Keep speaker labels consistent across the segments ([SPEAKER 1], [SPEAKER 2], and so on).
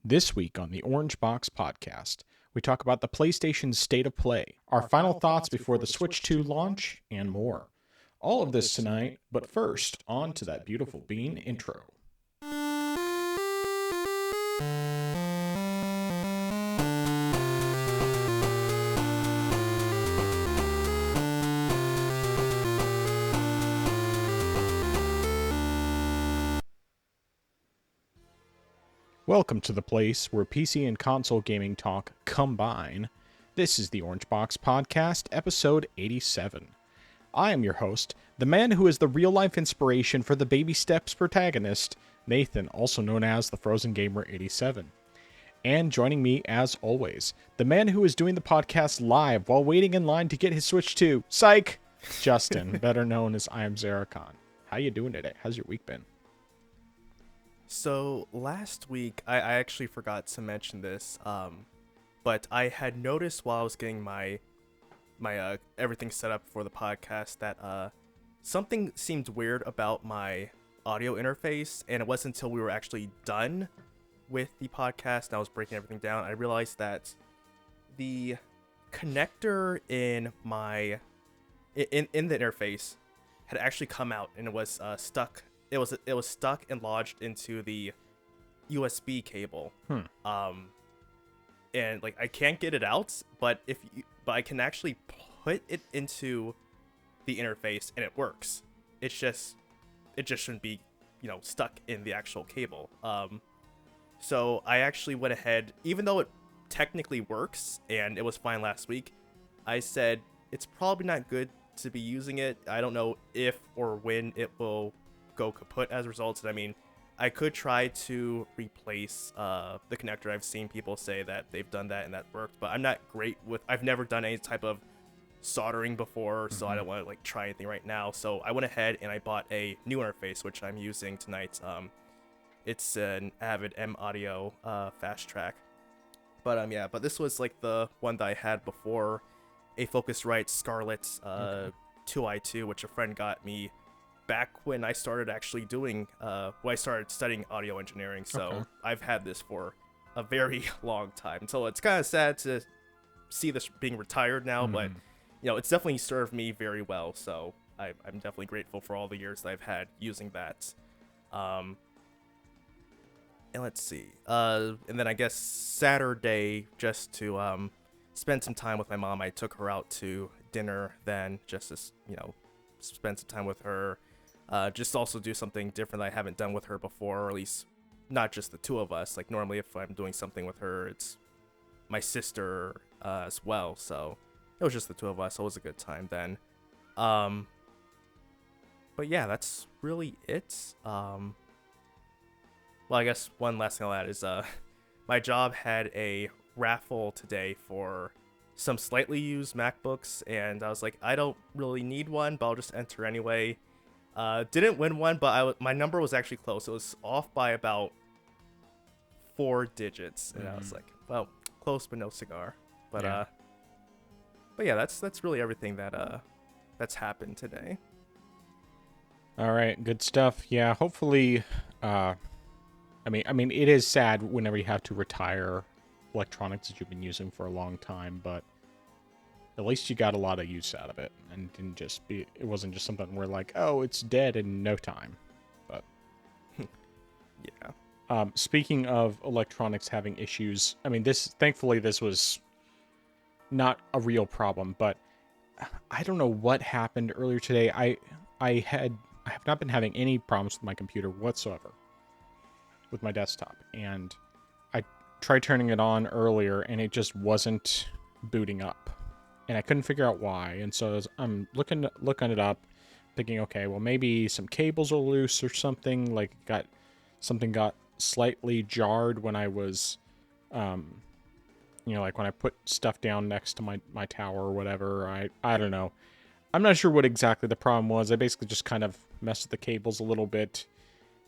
[SPEAKER 1] This week on the Orange Box Podcast, we talk about the PlayStation's state of play, our final thoughts before the Switch 2 launch, and more. All of this tonight, but first, on to that beautiful Bean intro. Welcome to the place where PC and console gaming talk combine. This is the Orange Box Podcast, episode 87. I am your host, the man who is the real-life inspiration for the Baby Steps protagonist, Nathan, also known as the Frozen Gamer 87. And joining me, as always, the man who is doing the podcast live while waiting in line to get his Switch 2, Psych! Justin, better known as I Am Zaracon. How you doing today? How's your week been?
[SPEAKER 2] So last week, I actually forgot to mention this, but I had noticed while I was getting my everything set up for the podcast that something seemed weird about my audio interface, and it wasn't until we were actually done with the podcast and I was breaking everything down, I realized that the connector in my in the interface had actually come out and it was stuck. It was stuck and lodged into the USB cable. And like I can't get it out, but but I can actually put it into the interface and it works. It just shouldn't be, stuck in the actual cable. So I actually went ahead, even though it technically works and it was fine last week, I said it's probably not good to be using it. I don't know if or when it will go kaput as a result. I mean, I could try to replace the connector. I've seen people say that they've done that and that worked, but I'm not great with, I've never done any type of soldering before, so I don't want to try anything right now. So I went ahead and I bought a new interface, which I'm using tonight. It's an Avid M Audio Fast Track, but but this was like the one that I had before, a Focusrite Scarlett 2i2, which a friend got me back when I started actually doing, when I started studying audio engineering. So I've had this for a very long time. So it's kind of sad to see this being retired now, but it's definitely served me very well. So I'm definitely grateful for all the years that I've had using that. And let's see. And then I guess Saturday, just to spend some time with my mom, I took her out to dinner then, just to, spend some time with her. Just also do something different that I haven't done with her before, or at least not just the two of us. Like normally if I'm doing something with her, it's my sister as well. So it was just the two of us. So it was a good time then. But yeah, that's really it. Well, I guess one last thing I'll add is my job had a raffle today for some slightly used MacBooks, and I was like, I don't really need one, but I'll just enter anyway. Didn't win one, but my number was actually close. It was off by about 4 digits, and I was like, well, close but no cigar. But yeah, that's really everything that's happened today.
[SPEAKER 1] All right, good stuff. Yeah, hopefully, I mean, it is sad whenever you have to retire electronics that you've been using for a long time, but at least you got a lot of use out of it, and it wasn't just something where like, oh, it's dead in no time. But
[SPEAKER 2] yeah.
[SPEAKER 1] Speaking of electronics having issues, I mean, thankfully this was not a real problem, but I don't know what happened earlier today. I have not been having any problems with my computer whatsoever, with my desktop, and I tried turning it on earlier and it just wasn't booting up, and I couldn't figure out why. And so I'm looking it up, thinking, okay, well, maybe some cables are loose or something. Like got slightly jarred when I was like when I put stuff down next to my tower or whatever. I don't know. I'm not sure what exactly the problem was. I basically just kind of messed with the cables a little bit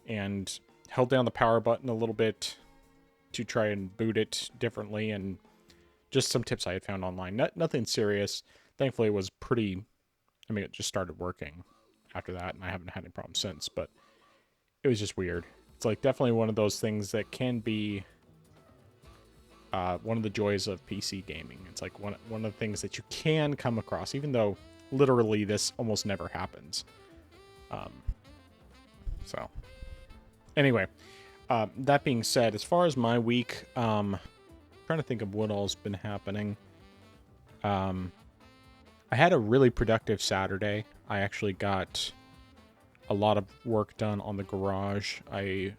[SPEAKER 1] and held down the power button a little bit to try and boot it differently, and just some tips I had found online. Nothing serious. Thankfully, it was it just started working after that, and I haven't had any problems since, but it was just weird. It's like definitely one of those things that can be one of the joys of PC gaming. It's like one of the things that you can come across, even though literally this almost never happens. Um, so anyway, that being said, as far as my week, trying to think of what all's been happening. Um, I had a really productive Saturday. I actually got a lot of work done on the garage. I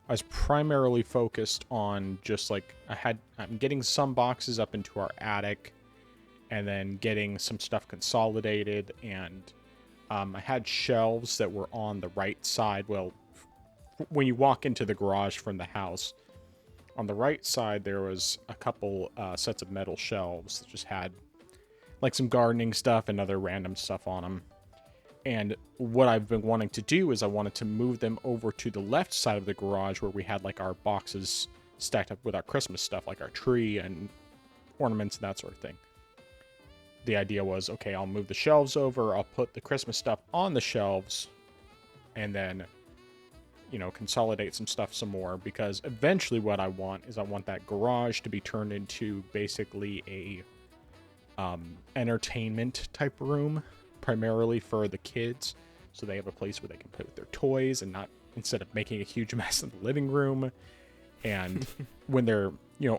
[SPEAKER 1] was primarily focused on just like I'm getting some boxes up into our attic, and then getting some stuff consolidated. And I had shelves that were on the right side. Well, when you walk into the garage from the house, on the right side there was a couple sets of metal shelves that just had like some gardening stuff and other random stuff on them. And what I've been wanting to do is I wanted to move them over to the left side of the garage where we had like our boxes stacked up with our Christmas stuff, like our tree and ornaments and that sort of thing. The idea was, okay, I'll move the shelves over, I'll put the Christmas stuff on the shelves, and then, consolidate some stuff some more, because eventually what I want is I want that garage to be turned into basically a entertainment type room, primarily for the kids, so they have a place where they can play with their toys and not, instead of making a huge mess in the living room. And when they're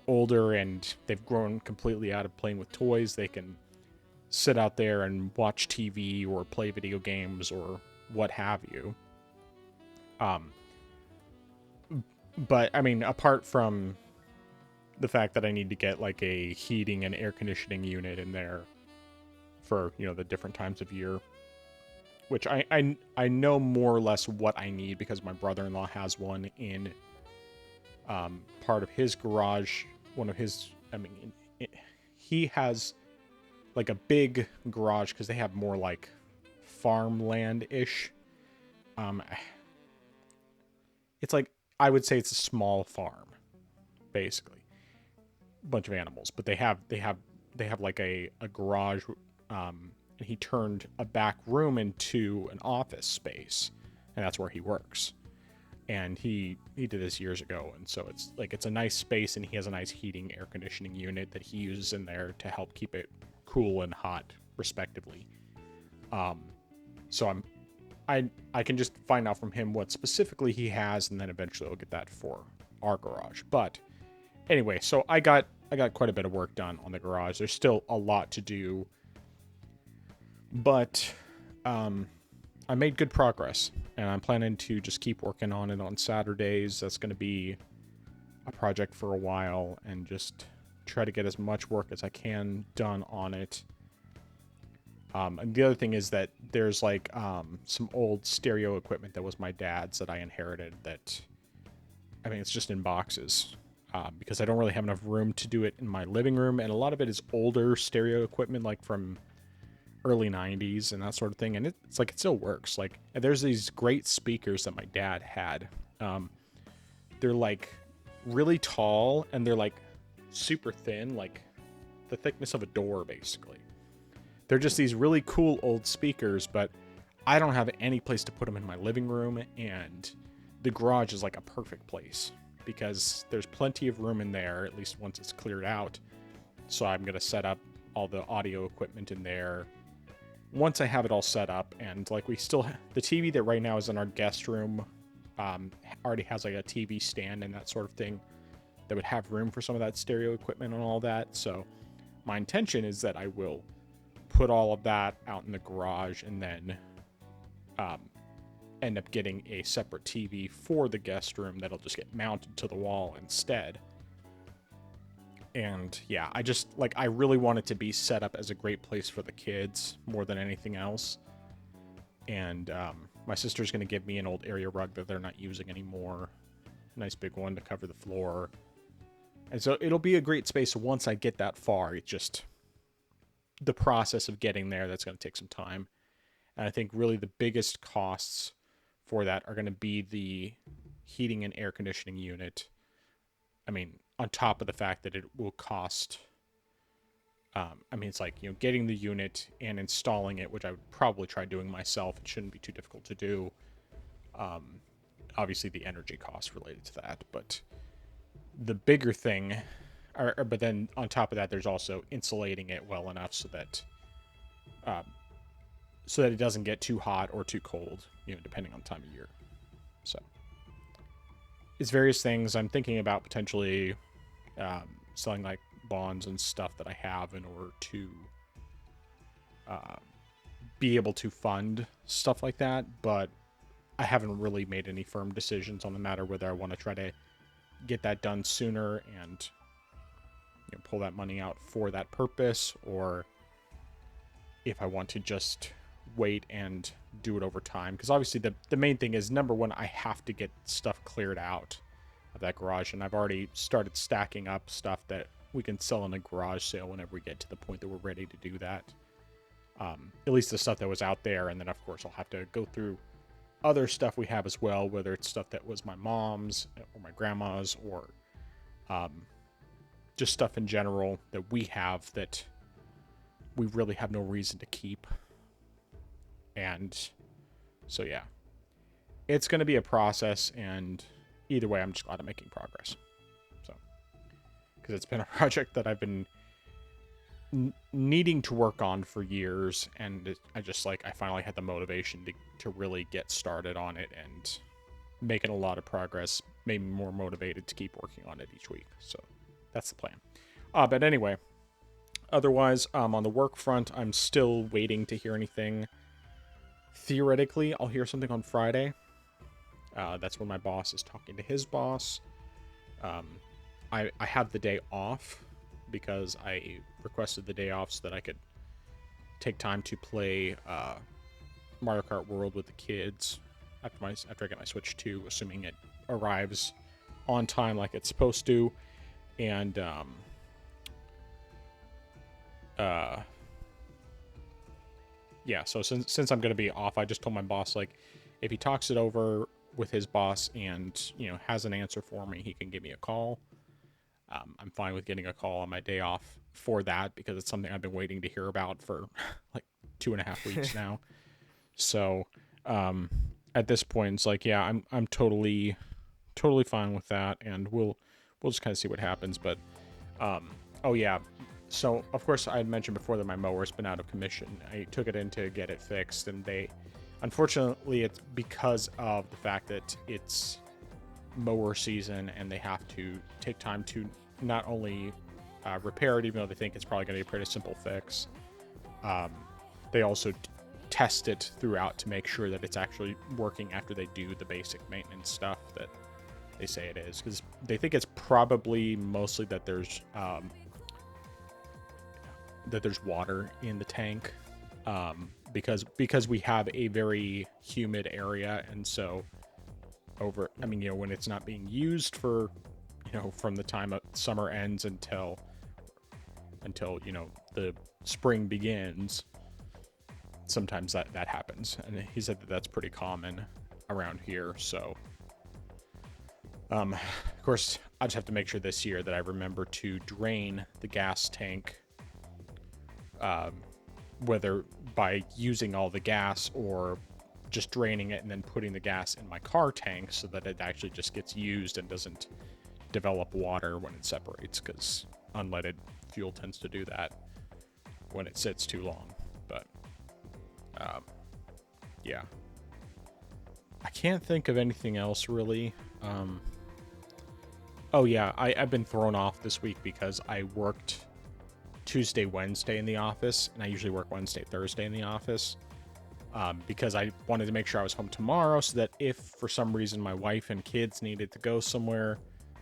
[SPEAKER 1] older and they've grown completely out of playing with toys, they can sit out there and watch TV or play video games or what have you. But I mean, apart from the fact that I need to get like a heating and air conditioning unit in there for the different times of year, which I know more or less what I need because my brother-in-law has one in part of his garage. One of his, he has like a big garage because they have more like farmland-ish. It's like, I would say it's a small farm, basically. Bunch of animals, but they have like a garage, and he turned a back room into an office space, and that's where he works. And he did this years ago, and so it's a nice space, and he has a nice heating air conditioning unit that he uses in there to help keep it cool and hot respectively. So I can just find out from him what specifically he has, and then eventually I'll get that for our garage. But anyway, so I got quite a bit of work done on the garage. There's still a lot to do, but I made good progress, and I'm planning to just keep working on it on Saturdays. That's going to be a project for a while, and just try to get as much work as I can done on it. And the other thing is that there's like some old stereo equipment that was my dad's that I inherited that, it's just in boxes. Because I don't really have enough room to do it in my living room, and a lot of it is older stereo equipment, like from early 90s and that sort of thing, and it's like it still works. Like, there's these great speakers that my dad had. They're like really tall, and they're like super thin, like the thickness of a door, basically. They're just these really cool old speakers, but I don't have any place to put them in my living room, and the garage is like a perfect place because there's plenty of room in there, at least once it's cleared out. So I'm going to set up all the audio equipment in there once I have it all set up. And like, we still the TV that right now is in our guest room already has like a TV stand and that sort of thing that would have room for some of that stereo equipment and all that. So my intention is that I will put all of that out in the garage, and then end up getting a separate TV for the guest room that'll just get mounted to the wall instead. And yeah, I really want it to be set up as a great place for the kids more than anything else. And my sister's going to give me an old area rug that they're not using anymore. A nice big one to cover the floor. And so it'll be a great space once I get that far. It's just the process of getting there that's going to take some time. And I think really the biggest costs for that are going to be the heating and air conditioning unit. On top of the fact that it will cost, it's like, getting the unit and installing it, which I would probably try doing myself. It shouldn't be too difficult to do. Obviously the energy costs related to that, but the bigger thing, but then on top of that, there's also insulating it well enough um, so that it doesn't get too hot or too cold, depending on the time of year. So it's various things. I'm thinking about potentially selling like bonds and stuff that I have in order to uh, be able to fund stuff like that, but I haven't really made any firm decisions on the matter whether I want to try to get that done sooner and pull that money out for that purpose, or if I want to just wait and do it over time. Because obviously the main thing is, number one, I have to get stuff cleared out of that garage, and I've already started stacking up stuff that we can sell in a garage sale whenever we get to the point that we're ready to do that. At least the stuff that was out there, and then of course I'll have to go through other stuff we have as well, whether it's stuff that was my mom's or my grandma's, or just stuff in general that we have that we really have no reason to keep. And so yeah, it's going to be a process, and either way I'm just glad I'm making progress. So, because it's been a project that I've been needing to work on for years, and I finally had the motivation to really get started on it and making a lot of progress, made me more motivated to keep working on it each week. So that's the plan. But anyway, otherwise, on the work front, I'm still waiting to hear anything. Theoretically, I'll hear something on Friday. That's when my boss is talking to his boss. I have the day off because I requested the day off so that I could take time to play Mario Kart World with the kids after I get my Switch 2, assuming it arrives on time like it's supposed to. And yeah, so since I'm going to be off, I just told my boss, like, if he talks it over with his boss and has an answer for me, he can give me a call. I'm fine with getting a call on my day off for that, because it's something I've been waiting to hear about for like 2.5 weeks now. So at this point, it's like, yeah, I'm totally fine with that, and we'll just kind of see what happens. But oh yeah, so of course I had mentioned before that my mower's been out of commission. I took it in to get it fixed, and unfortunately, it's because of the fact that it's mower season and they have to take time to not only repair it, even though they think it's probably going to be a pretty simple fix. They also test it throughout to make sure that it's actually working after they do the basic maintenance stuff that they say it is, because they think it's probably mostly that there's water in the tank, because we have a very humid area, and so when it's not being used for, from the time summer ends until the spring begins, sometimes that happens. And he said that that's pretty common around here. So of course I just have to make sure this year that I remember to drain the gas tank, whether by using all the gas or just draining it and then putting the gas in my car tank so that it actually just gets used and doesn't develop water when it separates, because unleaded fuel tends to do that when it sits too long. But yeah, I can't think of anything else really. Oh yeah, I've been thrown off this week because I worked Tuesday, Wednesday in the office, and I usually work Wednesday, Thursday in the office, because I wanted to make sure I was home tomorrow, so that if for some reason my wife and kids needed to go somewhere,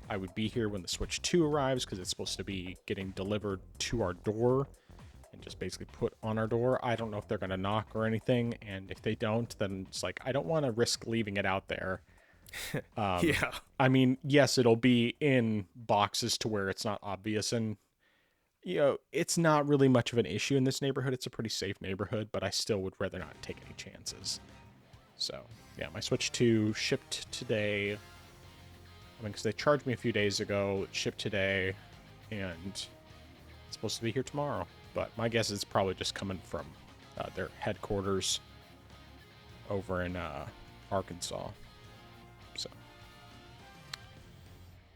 [SPEAKER 1] I would be here when the Switch 2 arrives, because it's supposed to be getting delivered to our door and just basically put on our door. I don't know if they're going to knock or anything, and if they don't, then it's like, I don't want to risk leaving it out there.
[SPEAKER 2] Yeah.
[SPEAKER 1] I mean, yes, it'll be in boxes to where it's not obvious, and it's not really much of an issue in this neighborhood. It's a pretty safe neighborhood, but I still would rather not take any chances. So yeah, my Switch 2 shipped today. I mean, because they charged me a few days ago, it shipped today, and it's supposed to be here tomorrow. But my guess is it's probably just coming from their headquarters over in Arkansas. So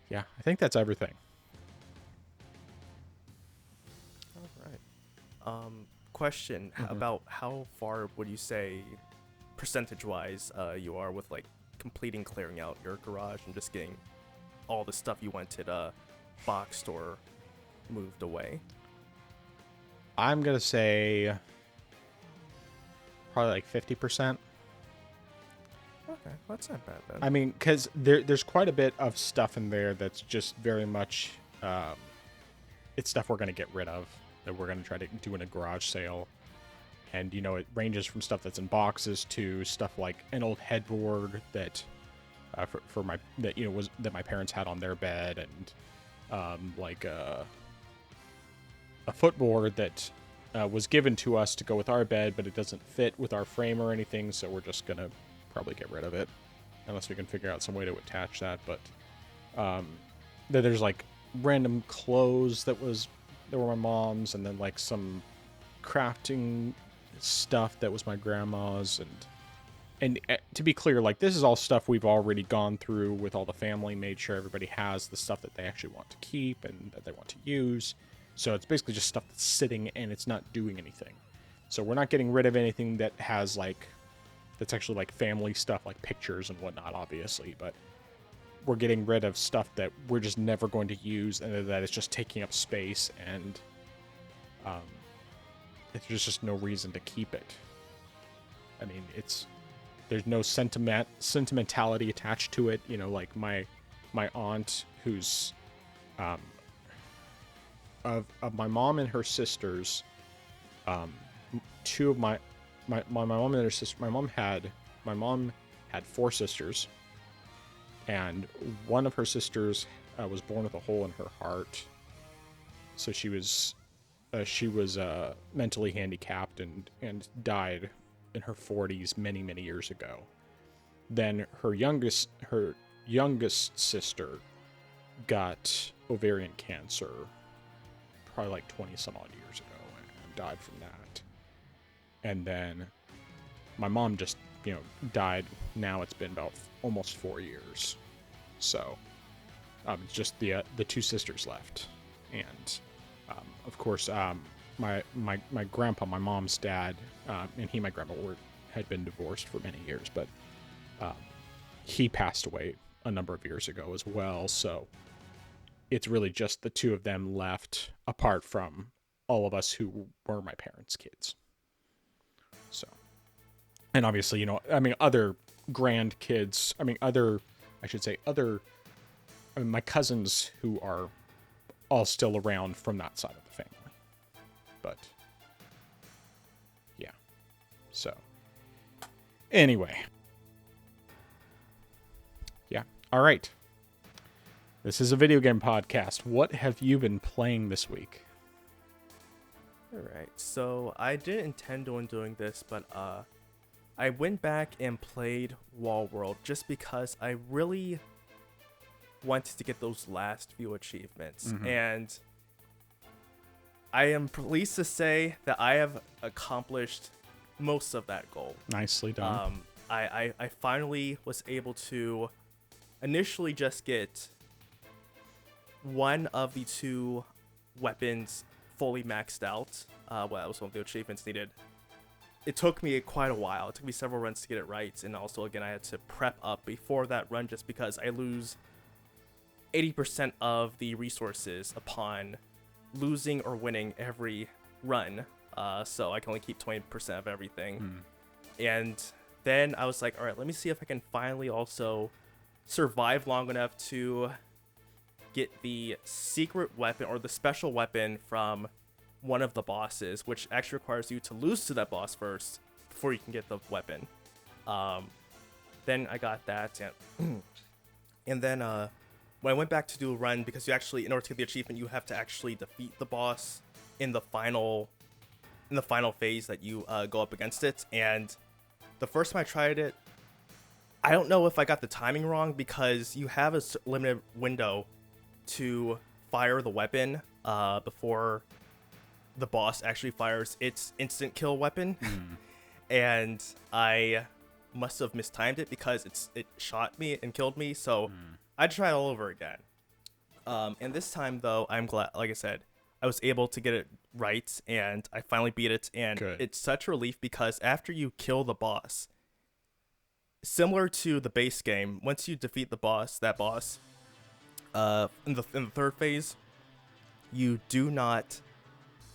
[SPEAKER 1] yeah, I think that's everything.
[SPEAKER 2] All right. Question
[SPEAKER 1] Hmm.
[SPEAKER 2] about how far would you say, percentage-wise, you are with like completing clearing out your garage and just getting all the stuff you wanted boxed or moved away?
[SPEAKER 1] I'm gonna say probably like 50%.
[SPEAKER 2] Okay, that's not bad then.
[SPEAKER 1] I mean, because there's quite a bit of stuff in there that's just very much it's stuff we're gonna get rid of that we're gonna try to do in a garage sale. And it ranges from stuff that's in boxes to stuff like an old headboard that for my that was that my parents had on their bed, and like a footboard that was given to us to go with our bed, but it doesn't fit with our frame or anything, so we're just gonna probably get rid of it unless we can figure out some way to attach that. But then there's like random clothes that were my mom's, and then like some crafting stuff that was my grandma's, and to be clear, like this is all stuff we've already gone through with all the family, made sure everybody has the stuff that they actually want to keep and that they want to use. So it's basically just stuff that's sitting and it's not doing anything. So we're not getting rid of anything that has that's actually like family stuff, like pictures and whatnot, obviously, but we're getting rid of stuff that we're just never going to use and that is just taking up space, and um, there's just no reason to keep it. I mean, there's no sentimentality attached to it. Like my aunt, who's um, of my mom and her sisters, two of my mom and her sister. My mom had four sisters, and one of her sisters was born with a hole in her heart, so she was mentally handicapped and died in her 40s many years ago. Then her youngest sister got ovarian cancer probably like 20 some odd years ago and died from that. And then my mom just died. Now it's been about almost 4 years. So it's just the two sisters left, and of course my grandpa, my mom's dad, and my grandpa had been divorced for many years, but um, he passed away a number of years ago as well. So it's really just the two of them left, apart from all of us who were my parents' kids. So, and obviously, I mean, other grandkids. I should say, my cousins who are all still around from that side of the family. But yeah. So anyway, yeah. All right. This is a video game podcast. What have you been playing this week?
[SPEAKER 2] All right. So I didn't intend on doing this, but I went back and played Wall World just because I really wanted to get those last few achievements, and I am pleased to say that I have accomplished most of that goal.
[SPEAKER 1] Nicely done.
[SPEAKER 2] I finally was able to initially just get one of the two weapons fully maxed out. Well, that was one of the achievements needed. It took me quite a while. It took me several runs to get it right, and also, again, I had to prep up before that run just because I lose 80% of the resources upon losing or winning every run. So I can only keep 20% of everything. And then I was like, all right, let me see if I can finally also survive long enough to get the secret weapon or the special weapon from one of the bosses, which actually requires you to lose to that boss first before you can get the weapon. Then I got that, and then when I went back to do a run, because you actually, in order to get the achievement, you have to actually defeat the boss in the final phase that you go up against it. And the first time I tried it, I don't know if I got the timing wrong, because you have a limited window to fire the weapon before the boss actually fires its instant kill weapon. And I must have mistimed it because it shot me and killed me, so I'd try it all over again. And this time though, I'm glad. Like I said, I was able to get it right, and I finally beat it. And
[SPEAKER 1] Good.
[SPEAKER 2] it's such a relief because after you kill the boss, similar to the base game, once you defeat that boss, in the third phase, you do not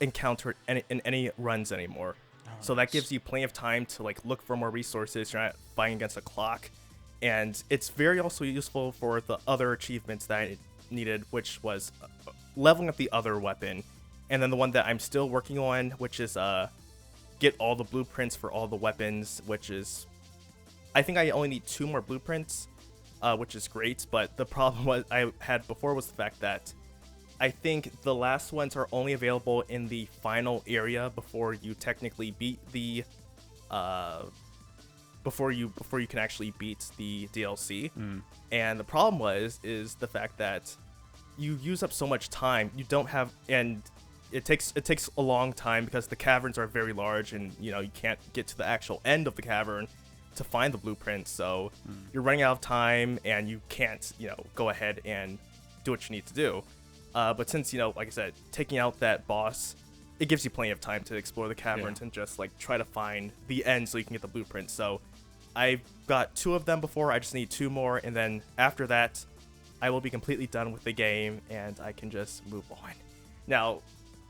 [SPEAKER 2] encounter it in any runs anymore.
[SPEAKER 1] Oh,
[SPEAKER 2] So that
[SPEAKER 1] nice.
[SPEAKER 2] gives you plenty of time to like look for more resources. You're not fighting against a clock, and it's very also useful for the other achievements that I needed, which was leveling up the other weapon, and then the one that I'm still working on, which is get all the blueprints for all the weapons, which is I think I only need 2 more blueprints, which is great. But the problem was I had before was the fact that I think the last ones are only available in the final area before you technically beat the before you can actually beat the DLC. And the problem is the fact that you use up so much time. You don't have, and it takes a long time because the caverns are very large, and you can't get to the actual end of the cavern to find the blueprint. So you're running out of time, and you can't go ahead and do what you need to do. But since, like I said, taking out that boss, it gives you plenty of time to explore the caverns and just like try to find the end so you can get the blueprint. So I've got 2 of them before. I just need 2 more, and then after that, I will be completely done with the game, and I can just move on. Now,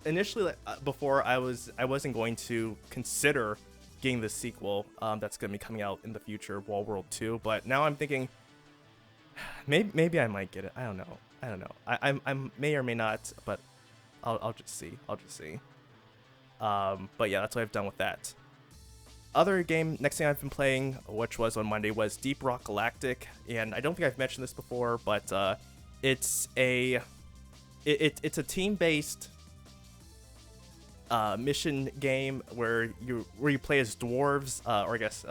[SPEAKER 2] initially, before I wasn't going to consider getting the sequel that's going to be coming out in the future, Wall World 2, but now I'm thinking maybe I might get it. I don't know. I may or may not, but I'll just see. But yeah, that's what I've done with that. Other game, next thing I've been playing, which was on Monday, was Deep Rock Galactic, and I don't think I've mentioned this before, but it's a team-based mission game where you play as dwarves, or I guess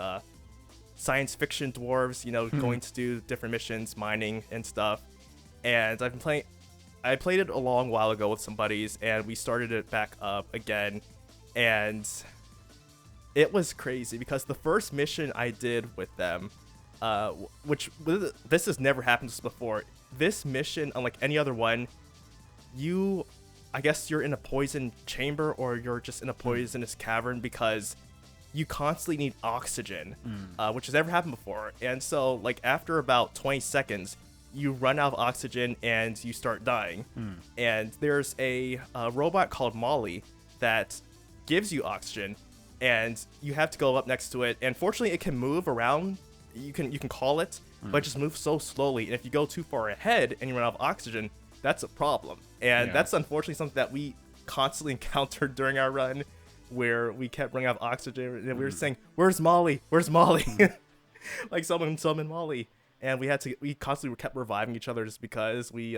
[SPEAKER 2] science fiction dwarves, going to do different missions, mining and stuff. And I played it a long while ago with some buddies, and we started it back up again, and it was crazy because the first mission I did with them, which this has never happened to us before. This mission, unlike any other one, I guess you're in a poison chamber or you're just in a poisonous cavern because you constantly need oxygen, which has never happened before. And so, like, after about 20 seconds, you run out of oxygen and you start dying. And there's a robot called Molly that gives you oxygen, and you have to go up next to it. And fortunately, it can move around. You can call it, but it just moves so slowly. And if you go too far ahead and you run out of oxygen, that's a problem. And that's unfortunately something that we constantly encountered during our run, where we kept running out of oxygen, and we were saying, "Where's Molly? Where's Molly?" Like someone summon Molly. And we constantly kept reviving each other just because we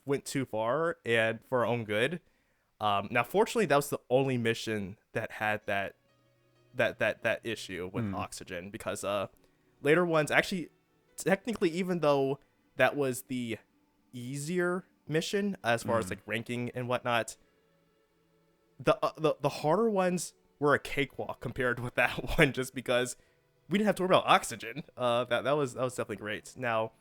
[SPEAKER 2] went too far and for our own good. Now, fortunately, that was the only mission that had that issue with oxygen, because later ones, actually, technically, even though that was the easier mission as far as like ranking and whatnot, the harder ones were a cakewalk compared with that one, just because we didn't have to worry about oxygen. That was definitely great. Now,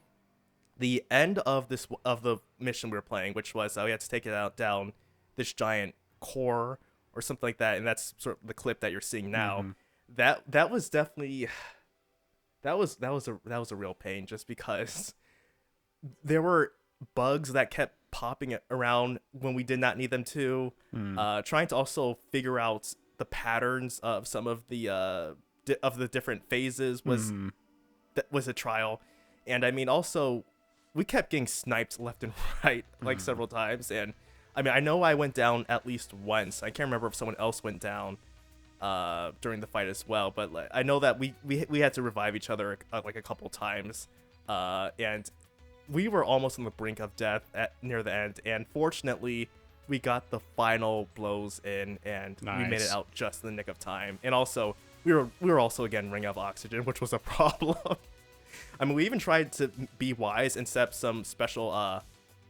[SPEAKER 2] the end of the mission we were playing, which was we had to take it down this giant core or something like that, and that's sort of the clip that you're seeing now. That was definitely that was a real pain, just because there were bugs that kept popping around when we did not need them to. Trying to also figure out the patterns of some of the different phases was a trial. And I mean, also, we kept getting sniped left and right like several times. And I mean, I know I went down at least once. I can't remember if someone else went down during the fight as well, but like, I know that we had to revive each other like a couple times, and we were almost on the brink of death near the end. And fortunately, we got the final blows in, and we made it out just in the nick of time. And also, we were also again running out of oxygen, which was a problem. I mean, we even tried to be wise and set up some special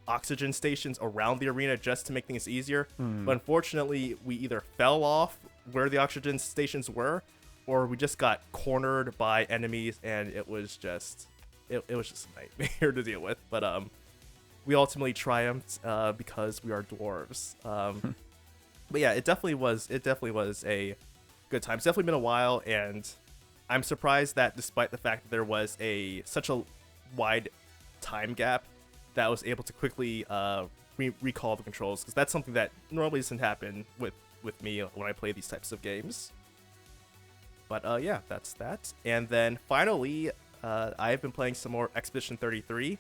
[SPEAKER 2] oxygen stations around the arena just to make things easier. But unfortunately, we either fell off where the oxygen stations were, or we just got cornered by enemies, and it was just a nightmare to deal with. But we ultimately triumphed because we are dwarves. But yeah, it definitely was a good time. It's definitely been a while, and I'm surprised that despite the fact that there was such a wide time gap, that I was able to quickly recall the controls, because that's something that normally doesn't happen with me when I play these types of games. But yeah, that's that. And then finally, I've been playing some more Expedition 33.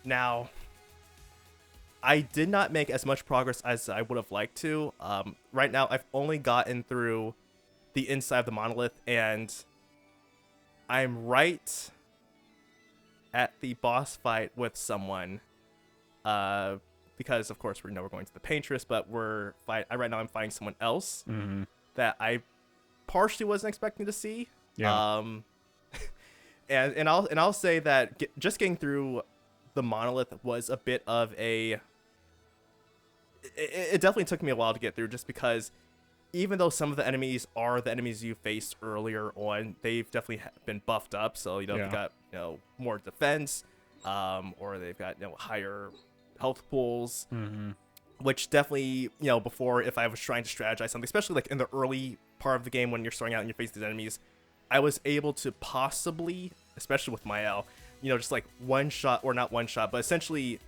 [SPEAKER 2] Now, I did not make as much progress as I would have liked to. Right now, I've only gotten through the inside of the monolith, and I'm right at the boss fight with someone. Because of course we're going to the Paintress, but right now I'm fighting someone else that I partially wasn't expecting to see.
[SPEAKER 1] Yeah.
[SPEAKER 2] And I'll say that just getting through the monolith was a bit of a. It definitely took me a while to get through, just because even though some of the enemies are the enemies you faced earlier on, they've definitely been buffed up. So they've got more defense, or they've got higher health pools, which definitely before, if I was trying to strategize something, especially like in the early part of the game when you're starting out and you face these enemies, I was able to possibly, especially with my L, just like one shot, or not one shot, but essentially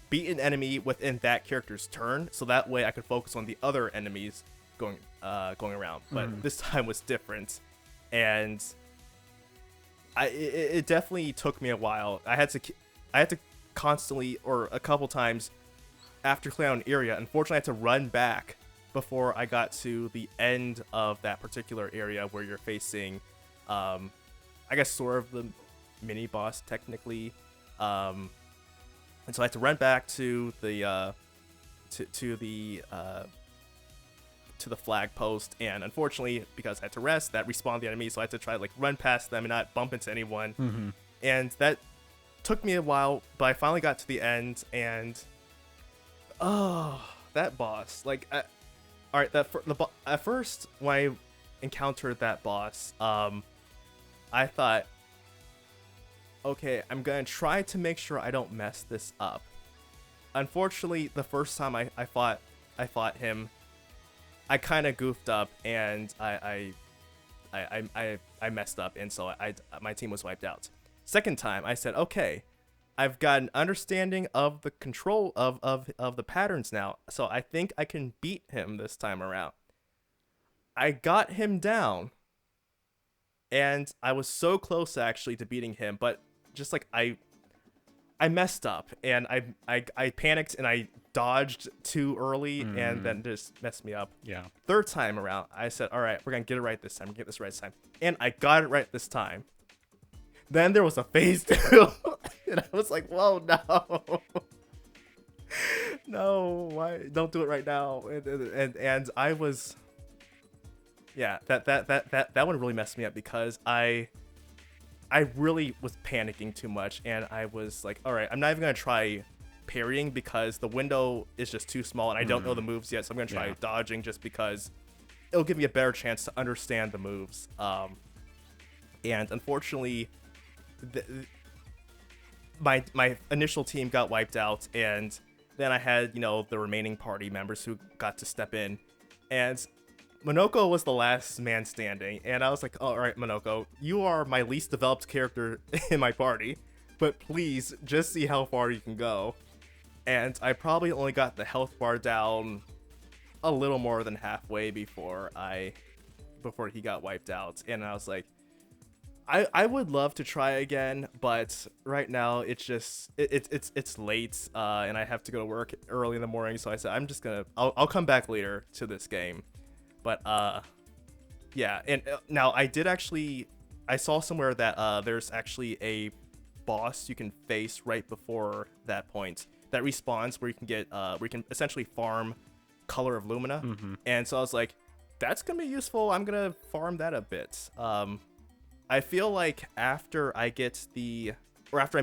[SPEAKER 2] beat an enemy within that character's turn, so that way I could focus on the other enemies going around. But this time was different, and it definitely took me a while. I had to constantly, or a couple times after clearing out an area, unfortunately I had to run back before I got to the end of that particular area where you're facing I guess sort of the mini boss technically, and so I had to run back to the to the flag post, and unfortunately, because I had to rest, that respawned the enemy, so I had to try to like run past them and not bump into anyone. And that took me a while, but I finally got to the end, and that boss, like, all right, at first when I encountered that boss, I thought, okay, I'm gonna try to make sure I don't mess this up. Unfortunately, the first time I fought him, I kind of goofed up, and I messed up, and so my team was wiped out. Second time, I said, okay, I've got an understanding of the control of the patterns now, so I think I can beat him this time around. I got him down, and I was so close actually to beating him, but just like I messed up, and I panicked, and I dodged too early, and then just messed me up.
[SPEAKER 1] Yeah.
[SPEAKER 2] Third time around, I said, all right, we're gonna get it right this time. Get this right this time, and I got it right this time. Then there was a phase 2, and I was like, whoa, no. No, why? Don't do it right now. And I was, yeah, that one really messed me up, because I really was panicking too much, and I was like, all right, I'm not even gonna try parrying, because the window is just too small, and I don't know the moves yet, so I'm gonna try dodging, just because it'll give me a better chance to understand the moves. And unfortunately, my initial team got wiped out, and then I had the remaining party members who got to step in, and Monoko was the last man standing, and I was like, all right, Monoko, you are my least developed character in my party, but please just see how far you can go. And I probably only got the health bar down a little more than halfway before he got wiped out, and I was like, I would love to try again, but right now it's just it's late, and I have to go to work early in the morning, so I said I'll come back later to this game. But yeah, and now I saw somewhere that there's actually a boss you can face right before that point that respawns, where you can essentially farm Color of Lumina. And so I was like, that's gonna be useful. I'm gonna farm that a bit. I feel like after I'm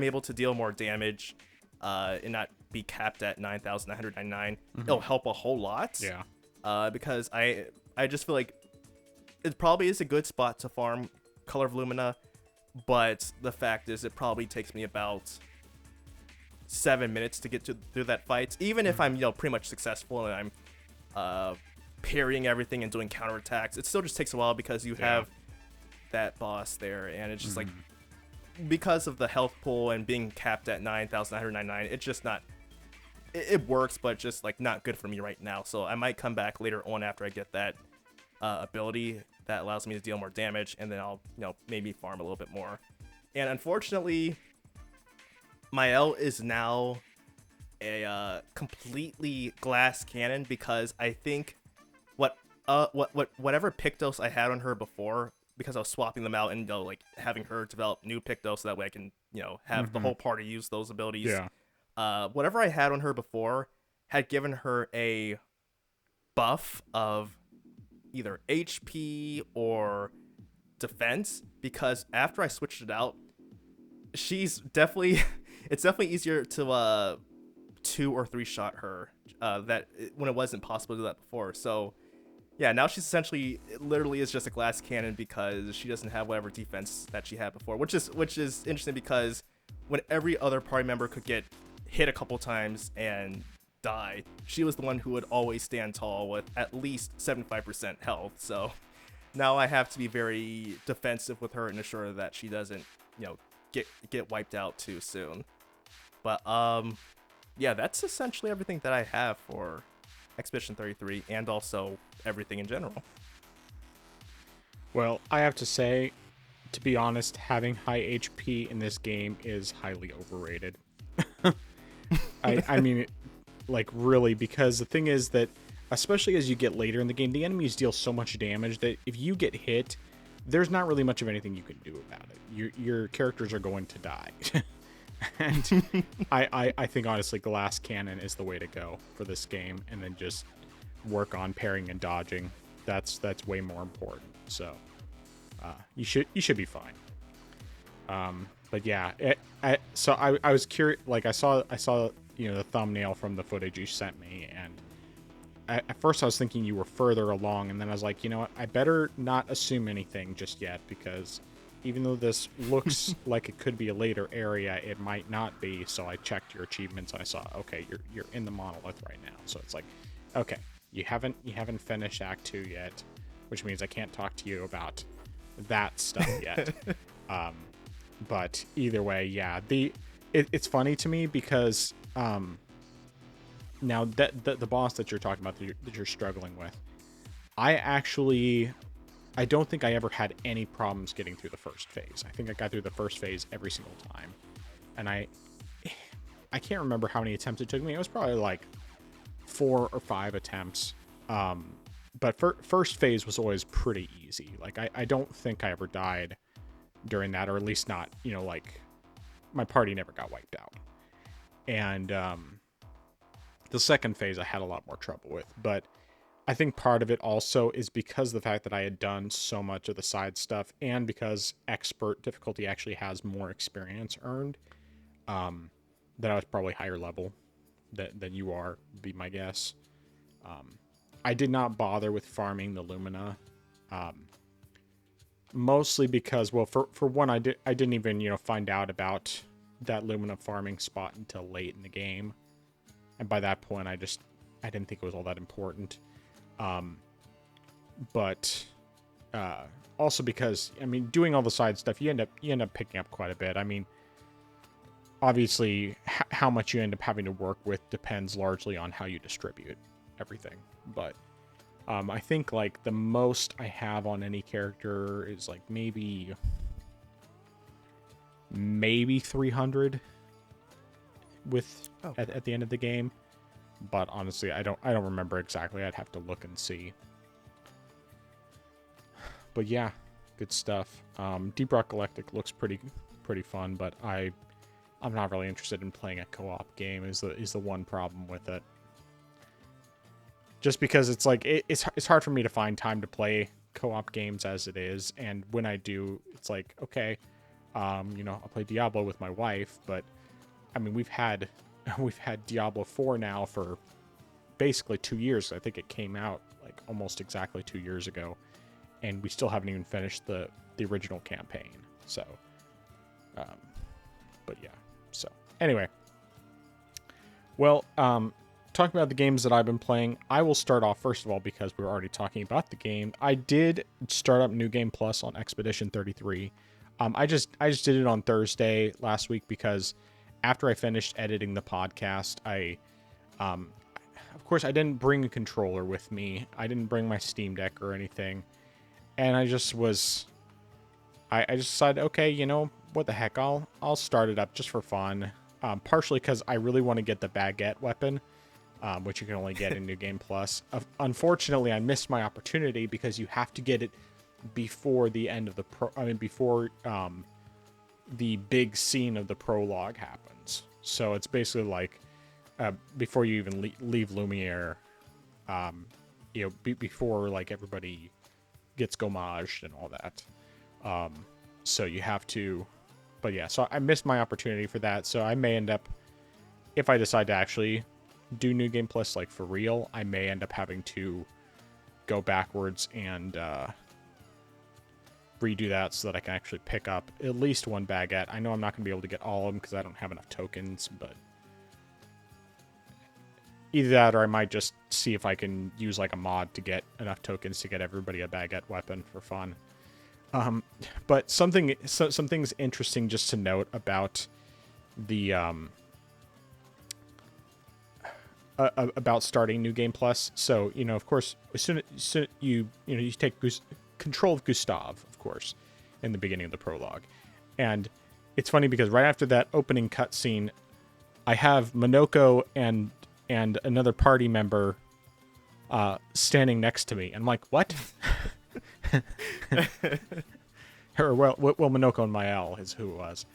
[SPEAKER 2] able to deal more damage, and not be capped at 9,999, it'll help a whole lot.
[SPEAKER 1] Yeah.
[SPEAKER 2] Because I just feel like it probably is a good spot to farm Color of Lumina, but the fact is it probably takes me about 7 minutes to get through that fight. Even if I'm pretty much successful and I'm parrying everything and doing counterattacks, it still just takes a while because you have that boss there, and it's just like because of the health pool and being capped at 9,999, it's just not. It works, but just like not good for me right now. So I might come back later on after I get that ability that allows me to deal more damage, and then I'll maybe farm a little bit more. And unfortunately, my L is now a completely glass cannon because I think whatever Pictos I had on her before, because I was swapping them out and like having her develop new Pictos so that way I can have the whole party use those abilities.
[SPEAKER 1] Yeah.
[SPEAKER 2] Whatever I had on her before had given her a buff of either HP or defense, because after I switched it out, she's definitely it's definitely easier to 2 or 3 shot her that when it wasn't possible to do that before. So yeah, now she's essentially literally is just a glass cannon because she doesn't have whatever defense that she had before, which is interesting because when every other party member could get hit a couple times and die, she was the one who would always stand tall with at least 75% health. So now I have to be very defensive with her and ensure that she doesn't get wiped out too soon. But yeah, that's essentially everything that I have for Expedition 33 and also everything in general.
[SPEAKER 1] Well, I have to say, to be honest, having high HP in this game is highly overrated. I mean, like really, because the thing is that, especially as you get later in the game, the enemies deal so much damage that if you get hit, there's not really much of anything you can do about it. Your characters are going to die. And I think honestly glass cannon is the way to go for this game, and then just work on parrying and dodging. That's way more important. So you should be fine. But yeah, so I was curious. Like I saw the thumbnail from the footage you sent me, and at first I was thinking you were further along, and then I was like, you know what, I better not assume anything just yet, because even though this looks like it could be a later area, it might not be. So I checked your achievements and I saw, okay, you're in the monolith right now. So it's like, okay, you haven't finished Act 2 yet, which means I can't talk to you about that stuff yet. But either way, yeah, it's funny to me because now that the boss that you're talking about that you're struggling with, I don't think I ever had any problems getting through the first phase. I think I got through the first phase every single time. And I can't remember how many attempts it took me. It was probably like 4 or 5 attempts. But first phase was always pretty easy. Like I don't think I ever died during that, or at least not, like my party never got wiped out. And the second phase I had a lot more trouble with, but I think part of it also is because of the fact that I had done so much of the side stuff, and because expert difficulty actually has more experience earned, that I was probably higher level than you are, would be my guess. I did not bother with farming the Lumina, mostly because, well, for one, I didn't even find out about that Lumina farming spot until late in the game, and by that point I didn't think it was all that important. But also because, I mean, doing all the side stuff, you end up picking up quite a bit. I mean, obviously how much you end up having to work with depends largely on how you distribute everything. But I think like the most I have on any character is like maybe 300 with at the end of the game. But honestly, I don't remember exactly. I'd have to look and see. But yeah, good stuff. Deep Rock Galactic looks pretty fun, but I'm not really interested in playing a co-op game. Is the one problem with it. Just because it's like it's hard for me to find time to play co-op games as it is, and when I do, it's like, okay, I'll play Diablo with my wife, but I mean we've had Diablo 4 now for basically 2 years. I think it came out like almost exactly 2 years ago, and we still haven't even finished the original campaign. So, but yeah. So anyway, Well, talking about the games that I've been playing, I will start off first of all because we were already talking about the game. I did start up New Game Plus on Expedition 33. I just did it on Thursday last week because after I finished editing the podcast, um, of course I didn't bring a controller with me. I didn't bring my Steam Deck or anything, and I just decided, okay, what the heck, I'll start it up just for fun. Partially because I really want to get the baguette weapon, which you can only get in New Game Plus. Unfortunately, I missed my opportunity because you have to get it before the end of before the big scene of the prologue happens. So it's basically like before you even leave Lumiere, before like everybody gets gommaged and all that. So you have to, but yeah, so I missed my opportunity for that. So I may end up, if I decide to actually do New Game Plus, like for real, I may end up having to go backwards and redo that so that I can actually pick up at least one baguette. I know I'm not going to be able to get all of them because I don't have enough tokens, but either that or I might just see if I can use like a mod to get enough tokens to get everybody a baguette weapon for fun. But some things interesting just to note about the about starting New Game Plus. So of course, as soon as you take control of Gustav, of course, in the beginning of the prologue, and it's funny because right after that opening cutscene, I have Monoko and another party member standing next to me. And I'm like, what? Or well, Monoko and Mael is who it was.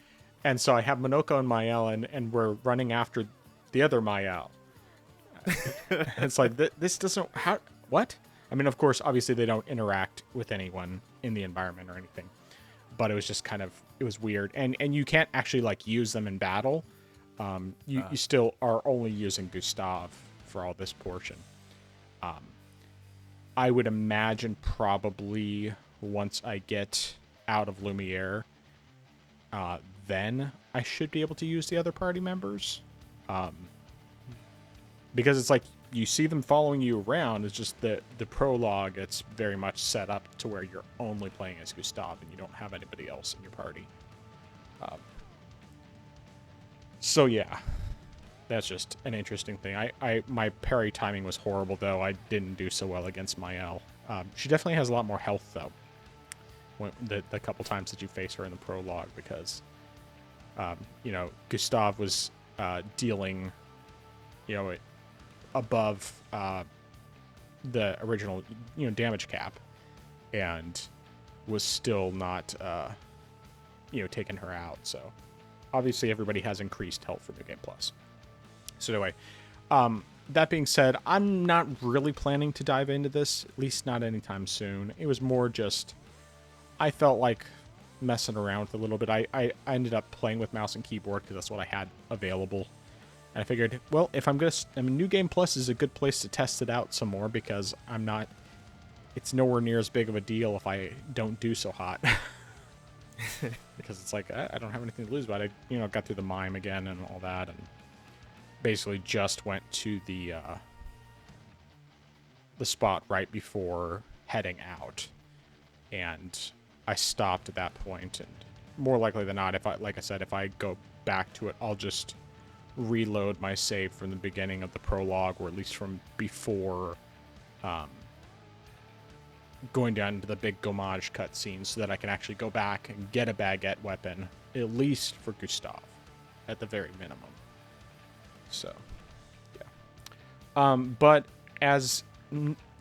[SPEAKER 1] And so I have Monoko and Mael, and we're running after the other Mael. It's like, this doesn't... What? I mean, of course, obviously they don't interact with anyone in the environment or anything. But it was just kind of... It was weird. And you can't actually, like, use them in battle. You still are only using Gustav for all this portion. I would imagine probably once I get out of Lumiere, then I should be able to use the other party members. Because it's like you see them following you around. It's just the prologue, it's very much set up to where you're only playing as Gustav and you don't have anybody else in your party. So yeah, that's just an interesting thing. My parry timing was horrible though. I didn't do so well against Mael. She definitely has a lot more health though. The couple times that you face her in the prologue, because Gustav was dealing above the original damage cap, and was still not taking her out. So obviously everybody has increased health for New Game Plus. So anyway, that being said, I'm not really planning to dive into this, at least not anytime soon. It was more just I felt like messing around with it a little bit. I ended up playing with mouse and keyboard because that's what I had available. And I figured, well, if New Game Plus is a good place to test it out some more, because it's nowhere near as big of a deal if I don't do so hot. Because it's like, I don't have anything to lose, but I, got through the mime again and all that, and basically just went to the spot right before heading out. And I stopped at that point, and more likely than not, if I go back to it, I'll just reload my save from the beginning of the prologue, or at least from before going down into the big Gommage cutscene, so that I can actually go back and get a baguette weapon, at least for Gustav, at the very minimum. So, yeah. But as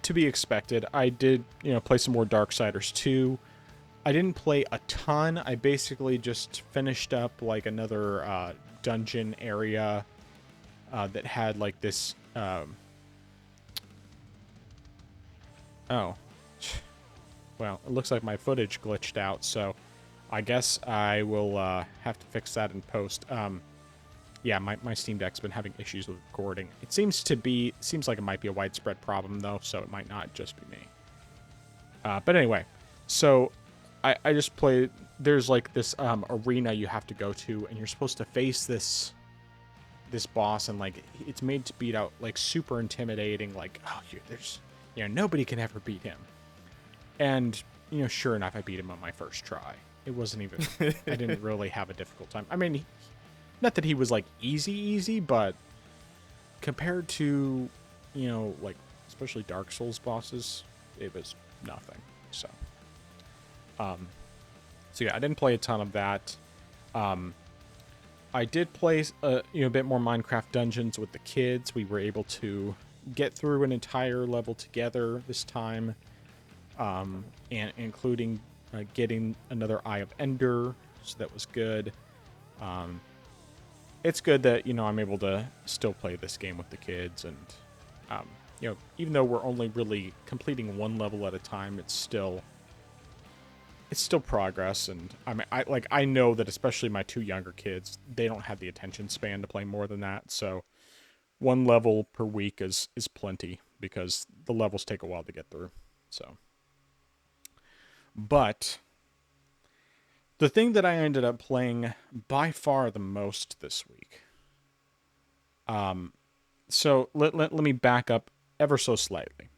[SPEAKER 1] to be expected, I did, play some more Darksiders 2. I didn't play a ton. I basically just finished up like another dungeon area that had like this. Oh, well, it looks like my footage glitched out, so I guess I will have to fix that in post. Yeah, my Steam Deck's been having issues with recording. It seems like it might be a widespread problem though, so it might not just be me. But anyway, so I just played. There's like this arena you have to go to, and you're supposed to face this this boss, and like it's made to beat out like super intimidating. Like, oh, there's nobody can ever beat him. And sure enough, I beat him on my first try. It wasn't even. I didn't really have a difficult time. I mean, not that he was like easy, but compared to like especially Dark Souls bosses, it was nothing. So yeah, I didn't play a ton of that. I did play a bit more Minecraft Dungeons with the kids. We were able to get through an entire level together this time, and including getting another Eye of Ender, so that was good. It's good that I'm able to still play this game with the kids, and even though we're only really completing one level at a time, it's still progress. And I know that especially my two younger kids, they don't have the attention span to play more than that. So one level per week is plenty, because the levels take a while to get through. So, but the thing that I ended up playing by far the most this week. So let me back up ever so slightly.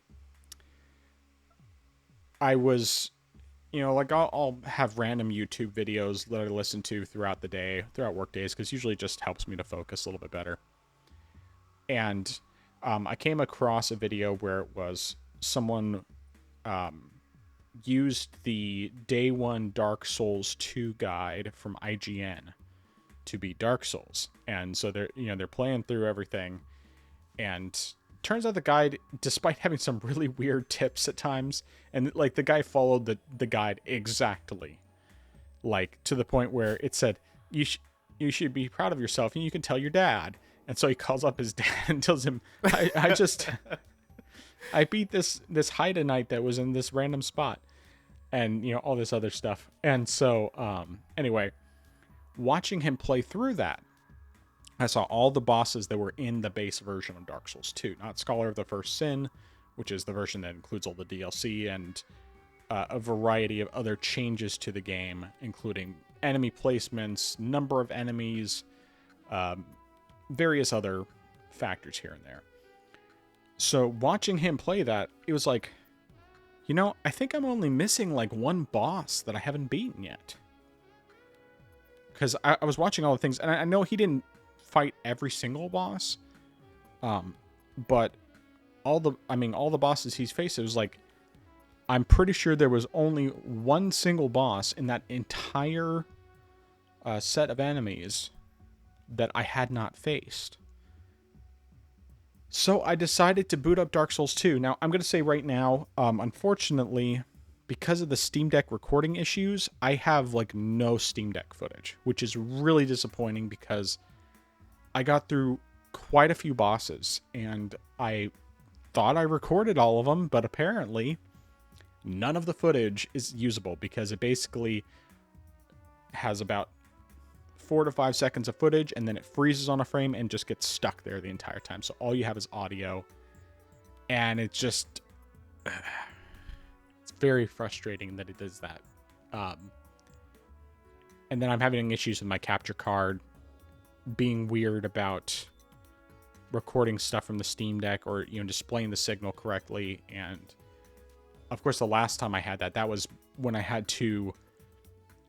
[SPEAKER 1] I was, like I'll have random YouTube videos that I listen to throughout the day, throughout work days, because usually it just helps me to focus a little bit better. And I came across a video where it was someone used the Day 1 Dark Souls 2 guide from IGN to beat Dark Souls. And so they're playing through everything, and turns out the guide, despite having some really weird tips at times, and like the guy followed the guide exactly, like to the point where it said you should be proud of yourself and you can tell your dad. And so he calls up his dad and tells him, I beat this Haida that was in this random spot, and all this other stuff. And so anyway, watching him play through that, I saw all the bosses that were in the base version of Dark Souls 2, not Scholar of the First Sin, which is the version that includes all the DLC and a variety of other changes to the game, including enemy placements, number of enemies, various other factors here and there. So watching him play that, it was like, I think I'm only missing like one boss that I haven't beaten yet. Because I was watching all the things, and I know he didn't fight every single boss, but all the bosses he's faced, it was like, I'm pretty sure there was only one single boss in that entire set of enemies that I had not faced. So I decided to boot up Dark Souls 2. Now, I'm going to say right now, unfortunately, because of the Steam Deck recording issues, I have like no Steam Deck footage, which is really disappointing, because I got through quite a few bosses and I thought I recorded all of them, but apparently none of the footage is usable, because it basically has about 4 to 5 seconds of footage, and then it freezes on a frame and just gets stuck there the entire time. So all you have is audio, and it's just it's very frustrating that it does that. And then I'm having issues with my capture card being weird about recording stuff from the Steam Deck, or displaying the signal correctly. And of course, the last time I had that was when I had to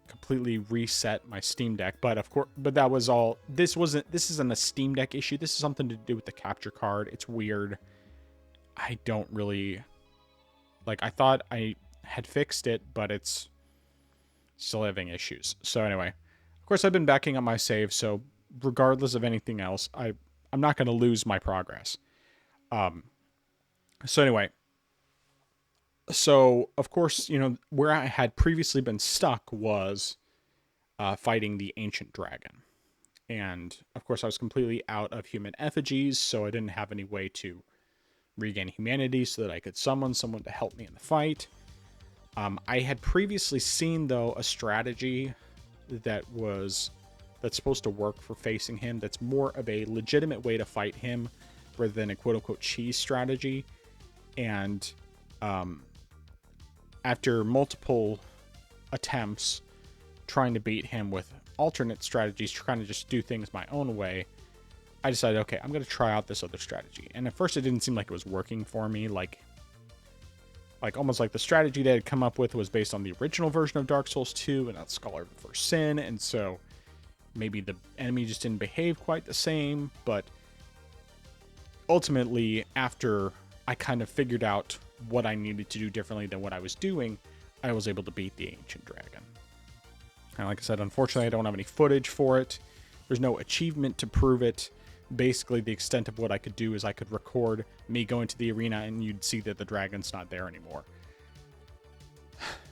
[SPEAKER 1] completely reset my Steam Deck. But that was all. This isn't a Steam Deck issue. This is something to do with the capture card. It's weird. I don't really like. I thought I had fixed it, but it's still having issues. So anyway, of course, I've been backing up my save, so regardless of anything else, I'm not going to lose my progress. So anyway, so of course, where I had previously been stuck was fighting the ancient dragon. And of course, I was completely out of human effigies, so I didn't have any way to regain humanity so that I could summon someone to help me in the fight. I had previously seen, though, a strategy that's supposed to work for facing him, that's more of a legitimate way to fight him rather than a quote-unquote cheese strategy. And after multiple attempts trying to beat him with alternate strategies, trying to just do things my own way, I decided, okay, I'm going to try out this other strategy. And at first it didn't seem like it was working for me. Like almost like the strategy they had come up with was based on the original version of Dark Souls 2 and not Scholar of the First Sin. And so maybe the enemy just didn't behave quite the same. But ultimately, after I kind of figured out what I needed to do differently than what I was doing, I was able to beat the Ancient Dragon. And like I said, unfortunately, I don't have any footage for it. There's no achievement to prove it. Basically, the extent of what I could do is I could record me going to the arena and you'd see that the dragon's not there anymore.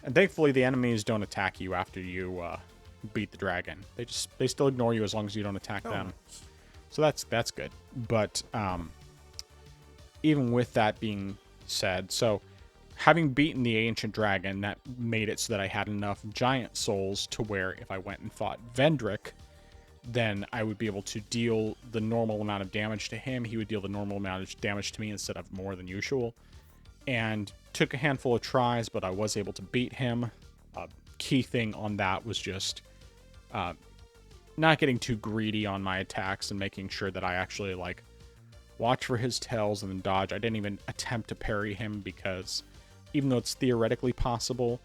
[SPEAKER 1] And thankfully, the enemies don't attack you after you beat the dragon. They still ignore you as long as you don't attack them. So that's good. But even with that being said, so having beaten the Ancient Dragon, that made it so that I had enough giant souls to where if I went and fought Vendrick, then I would be able to deal the normal amount of damage to him. He would deal the normal amount of damage to me instead of more than usual. And took a handful of tries, but I was able to beat him. Key thing on that was just not getting too greedy on my attacks and making sure that I actually like watch for his tails and then dodge. I didn't even attempt to parry him because even though it's theoretically possible,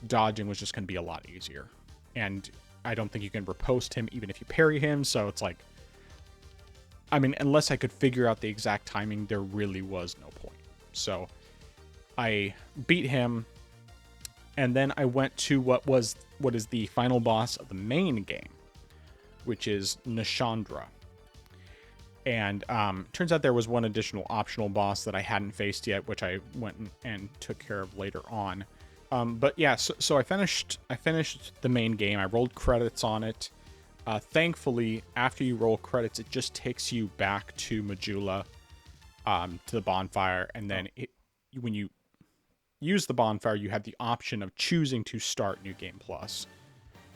[SPEAKER 1] dodging was just going to be a lot easier. And I don't think you can riposte him even if you parry him. So it's like, I mean, unless I could figure out the exact timing, there really was no point. So I beat him, and then I went to what is the final boss of the main game, which is Nishandra. And turns out there was one additional optional boss that I hadn't faced yet, which I went and took care of later on. But yeah, so I finished the main game. I rolled credits on it. Thankfully, after you roll credits, it just takes you back to Majula, to the bonfire, and then when you use the bonfire, you have the option of choosing to start New Game Plus.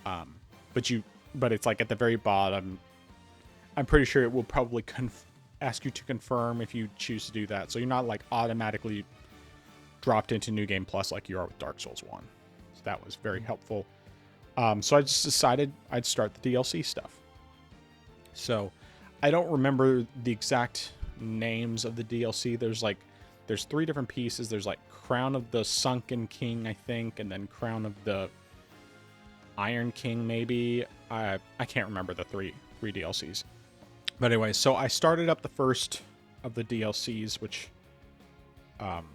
[SPEAKER 1] But it's like at the very bottom. I'm pretty sure it will probably ask you to confirm if you choose to do that. So you're not like automatically dropped into New Game Plus like you are with Dark Souls 1. So that was very helpful. So I just decided I'd start the DLC stuff. So I don't remember the exact names of the DLC. There's 3 different pieces. There's like Crown of the Sunken King, I think, and then Crown of the Iron King, maybe. I can't remember the three DLCs. But anyway, so I started up the first of the DLCs, which I'm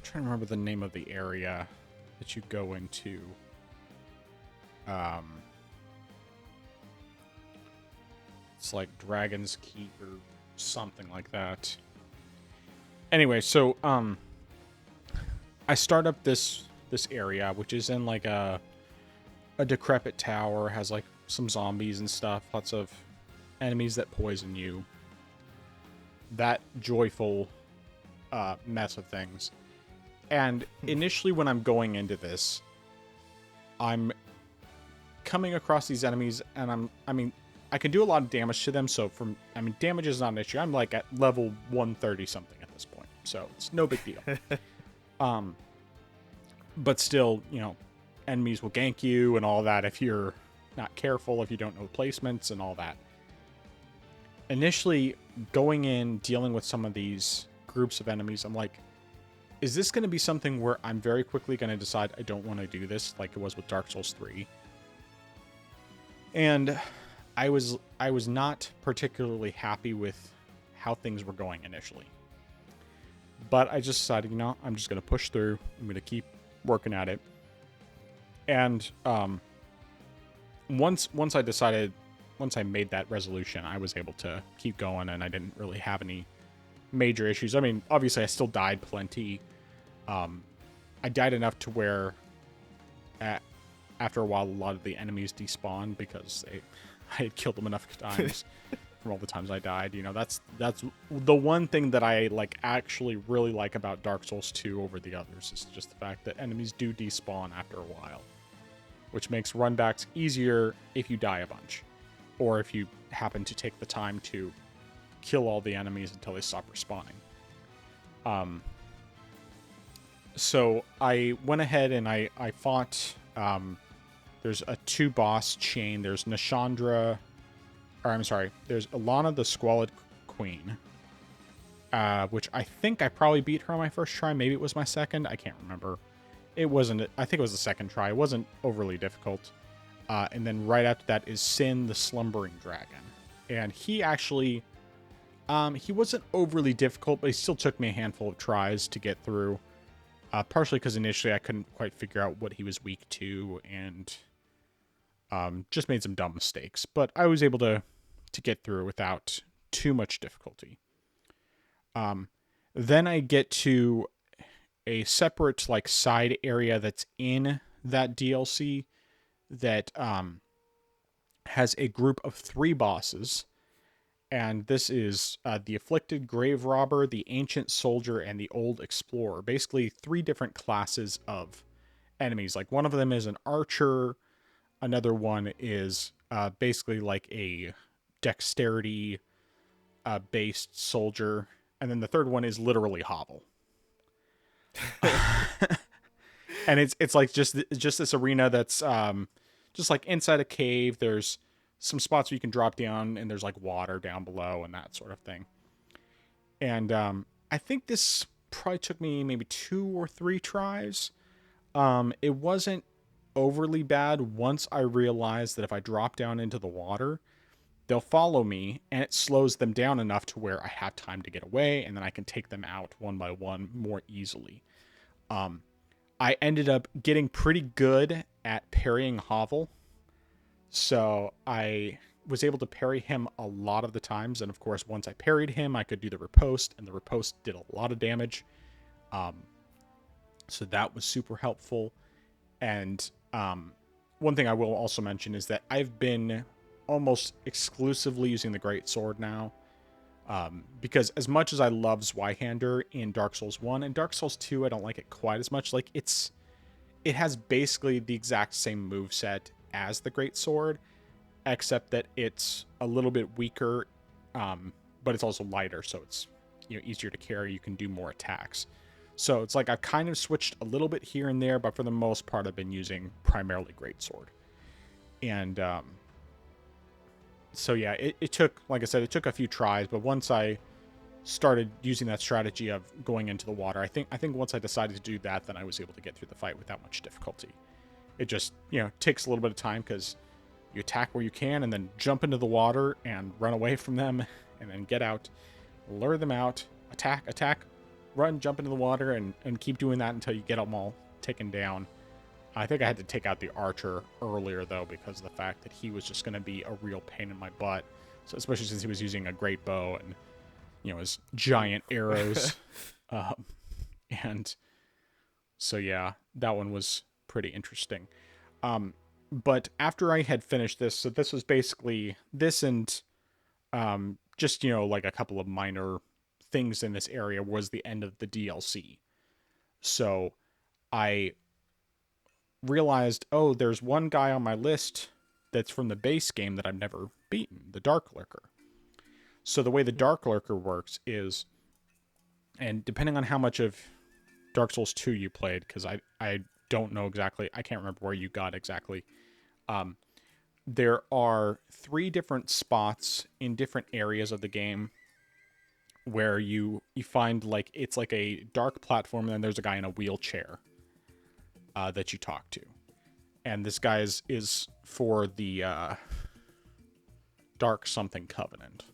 [SPEAKER 1] trying to remember the name of the area that you go into. It's like Dragon's Keep or something like that. Anyway, so I start up this area, which is in like a decrepit tower, has like some zombies and stuff, lots of enemies that poison you. That joyful mess of things. And initially when I'm going into this, I'm coming across these enemies and I can do a lot of damage to them, so damage is not an issue. I'm like at level 130 something at this point, so it's no big deal. But still, enemies will gank you and all that if you're not careful, if you don't know placements and all that. Initially, going in, dealing with some of these groups of enemies, I'm like, is this going to be something where I'm very quickly going to decide I don't want to do this like it was with Dark Souls 3? And I was not particularly happy with how things were going initially. But I just decided, I'm just going to push through. I'm going to keep working at it. And once I made that resolution, I was able to keep going, and I didn't really have any major issues. I mean, obviously, I still died plenty. I died enough to where, after a while, a lot of the enemies despawned because I had killed them enough times from all the times I died. That's the one thing that I actually really like about Dark Souls 2 over the others is just the fact that enemies do despawn after a while, which makes runbacks easier if you die a bunch, or if you happen to take the time to kill all the enemies until they stop respawning. So I went ahead and I fought There's a 2 boss chain. There's Nashandra, or I'm sorry, there's Alana the Squalid Queen, which I think I probably beat her on my first try. Maybe it was my second. I can't remember. It wasn't. I think it was the second try. It wasn't overly difficult. And then right after that is Sin the Slumbering Dragon, and he actually, he wasn't overly difficult, but he still took me a handful of tries to get through. Partially because initially I couldn't quite figure out what he was weak to, and just made some dumb mistakes. But I was able to get through without too much difficulty. Then I get to a separate like side area that's in that DLC that has a group of 3 bosses, and this is the Afflicted Grave Robber, the Ancient Soldier, and the Old Explorer. Basically 3 different classes of enemies. Like one of them is an archer, another one is basically like a dexterity based soldier, and then the third one is literally Hovel. And it's like just this arena that's just like inside a cave. There's some spots where you can drop down, and there's like water down below and that sort of thing. And I think this probably took me maybe 2 or 3 tries. It wasn't overly bad once I realized that if I drop down into the water, they'll follow me, and it slows them down enough to where I have time to get away, and then I can take them out one by one more easily. I ended up getting pretty good at parrying Hovel, so I was able to parry him a lot of the times, and of course, once I parried him, I could do the riposte, and the riposte did a lot of damage. So that was super helpful. And one thing I will also mention is that I've been almost exclusively using the Great Sword now, because as much as I love Zweihander in Dark Souls 1 and Dark Souls 2, I don't like it quite as much. Like it has basically the exact same moveset as the Great Sword, except that it's a little bit weaker, but it's also lighter, so it's easier to carry. You can do more attacks. So it's like I've kind of switched a little bit here and there, but for the most part, I've been using primarily Greatsword. And so yeah, it took, like I said, it took a few tries, but once I started using that strategy of going into the water, I think once I decided to do that, then I was able to get through the fight without much difficulty. It just, takes a little bit of time because you attack where you can and then jump into the water and run away from them and then get out, lure them out, attack, run, jump into the water, and keep doing that until you get them all taken down. I think I had to take out the archer earlier, though, because of the fact that he was just going to be a real pain in my butt. So especially since he was using a great bow and, his giant arrows. And so, yeah, that one was pretty interesting. But after I had finished this, so this was basically this and just, like a couple of minor things in this area was the end of the DLC. So I realized, oh, there's one guy on my list that's from the base game that I've never beaten, the Dark Lurker. So the way the Dark Lurker works is, and depending on how much of Dark Souls 2 you played, because I don't know exactly, I can't remember where you got exactly, there are 3 different spots in different areas of the game where you find, like, it's like a dark platform, and then there's a guy in a wheelchair that you talk to. And this guy is for the Dark Something Covenant.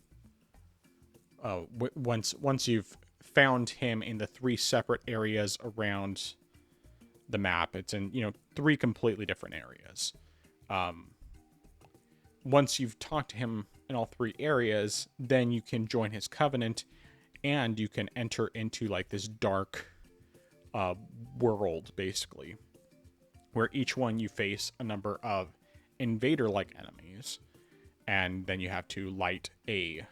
[SPEAKER 1] Once you've found him in the 3 separate areas around the map, it's in 3 completely different areas. Once you've talked to him in all 3 areas, then you can join his covenant, and you can enter into like this dark world, basically, where each one you face a number of invader-like enemies, and then you have to light a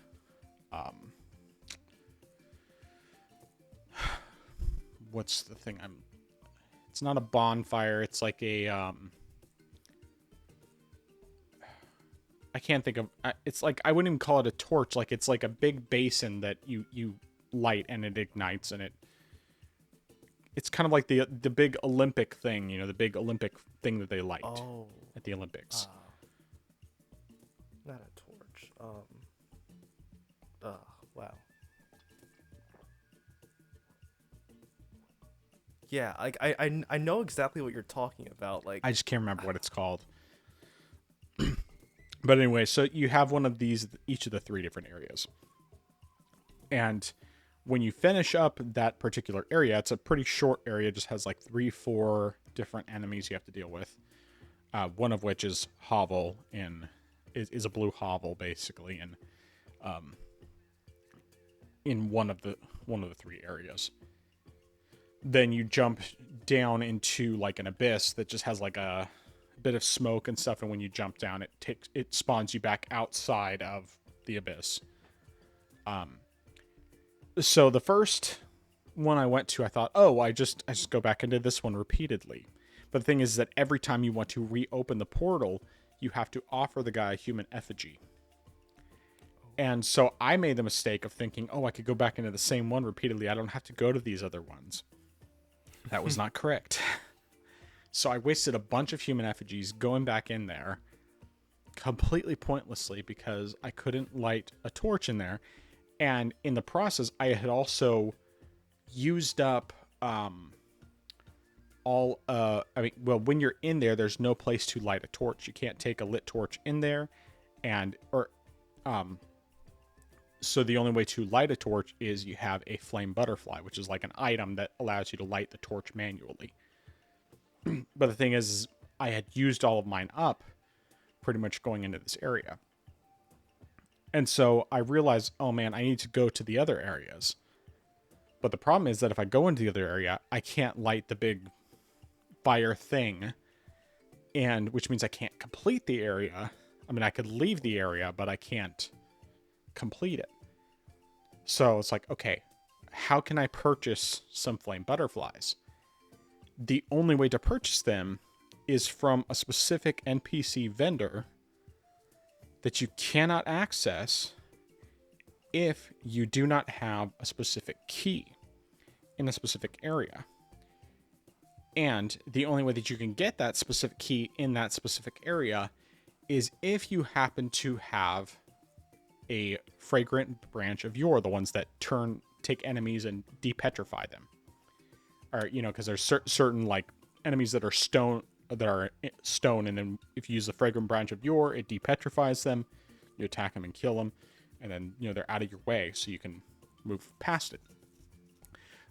[SPEAKER 1] what's the thing? It's not a bonfire. It's like a I can't think of. It's like, I wouldn't even call it a torch. Like, it's like a big basin that you light and it ignites, and it's kind of like the big Olympic thing, the big Olympic thing that they light
[SPEAKER 2] Oh,
[SPEAKER 1] at the Olympics.
[SPEAKER 2] not a torch. Wow. Yeah, like I know exactly what you're talking about.
[SPEAKER 1] I
[SPEAKER 2] Like,
[SPEAKER 1] just can't remember what it's called. But anyway, so you have one of these each of the three different areas. And when you finish up that particular area, it's a pretty short area, just has like 3-4 different enemies you have to deal with. One of which is Hovel is a blue Hovel basically in one of the three areas. Then you jump down into like an abyss that just has like a bit of smoke and stuff, and when you jump down, it spawns you back outside of the abyss. So the first one I went to, I thought, oh, I just go back into this one repeatedly. But the thing is that every time you want to reopen the portal, you have to offer the guy a human effigy. And so I made the mistake of thinking, oh, I could go back into the same one repeatedly. I don't have to go to these other ones. That was not correct. So I wasted a bunch of human effigies going back in there completely pointlessly because I couldn't light a torch in there. And in the process, I had also used up when you're in there, there's no place to light a torch. You can't take a lit torch in there, so the only way to light a torch is you have a flame butterfly, which is like an item that allows you to light the torch manually. But the thing is, I had used all of mine up pretty much going into this area. And so I realized, oh man, I need to go to the other areas. But the problem is that if I go into the other area, I can't light the big fire thing, and which means I can't complete the area. I mean, I could leave the area, but I can't complete it. So it's like, okay, how can I purchase some flame butterflies? The only way to purchase them is from a specific NPC vendor that you cannot access if you do not have a specific key in a specific area. And the only way that you can get that specific key in that specific area is if you happen to have a fragrant branch of yore, the ones that take enemies and depetrify them. Or, because there's certain like enemies that are stone, and then if you use the fragrant branch of yore, it depetrifies them. You attack them and kill them, and then they're out of your way, so you can move past it.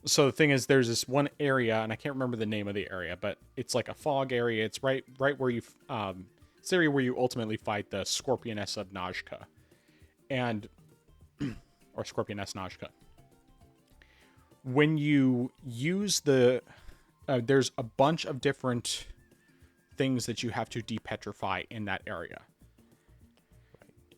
[SPEAKER 1] So the thing is, there's this one area, and I can't remember the name of the area, but it's like a fog area. It's right where it's the area where you ultimately fight the Scorpioness of Najka, or Scorpioness Najka. When you use there's a bunch of different things that you have to depetrify in that area.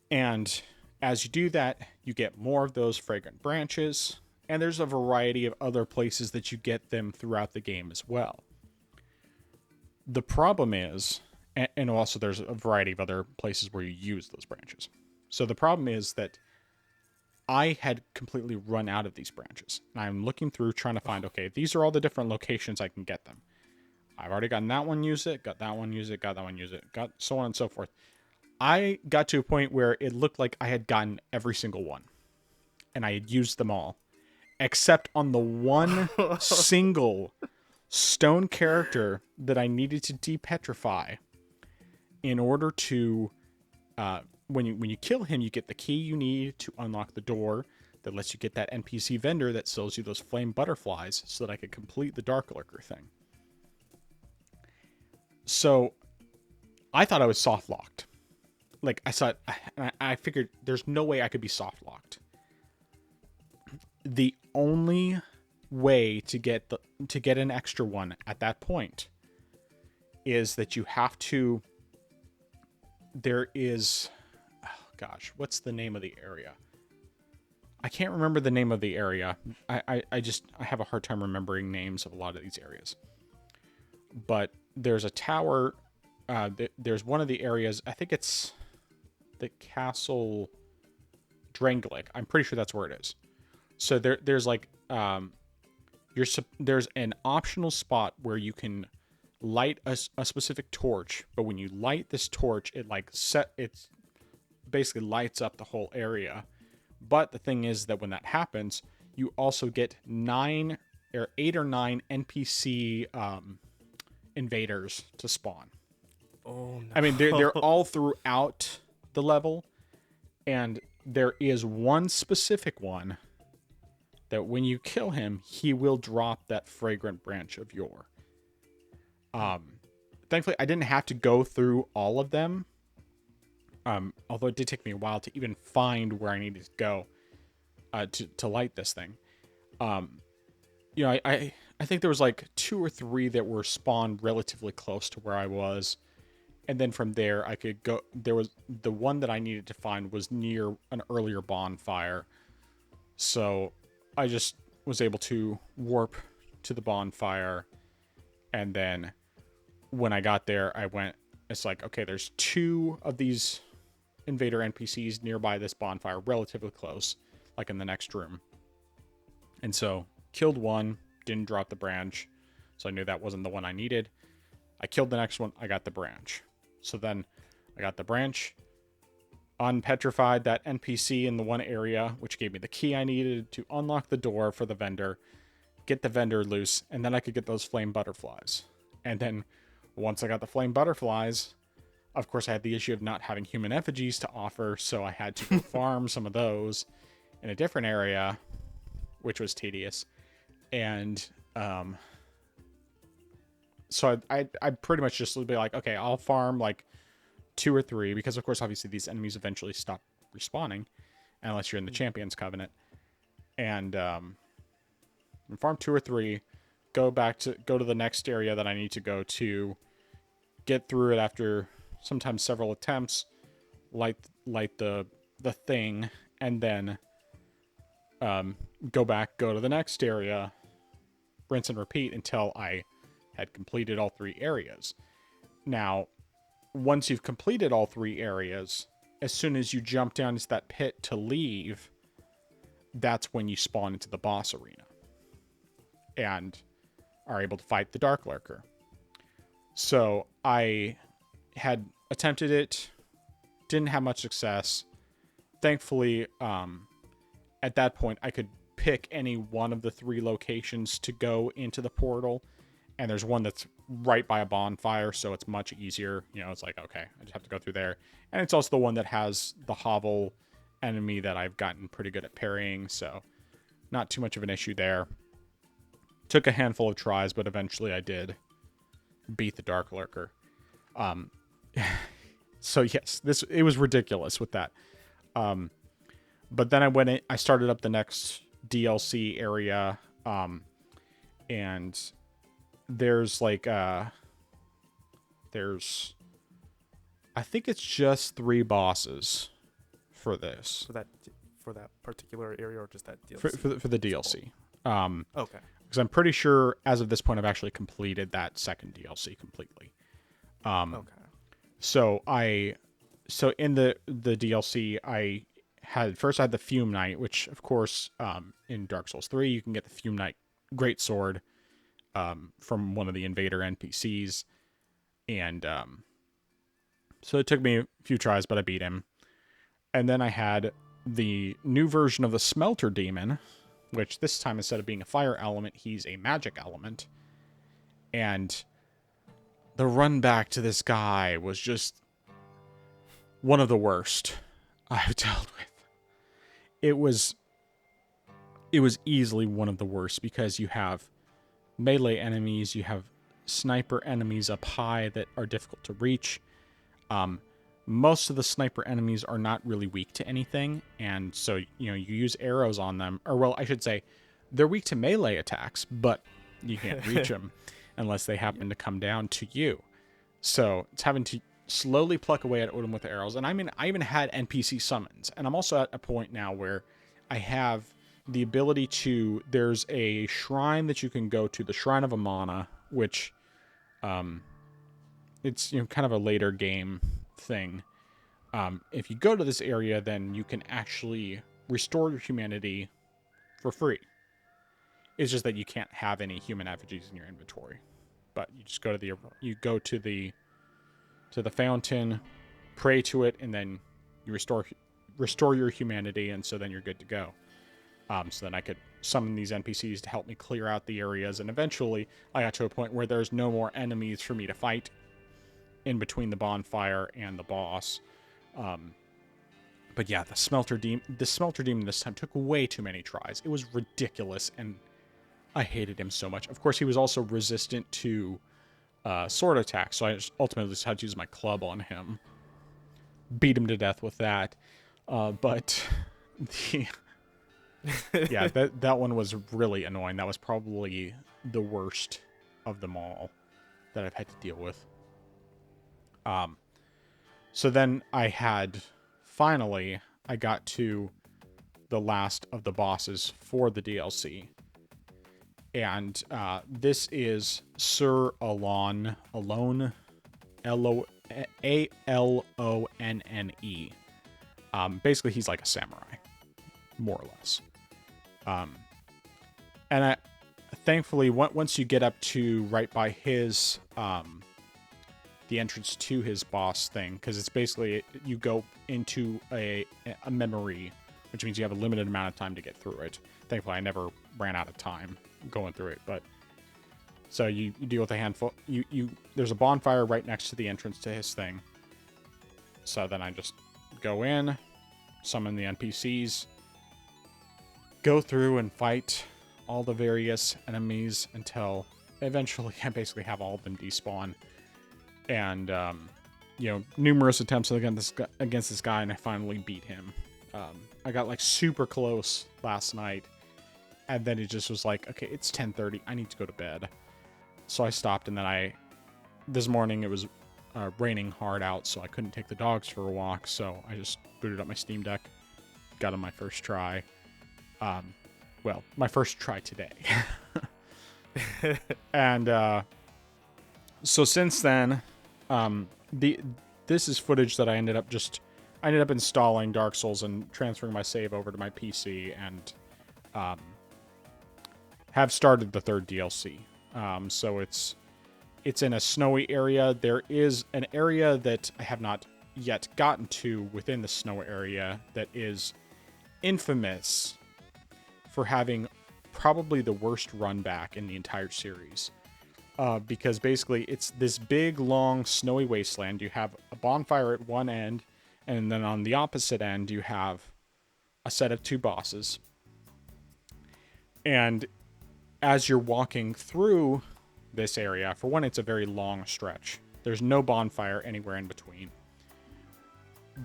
[SPEAKER 1] And as you do that, you get more of those fragrant branches, and there's a variety of other places that you get them throughout the game as well. The problem is, and also there's a variety of other places where you use those branches. So the problem is that I had completely run out of these branches. And I'm looking through trying to find, okay, these are all the different locations I can get them. I've already gotten that one, use it, got that one, use it, got that one, use it, got so on and so forth. I got to a point where it looked like I had gotten every single one. And I had used them all. Except on the one single stone character that I needed to depetrify in order to... when you kill him, you get the key you need to unlock the door that lets you get that NPC vendor that sells you those flame butterflies so that I could complete the Dark Lurker thing. So I thought I was soft locked. Like I figured there's no way I could be soft locked. The only way to get an extra one at that point is that you have to. There is, oh gosh, what's the name of the area? I can't remember the name of the area. I have a hard time remembering names of a lot of these areas. But there's a tower. There's one of the areas. I think it's the Castle Drangleic. I'm pretty sure that's where it is. So there's like there's an optional spot where you can light a specific torch, but when you light this torch, it basically lights up the whole area. But the thing is that when that happens, you also get 8 or 9 NPC invaders to spawn.
[SPEAKER 2] Oh
[SPEAKER 1] I mean, they're
[SPEAKER 2] no.
[SPEAKER 1] all throughout the level, and there is one specific one that when you kill him, he will drop that fragrant branch of yore. Thankfully, I didn't have to go through all of them. Although it did take me a while to even find where I needed to go to light this thing. I think there was like 2 or 3 that were spawned relatively close to where I was, and then from there I could go. There was the one that I needed to find was near an earlier bonfire, so I just was able to warp to the bonfire, and then when I got there, I went. It's like, okay, there's 2 of these invader NPCs nearby this bonfire, relatively close, like in the next room. And so killed one, didn't drop the branch, so I knew that wasn't the one I needed. I killed the next one, I got the branch. So then I got the branch, unpetrified that NPC in the one area, which gave me the key I needed to unlock the door for the vendor, get the vendor loose, and then I could get those flame butterflies. And then once I got the flame butterflies, of course, I had the issue of not having human effigies to offer, so I had to go farm some of those in a different area, which was tedious. And so I pretty much just would be like, okay, I'll farm like 2 or 3, because of course, obviously, these enemies eventually stop respawning, unless you're in the Champions Covenant. And farm 2 or 3, go to the next area that I need to go to, get through it after sometimes several attempts, light the thing, and then go to the next area, rinse and repeat until I had completed all 3 areas. Now, once you've completed all 3 areas, as soon as you jump down into that pit to leave, that's when you spawn into the boss arena and are able to fight the Dark Lurker. So I had attempted it, didn't have much success. Thankfully, at that point, I could pick any one of the 3 locations to go into the portal, and there's one that's right by a bonfire, so it's much easier. It's like, okay, I just have to go through there. And it's also the one that has the hovel enemy that I've gotten pretty good at parrying, so not too much of an issue there. Took a handful of tries, but eventually I did beat the Dark Lurker. So yes, it was ridiculous with that. But then I started up the next DLC area, and there's like I think it's just 3 bosses for this.
[SPEAKER 2] For that particular area, or just that DLC?
[SPEAKER 1] For the DLC.
[SPEAKER 2] Okay.
[SPEAKER 1] Because I'm pretty sure as of this point I've actually completed that second DLC completely.
[SPEAKER 2] Okay.
[SPEAKER 1] So in the DLC I had the Fume Knight, which of course in Dark Souls 3 you can get the Fume Knight greatsword from one of the invader NPCs, and so it took me a few tries, but I beat him. And then I had the new version of the Smelter Demon, which this time, instead of being a fire element, he's a magic element. And the run back to this guy was just one of the worst I've dealt with. It was easily one of the worst, because you have melee enemies, you have sniper enemies up high that are difficult to reach. Most of the sniper enemies are not really weak to anything, and so you use arrows on them, or well, I should say they're weak to melee attacks, but you can't reach them unless they happen to come down to you. So it's having to slowly pluck away at them with arrows. And I even had NPC summons, and I'm also at a point now where I have the ability to. There's a shrine that you can go to, the Shrine of Amana, which it's kind of a later game thing. If you go to this area, then you can actually restore your humanity for free. It's just that you can't have any human effigies in your inventory. But you just go to the fountain, pray to it, and then you restore your humanity, and so then you're good to go. So then I could summon these NPCs to help me clear out the areas, and eventually I got to a point where there's no more enemies for me to fight in between the bonfire and the boss. But yeah, the smelter demon this time took way too many tries. It was ridiculous, and I hated him so much. Of course, he was also resistant to sword attacks, so I just ultimately just had to use my club on him. Beat him to death with that. But the yeah, that one was really annoying. That was probably the worst of them all that I've had to deal with. So then I got to the last of the bosses for the DLC. And this is Sir Alonne, Alonne. Basically, he's like a samurai, more or less. And thankfully, once you get up to right by his, the entrance to his boss thing, because it's basically, you go into a memory, which means you have a limited amount of time to get through it. Thankfully, I never ran out of time going through it, but so you deal with a handful. There's a bonfire right next to the entrance to his thing. So then I just go in, summon the NPCs, go through and fight all the various enemies until eventually I basically have all of them despawn. And numerous attempts against this guy, and I finally beat him. I got like super close last night, and then it just was like, okay, it's 10:30. I need to go to bed. So I stopped, and then this morning it was raining hard out, so I couldn't take the dogs for a walk. So I just booted up my Steam Deck, got on my first try. My first try today. And so since then, this is footage that I ended up installing Dark Souls and transferring my save over to my PC, and have started the third DLC. So it's in a snowy area. There is an area that I have not yet gotten to within the snow area that is infamous for having probably the worst run back in the entire series. Because basically it's this big, long, snowy wasteland. You have a bonfire at one end, and then on the opposite end, you have a set of two bosses. And as you're walking through this area, for one, it's a very long stretch. There's no bonfire anywhere in between.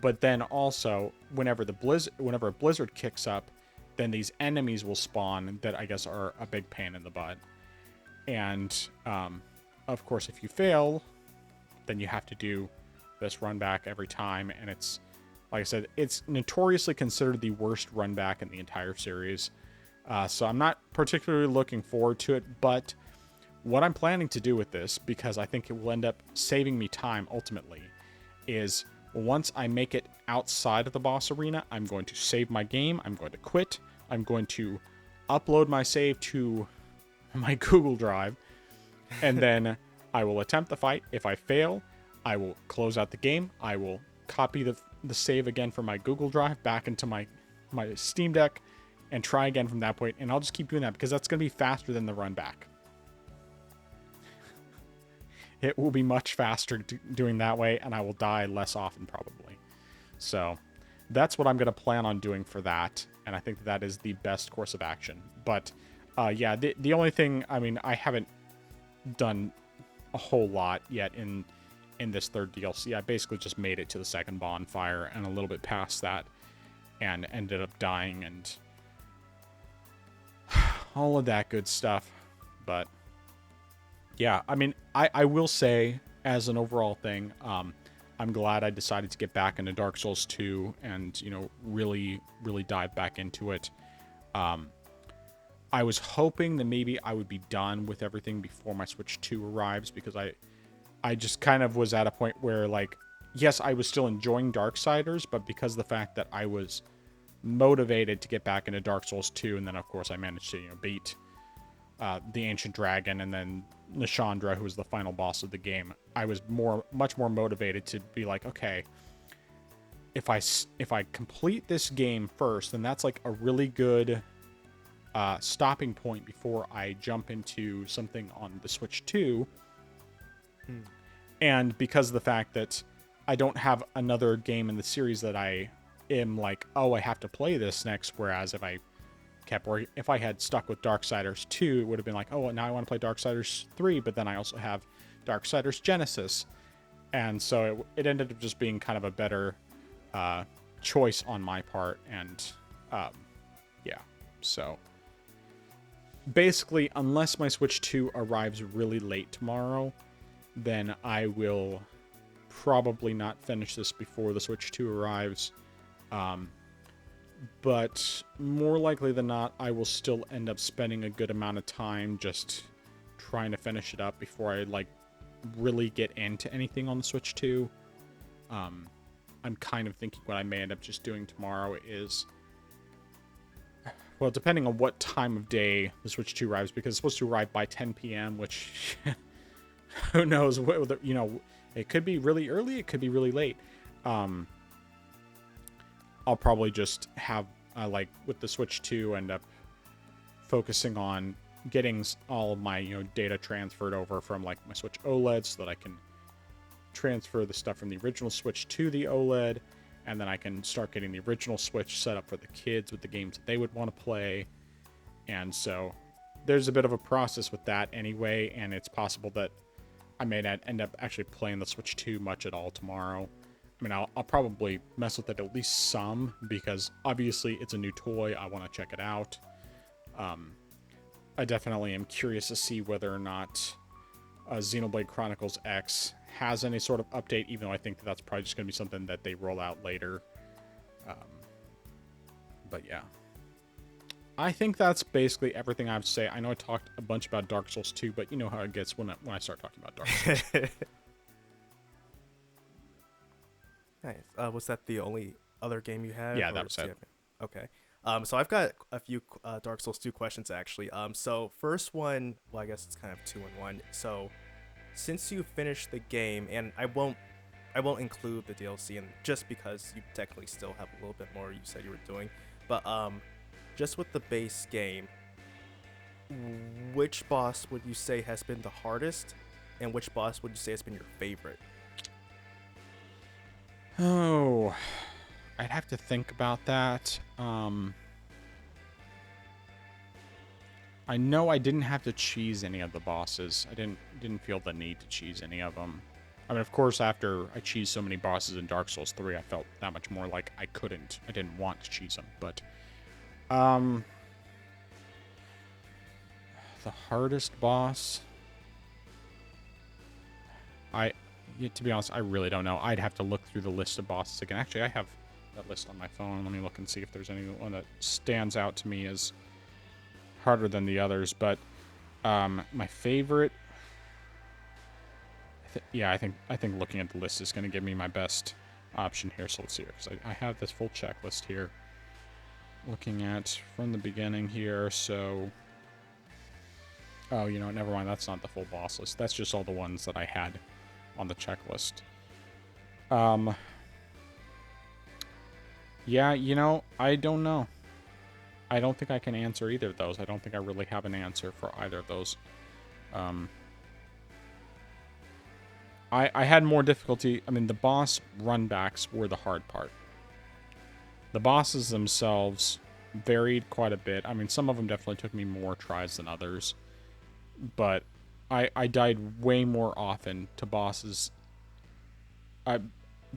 [SPEAKER 1] But then also, whenever a blizzard kicks up, then these enemies will spawn that I guess are a big pain in the butt. And, of course, if you fail, then you have to do this run back every time. And it's, like I said, it's notoriously considered the worst run back in the entire series. So I'm not particularly looking forward to it. But what I'm planning to do with this, because I think it will end up saving me time ultimately, is once I make it outside of the boss arena, I'm going to save my game. I'm going to quit. I'm going to upload my save to my Google Drive, and then I will attempt the fight. If I fail, I will close out the game. I will copy the save again from my Google Drive back into my Steam Deck and try again from that point. And I'll just keep doing that because that's going to be faster than the run back. It will be much faster doing that way, and I will die less often probably. So that's what I'm going to plan on doing for that, and I think that is the best course of action. But yeah, the only thing, I mean, I haven't done a whole lot yet in this third DLC. I basically just made it to the second bonfire and a little bit past that, and ended up dying and all of that good stuff. But yeah, I mean, I will say, as an overall thing, I'm glad I decided to get back into Dark Souls 2 and, really, really dive back into it. I was hoping that maybe I would be done with everything before my Switch 2 arrives, because I just kind of was at a point where, like, yes, I was still enjoying Darksiders, but because of the fact that I was motivated to get back into Dark Souls 2, and then, of course, I managed to, beat the ancient dragon, and then Nishandra, who was the final boss of the game, I was much more motivated to be like, okay, if I complete this game first, then that's like a really good stopping point before I jump into something on the Switch 2.
[SPEAKER 2] Hmm.
[SPEAKER 1] And because of the fact that I don't have another game in the series that I am like, oh, I have to play this next. Whereas if I had stuck with Darksiders 2, it would have been like, oh, now I want to play Darksiders 3, but then I also have Darksiders Genesis. And so it ended up just being kind of a better choice on my part. And um, yeah, so basically, unless my Switch 2 arrives really late tomorrow, then I will probably not finish this before the Switch 2 arrives. But more likely than not, I will still end up spending a good amount of time just trying to finish it up before I like really get into anything on the Switch 2. I'm kind of thinking what I may end up just doing tomorrow is, well, depending on what time of day the Switch 2 arrives, because it's supposed to arrive by 10 p.m., which who knows, it could be really early, it could be really late. I'll probably just have, like, with the Switch 2, end up focusing on getting all of my, data transferred over from, like, my Switch OLED so that I can transfer the stuff from the original Switch to the OLED, and then I can start getting the original Switch set up for the kids with the games that they would want to play. And so there's a bit of a process with that anyway, and it's possible that I may not end up actually playing the Switch 2 much at all tomorrow. I mean, I'll probably mess with it at least some, because obviously it's a new toy. I want to check it out. I definitely am curious to see whether or not Xenoblade Chronicles X has any sort of update, even though I think that's probably just going to be something that they roll out later. But yeah. I think that's basically everything I have to say. I know I talked a bunch about Dark Souls 2, but you know how it gets when I start talking about Dark Souls.
[SPEAKER 2] Nice. Was that the only other game you had?
[SPEAKER 1] Yeah,
[SPEAKER 2] or
[SPEAKER 1] that was
[SPEAKER 2] do you
[SPEAKER 1] it.
[SPEAKER 2] have- Okay. So I've got a few Dark Souls 2 questions actually. So first one, well, I guess it's kind of two in one. So since you finished the game, and I won't include the DLC, and just because you technically still have a little bit more you said you were doing, but just with the base game, which boss would you say has been the hardest, and which boss would you say has been your favorite?
[SPEAKER 1] Oh, I'd have to think about that. I know I didn't have to cheese any of the bosses. I didn't feel the need to cheese any of them. I mean, of course, after I cheesed so many bosses in Dark Souls 3, I felt that much more like I didn't want to cheese them. But, the hardest boss, to be honest, I really don't know. I'd have to look through the list of bosses again. Actually, I have that list on my phone. Let me look and see if there's anyone that stands out to me as harder than the others. But my favorite, I think looking at the list is going to give me my best option here. So let's see here, because I have this full checklist here. Looking at from the beginning here, so oh, never mind. That's not the full boss list. That's just all the ones that I had on the checklist. Yeah, I don't know. I don't think I can answer either of those. I don't think I really have an answer for either of those. I had more difficulty. I mean, the boss runbacks were the hard part. The bosses themselves varied quite a bit. I mean, some of them definitely took me more tries than others. But I died way more often to bosses,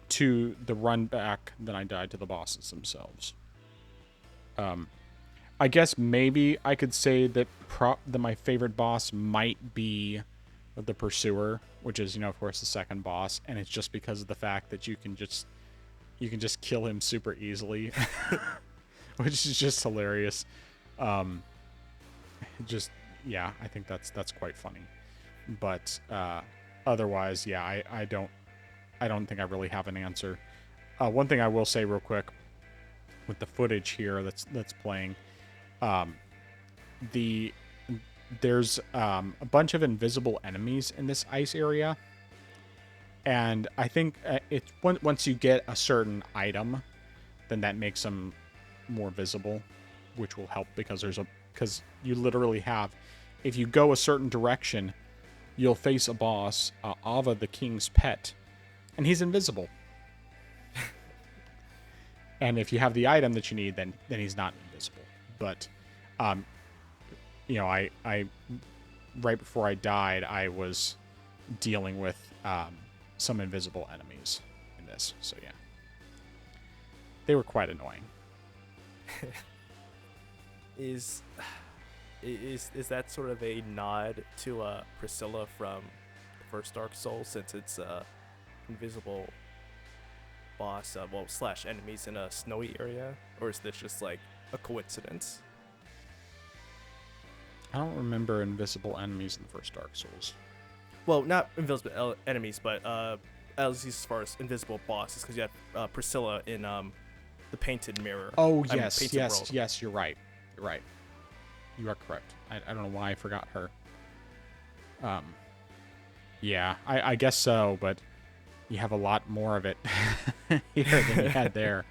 [SPEAKER 1] to the run back, than I died to the bosses themselves. I guess maybe I could say that that my favorite boss might be the Pursuer, which is, of course, the second boss, and it's just because of the fact that you can just kill him super easily, which is just hilarious. Just yeah, I think that's quite funny. But otherwise, yeah, I don't think I really have an answer. One thing I will say real quick with the footage here that's playing, the there's a bunch of invisible enemies in this ice area, and I think it's once you get a certain item, then that makes them more visible, which will help because you literally have, if you go a certain direction, you'll face a boss, Ava the king's pet, and he's invisible. And if you have the item that you need, then he's not invisible. But, um, I right before I died, I was dealing with some invisible enemies in this. So yeah, they were quite annoying.
[SPEAKER 2] Is that sort of a nod to Priscilla from the first Dark Souls, since it's invisible boss, slash enemies in a snowy area, or is this just like a coincidence?
[SPEAKER 1] I don't remember invisible enemies in the first Dark Souls.
[SPEAKER 2] Well, not invisible enemies, but at least as far as invisible bosses, because you have Priscilla in the Painted Mirror.
[SPEAKER 1] Oh
[SPEAKER 2] I mean,
[SPEAKER 1] yes,
[SPEAKER 2] Painted
[SPEAKER 1] yes,
[SPEAKER 2] World.
[SPEAKER 1] yes. You're right. You're right. You are correct. I don't know why I forgot her. Yeah, I guess so, but you have a lot more of it here than you had there.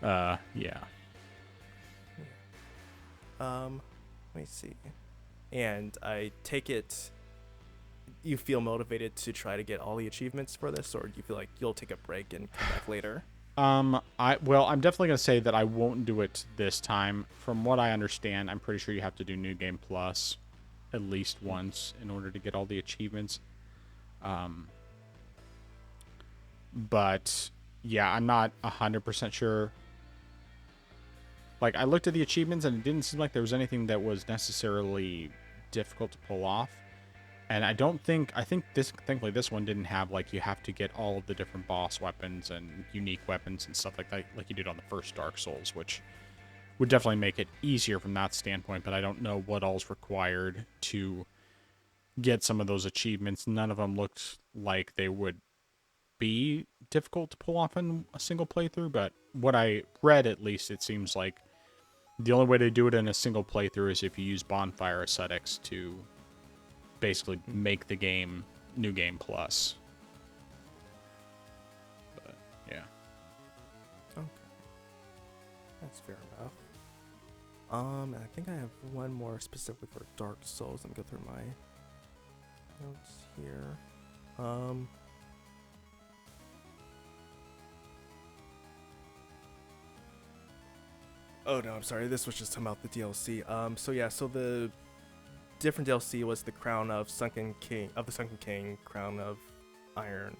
[SPEAKER 1] Yeah.
[SPEAKER 2] Let me see. And I take it you feel motivated to try to get all the achievements for this, or do you feel like you'll take a break and come back later?
[SPEAKER 1] I'm definitely gonna say that I won't do it this time. From what I understand, I'm pretty sure you have to do New Game Plus at least once in order to get all the achievements. But yeah, I'm not 100% sure. Like, I looked at the achievements and it didn't seem like there was anything that was necessarily difficult to pull off. And I think thankfully this one didn't have, like, you have to get all of the different boss weapons and unique weapons and stuff like that, like you did on the first Dark Souls, which would definitely make it easier from that standpoint, but I don't know what all's required to get some of those achievements. None of them looked like they would be difficult to pull off in a single playthrough, but what I read, at least, it seems like the only way to do it in a single playthrough is if you use bonfire ascetics to basically make the game New Game Plus. But yeah.
[SPEAKER 2] Okay, that's fair enough. I think I have one more specifically for Dark Souls. Let me go through my notes here. Oh no, I'm sorry. This was just talking about the DLC. So the different DLC was the Crown of Sunken King, Crown of Iron,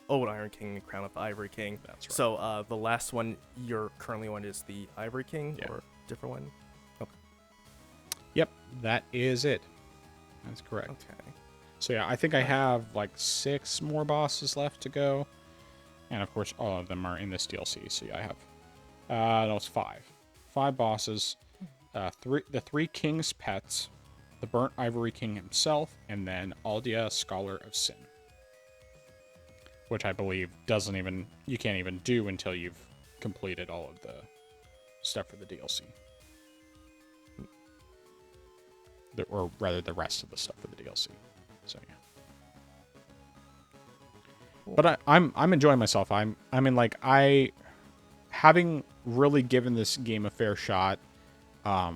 [SPEAKER 2] Old Iron King, and Crown of Ivory King.
[SPEAKER 1] That's right.
[SPEAKER 2] So the last one you're currently on is the Ivory King,
[SPEAKER 1] Yeah.
[SPEAKER 2] or different one? Okay.
[SPEAKER 1] Yep, that is it. That's correct.
[SPEAKER 2] Okay.
[SPEAKER 1] So yeah, I think I have like 6 more bosses left to go, and of course all of them are in this DLC. So yeah, I have no, it's 5 bosses, the 3 king's pets, the burnt ivory king himself, and then Aldia, Scholar of Sin, which I believe you can't even do until you've completed all of the stuff for the DLC. Or rather, the rest of the stuff for the DLC. So yeah.
[SPEAKER 2] Cool.
[SPEAKER 1] But I'm enjoying myself. Having really given this game a fair shot, I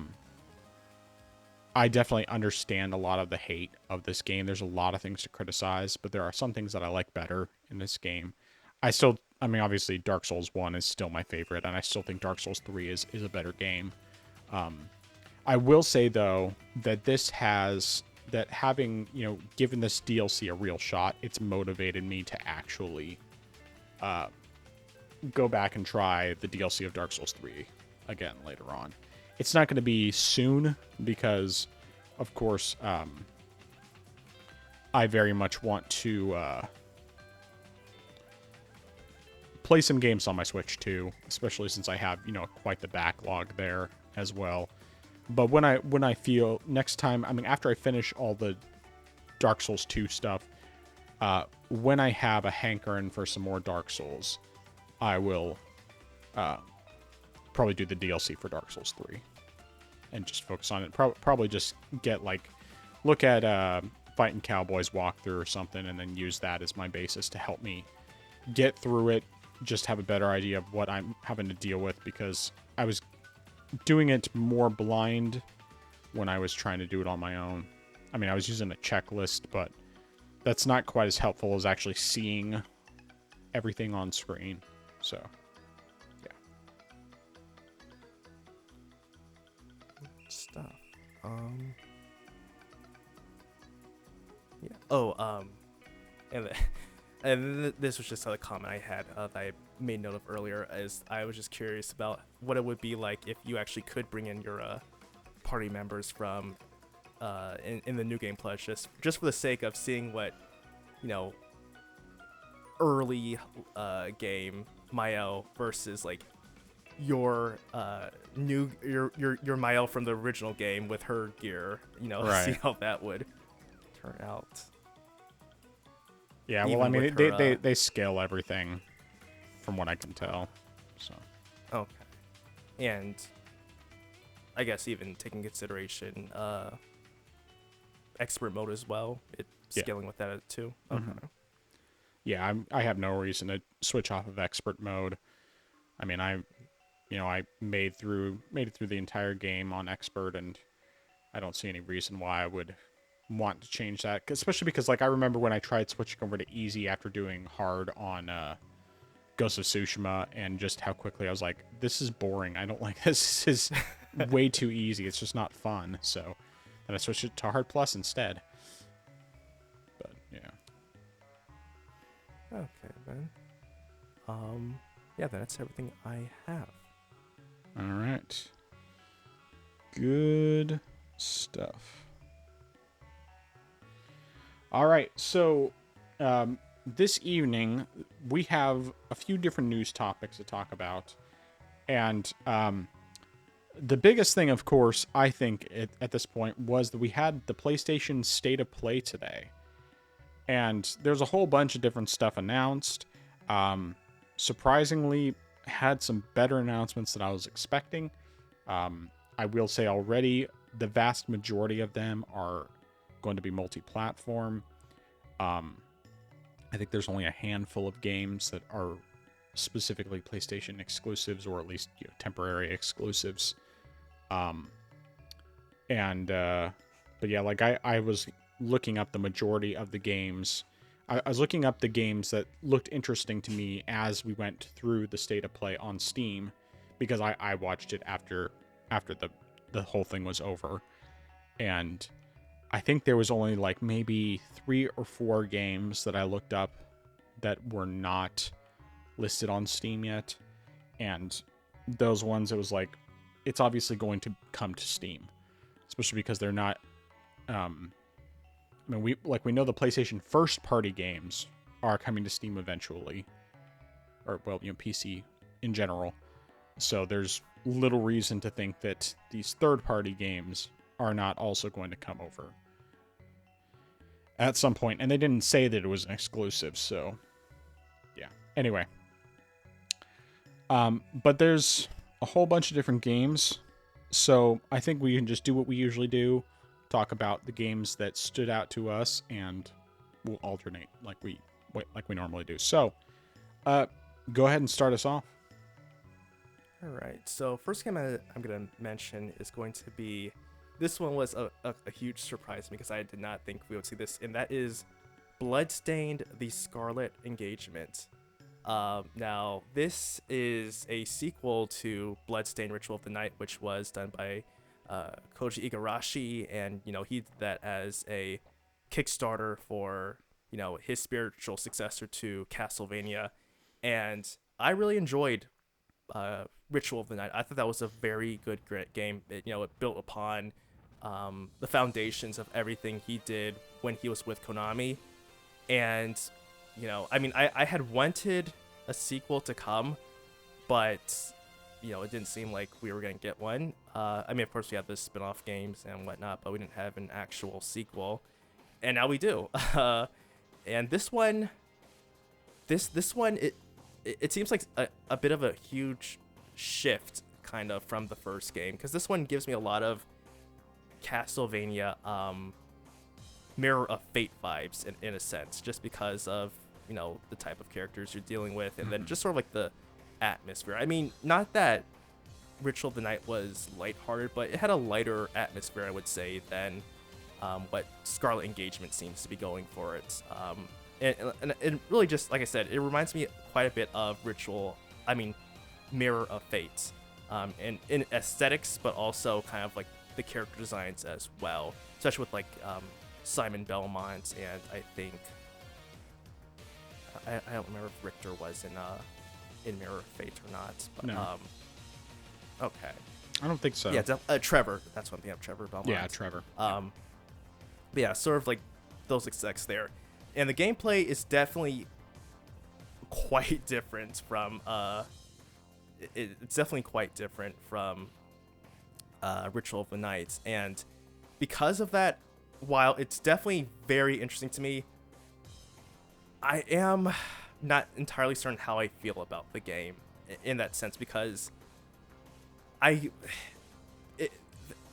[SPEAKER 1] definitely understand a lot of the hate of this game. There's a lot of things to criticize, but there are some things that I like better in this game. Obviously Dark Souls 1 is still my favorite, and I still think Dark Souls 3 is a better game. I will say, though, that having, given this DLC a real shot, it's motivated me to actually go back and try the DLC of Dark Souls 3 again later on. It's not going to be soon because, of course, I very much want to play some games on my Switch too, especially since I have, quite the backlog there as well. But when I feel next time, after I finish all the Dark Souls 2 stuff, when I have a hankering for some more Dark Souls, I will probably do the DLC for Dark Souls 3 and just focus on it. Probably just get like look at Fighting Cowboys walkthrough or something, and then use that as my basis to help me get through it. Just have a better idea of what I'm having to deal with, because I was doing it more blind when I was trying to do it on my own. I mean, I was using a checklist, but that's not quite as helpful as actually seeing everything on screen. So, yeah.
[SPEAKER 2] Stuff. Yeah. Oh, and this was just a comment I had that I made note of earlier. Is I was just curious about what it would be like if you actually could bring in your party members from in the new game plus, just for the sake of seeing what, you know, early game Mael versus like your your Mael from the original game with her gear, you know,
[SPEAKER 1] Right.
[SPEAKER 2] see how that would turn out.
[SPEAKER 1] Yeah, well, I
[SPEAKER 2] Even
[SPEAKER 1] mean,
[SPEAKER 2] with
[SPEAKER 1] they scale everything from what I can tell. So,
[SPEAKER 2] Okay. And I guess even taking consideration expert mode as well, it
[SPEAKER 1] Yeah.
[SPEAKER 2] scaling with that too. Okay.
[SPEAKER 1] yeah, I have no reason to switch off of expert mode. I mean, I made it through the entire game on expert, and I don't see any reason why I would want to change that. Especially because, like, I remember when I tried switching over to easy after doing hard on Ghost of Tsushima, and just how quickly I was like, this is boring. I don't like this. This is way too easy. It's just not fun. So then I switched it to hard plus instead. But yeah.
[SPEAKER 2] Okay, then. Yeah, that's everything I have.
[SPEAKER 1] All right. Good stuff. All right, so this evening we have a few different news topics to talk about, and the biggest thing, of course, I think at this point was that we had the PlayStation State of Play today, and there's a whole bunch of different stuff announced. Surprisingly, had some better announcements than I was expecting. I will say already, the vast majority of them are going to be multi-platform. I think there's only a handful of games that are specifically PlayStation exclusives, or at least temporary exclusives. But yeah, like I was looking up the majority of the games. I was looking up the games that looked interesting to me as we went through the State of Play on Steam, because I watched it after the whole thing was over, and I think there was only like maybe 3 or 4 games that I looked up that were not listed on Steam yet, and those ones, it was like, it's obviously going to come to Steam, especially because they're not. I mean, we know the PlayStation first party games are coming to Steam eventually, or well, PC in general. So there's little reason to think that these third party games are not also going to come over at some point. And they didn't say that it was an exclusive, so yeah. Anyway, but there's a whole bunch of different games, so I think we can just do what we usually do, talk about the games that stood out to us, and we'll alternate like we normally do. So, go ahead and start us off.
[SPEAKER 2] All right. So first game I'm gonna mention is going to be, this one was a huge surprise because I did not think we would see this, and that is Bloodstained: The Scarlet Engagement. Now this is a sequel to Bloodstained: Ritual of the Night, which was done by Koji Igarashi, and he did that as a Kickstarter for his spiritual successor to Castlevania, and I really enjoyed Ritual of the Night. I thought that was a very good game. It built upon the foundations of everything he did when he was with Konami, and I mean, I had wanted a sequel to come, but it didn't seem like we were gonna get one. I mean, of course we have the spin-off games and whatnot, but we didn't have an actual sequel, and now we do. And this one, it seems like a bit of a huge shift kind of from the first game, because this one gives me a lot of Castlevania Mirror of Fate vibes in a sense, just because of, you know, the type of characters you're dealing with, and then just sort of like the atmosphere. I mean, not that Ritual of the Night was lighthearted, but it had a lighter atmosphere, I would say, than what Scarlet Engagement seems to be going for it. And really, just like I said, it reminds me quite a bit of Mirror of Fate, and in aesthetics, but also kind of like the character designs as well, especially with like Simon Belmont, and I think I don't remember if Richter was in Mirror of Fate or not, but
[SPEAKER 1] No.
[SPEAKER 2] Okay.
[SPEAKER 1] I don't think so.
[SPEAKER 2] Yeah, Trevor. That's one thing. Trevor Belmont.
[SPEAKER 1] Yeah, Trevor.
[SPEAKER 2] But yeah, sort of like those execs there, and the gameplay is definitely quite different from it's definitely quite different from Ritual of the Night, and because of that, while it's definitely very interesting to me, I am not entirely certain how I feel about the game in that sense, because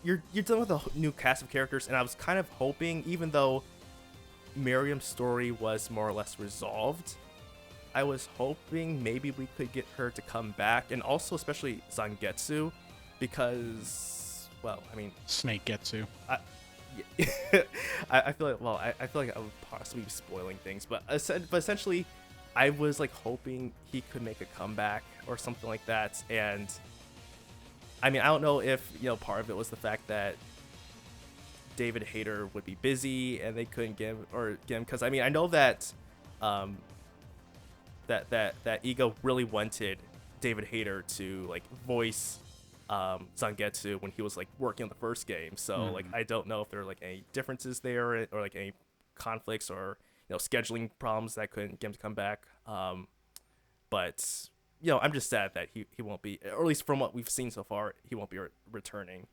[SPEAKER 2] you're dealing with a new cast of characters, and I was kind of hoping, even though Miriam's story was more or less resolved, I was hoping maybe we could get her to come back, and also especially Zangetsu, because, well, I mean,
[SPEAKER 1] Snake Getsu.
[SPEAKER 2] I feel like, well, I feel like I would possibly be spoiling things, but essentially, I was like hoping he could make a comeback or something like that, and I mean, I don't know if, you know, part of it was the fact that David Hayter would be busy and they couldn't get him, because I mean, I know that that Ego really wanted David Hayter to like voice Zangetsu when he was like working on the first game. So like, I don't know if there are like any differences there, or like any conflicts, or, you know, scheduling problems that couldn't get him to come back. But you know, I'm just sad that he won't be, or at least from what we've seen so far, he won't be returning.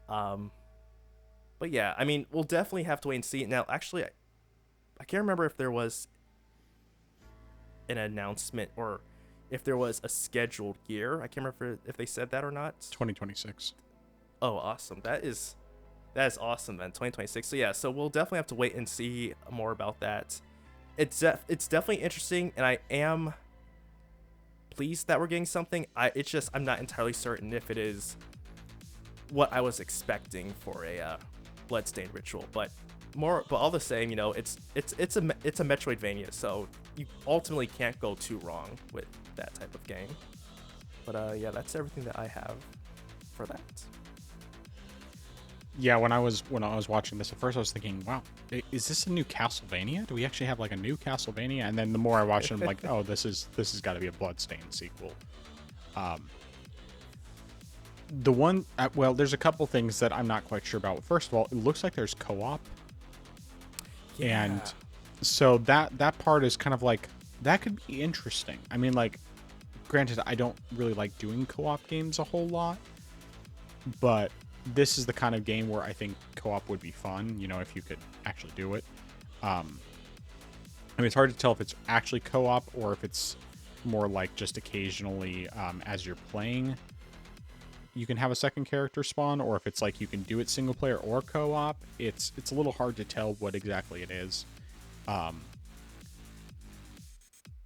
[SPEAKER 2] But yeah, I mean, we'll definitely have to wait and see. Now, actually, I can't remember if there was an announcement or if there was a scheduled year. I can't remember if they said that or not.
[SPEAKER 1] 2026.
[SPEAKER 2] Oh, awesome. That is awesome, then. 2026. So yeah, so we'll definitely have to wait and see more about that. It's definitely interesting, and I am pleased that we're getting something. It's just, I'm not entirely certain if it is what I was expecting for a Bloodstained Ritual, but all the same, you know, it's a Metroidvania, so you ultimately can't go too wrong with that type of game. But yeah, that's everything that I have for that.
[SPEAKER 1] Yeah, when I was watching this at first, I was thinking, "Wow, is this a new Castlevania? Do we actually have like a new Castlevania?" And then the more I watched it, I'm like, "Oh, this has got to be a Bloodstained sequel." The one, well, there's a couple things that I'm not quite sure about. First of all, it looks like there's co-op, and so that part is kind of like, that could be interesting. I mean, like, granted, I don't really like doing co-op games a whole lot, but this is the kind of game where I think co-op would be fun, you know, if you could actually do it. I mean, it's hard to tell if it's actually co-op or if it's more like just occasionally, as you're playing, you can have a second character spawn, or if it's like you can do it single player or co-op. It's a little hard to tell what exactly it is.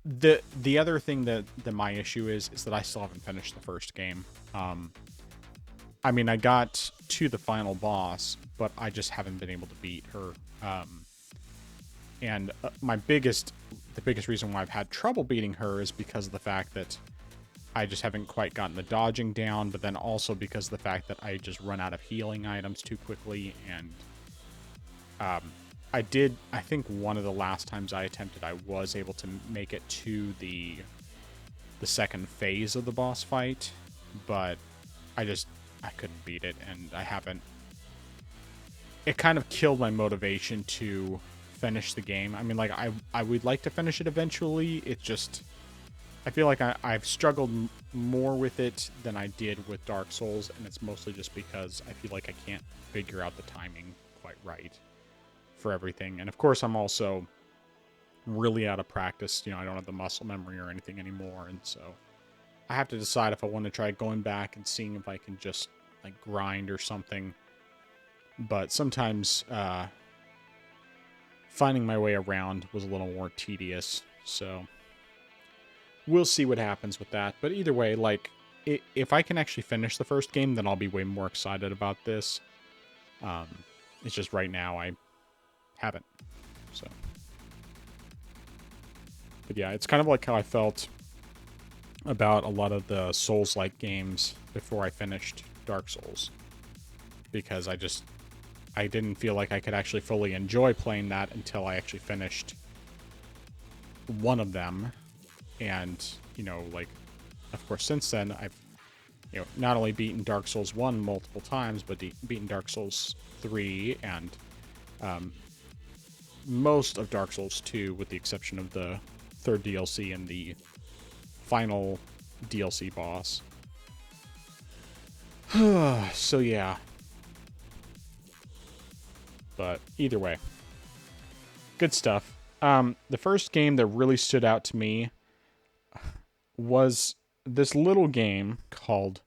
[SPEAKER 1] The other thing that my issue is that I still haven't finished the first game. I mean, I got to the final boss, but I just haven't been able to beat her. And the biggest reason why I've had trouble beating her is because of the fact that I just haven't quite gotten the dodging down, but then also because of the fact that I just run out of healing items too quickly. And I think one of the last times I attempted, I was able to make it to the second phase of the boss fight, but I couldn't beat it, and I haven't. It kind of killed my motivation to finish the game. I mean, like, I would like to finish it eventually. It just, I feel like I've struggled more with it than I did with Dark Souls, and it's mostly just because I feel like I can't figure out the timing quite right for everything. And of course, I'm also really out of practice. You know, I don't have the muscle memory or anything anymore, and so I have to decide if I want to try going back and seeing if I can just like grind or something. But sometimes finding my way around was a little more tedious. So we'll see what happens with that. But either way, like if I can actually finish the first game, then I'll be way more excited about this. Um, it's just right now I haven't. So, but yeah, it's kind of like how I felt about a lot of the Souls-like games before I finished Dark Souls, because I didn't feel like I could actually fully enjoy playing that until I actually finished one of them. And, like, of course, since then, I've, not only beaten Dark Souls 1 multiple times, but beaten Dark Souls 3 and most of Dark Souls 2, with the exception of the third DLC and the final DLC boss. So, yeah. But either way, good stuff. The first game that really stood out to me was this little game called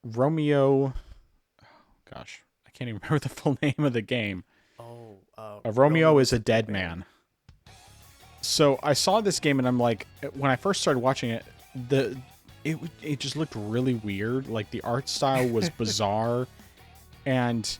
[SPEAKER 1] Romeo. Gosh, I can't even remember the full name of the game.
[SPEAKER 2] Oh,
[SPEAKER 1] Romeo is a Dead Man. So I saw this game and I'm like, when I first started watching it, it just looked really weird. Like the art style was bizarre, and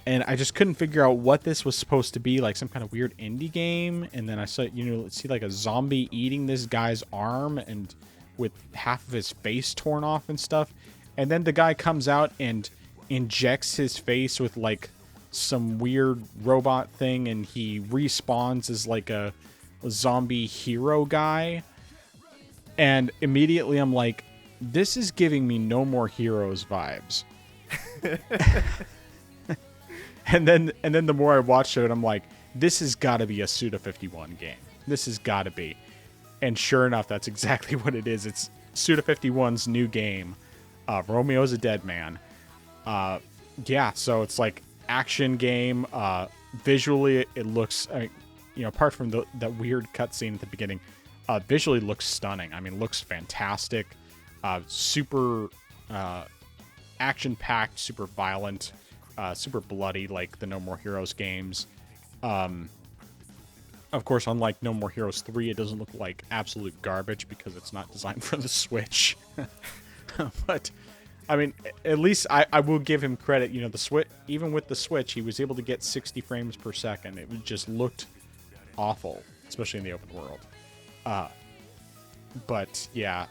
[SPEAKER 1] I just couldn't figure out what this was supposed to be, like some kind of weird indie game. And then I saw, see like a zombie eating this guy's arm and with half of his face torn off and stuff. And then the guy comes out and injects his face with like some weird robot thing, and he respawns as like a zombie hero guy. And immediately I'm like, this is giving me No More Heroes vibes. And then the more I watched it, I'm like, this has got to be a Suda51 game. This has got to be. And sure enough, that's exactly what it is. It's Suda51's new game, Romeo's a Dead Man. Yeah, so it's like action game. Visually, it looks, apart from that weird cutscene at the beginning, visually looks stunning. I mean, looks fantastic. Super action-packed, super violent. Super bloody, like the No More Heroes games. Of course, unlike No More Heroes 3, it doesn't look like absolute garbage because it's not designed for the Switch. But, I mean, at least I will give him credit. The Switch, even with the Switch, he was able to get 60 frames per second. It just looked awful, especially in the open world. But, yeah,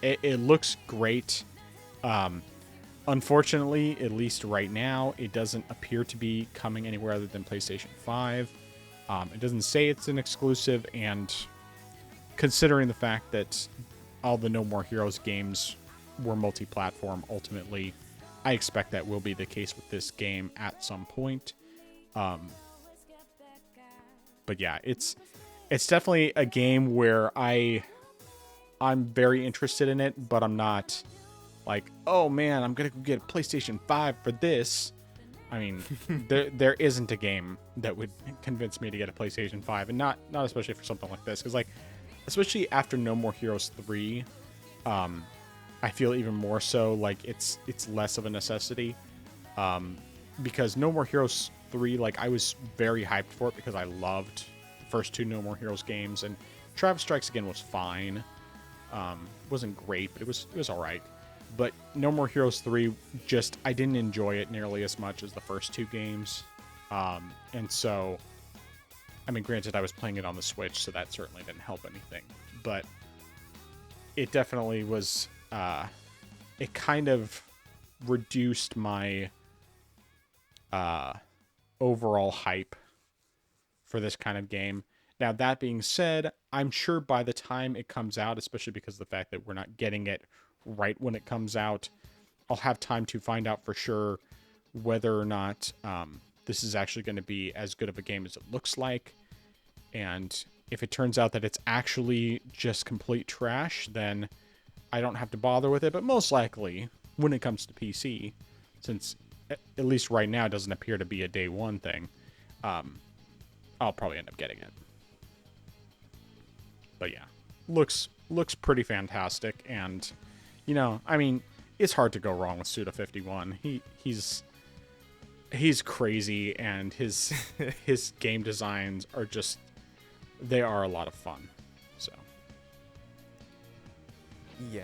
[SPEAKER 1] it looks great. Unfortunately, at least right now, it doesn't appear to be coming anywhere other than PlayStation 5. It doesn't say it's an exclusive, and considering the fact that all the No More Heroes games were multi-platform, ultimately, I expect that will be the case with this game at some point. But yeah, it's definitely a game where I'm very interested in it, but I'm not like, oh man, I'm gonna go get a PlayStation 5 for this. I mean, there isn't a game that would convince me to get a PlayStation 5, and not especially for something like this, because like, especially after No More Heroes 3, I feel even more so like it's less of a necessity, because No More Heroes 3, like I was very hyped for it because I loved the first two No More Heroes games, and Travis Strikes Again was fine. Wasn't great, but it was all right. But No More Heroes 3, I didn't enjoy it nearly as much as the first two games. And so, I mean, granted, I was playing it on the Switch, so that certainly didn't help anything. But it definitely was, it kind of reduced my overall hype for this kind of game. Now, that being said, I'm sure by the time it comes out, especially because of the fact that we're not getting it right when it comes out, I'll have time to find out for sure whether or not this is actually going to be as good of a game as it looks like. And if it turns out that it's actually just complete trash, then I don't have to bother with it. But most likely, when it comes to PC, since at least right now it doesn't appear to be a day one thing, I'll probably end up getting it. But yeah, looks looks pretty fantastic, and you know, I mean, it's hard to go wrong with Suda51. He's crazy, and his game designs are just, they are a lot of fun. So
[SPEAKER 2] Yeah,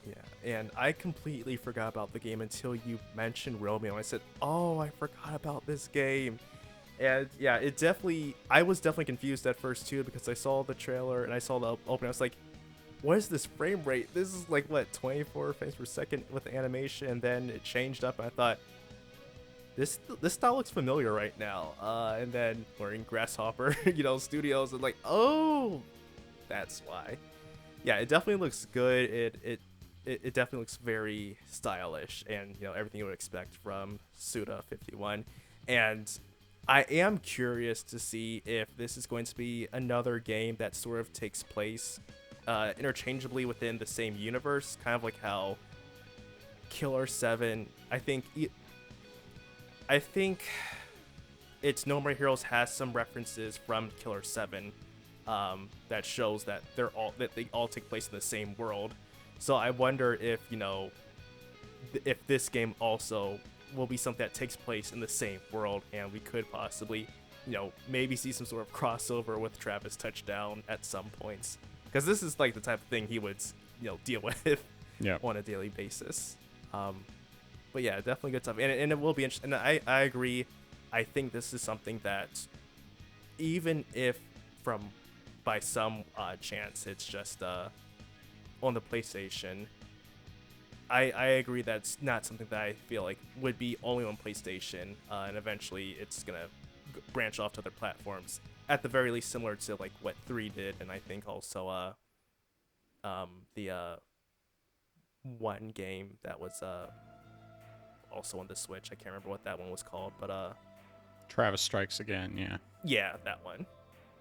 [SPEAKER 2] yeah. And I completely forgot about the game until you mentioned Romeo. I said, "Oh, I forgot about this game." And yeah, I was definitely confused at first too because I saw the trailer and I saw the opening. I was like, "What is this frame rate? This is like what 24 frames per second with the animation." And then it changed up, and I thought, this style looks familiar right now. And then learning Grasshopper, Studios, and like, oh, that's why. Yeah, it definitely looks good. It definitely looks very stylish, and everything you would expect from Suda 51. And I am curious to see if this is going to be another game that sort of takes place interchangeably within the same universe, kind of like how Killer 7. I think it's No More Heroes has some references from Killer 7 that shows that they all take place in the same world. So I wonder if this game also will be something that takes place in the same world, and we could possibly, maybe see some sort of crossover with Travis Touchdown at some points, because this is like the type of thing he would, deal with
[SPEAKER 1] yeah,
[SPEAKER 2] on a daily basis. But yeah, definitely good stuff, and it will be interesting. And I agree. I think this is something that, even if from by some odd chance it's just on the PlayStation, I agree that's not something that I feel like would be only on PlayStation, and eventually it's gonna branch off to other platforms. At the very least, similar to like what 3 did, and I think also the one game that was also on the Switch. I can't remember what that one was called, but
[SPEAKER 1] Travis Strikes Again. Yeah.
[SPEAKER 2] yeah, that one.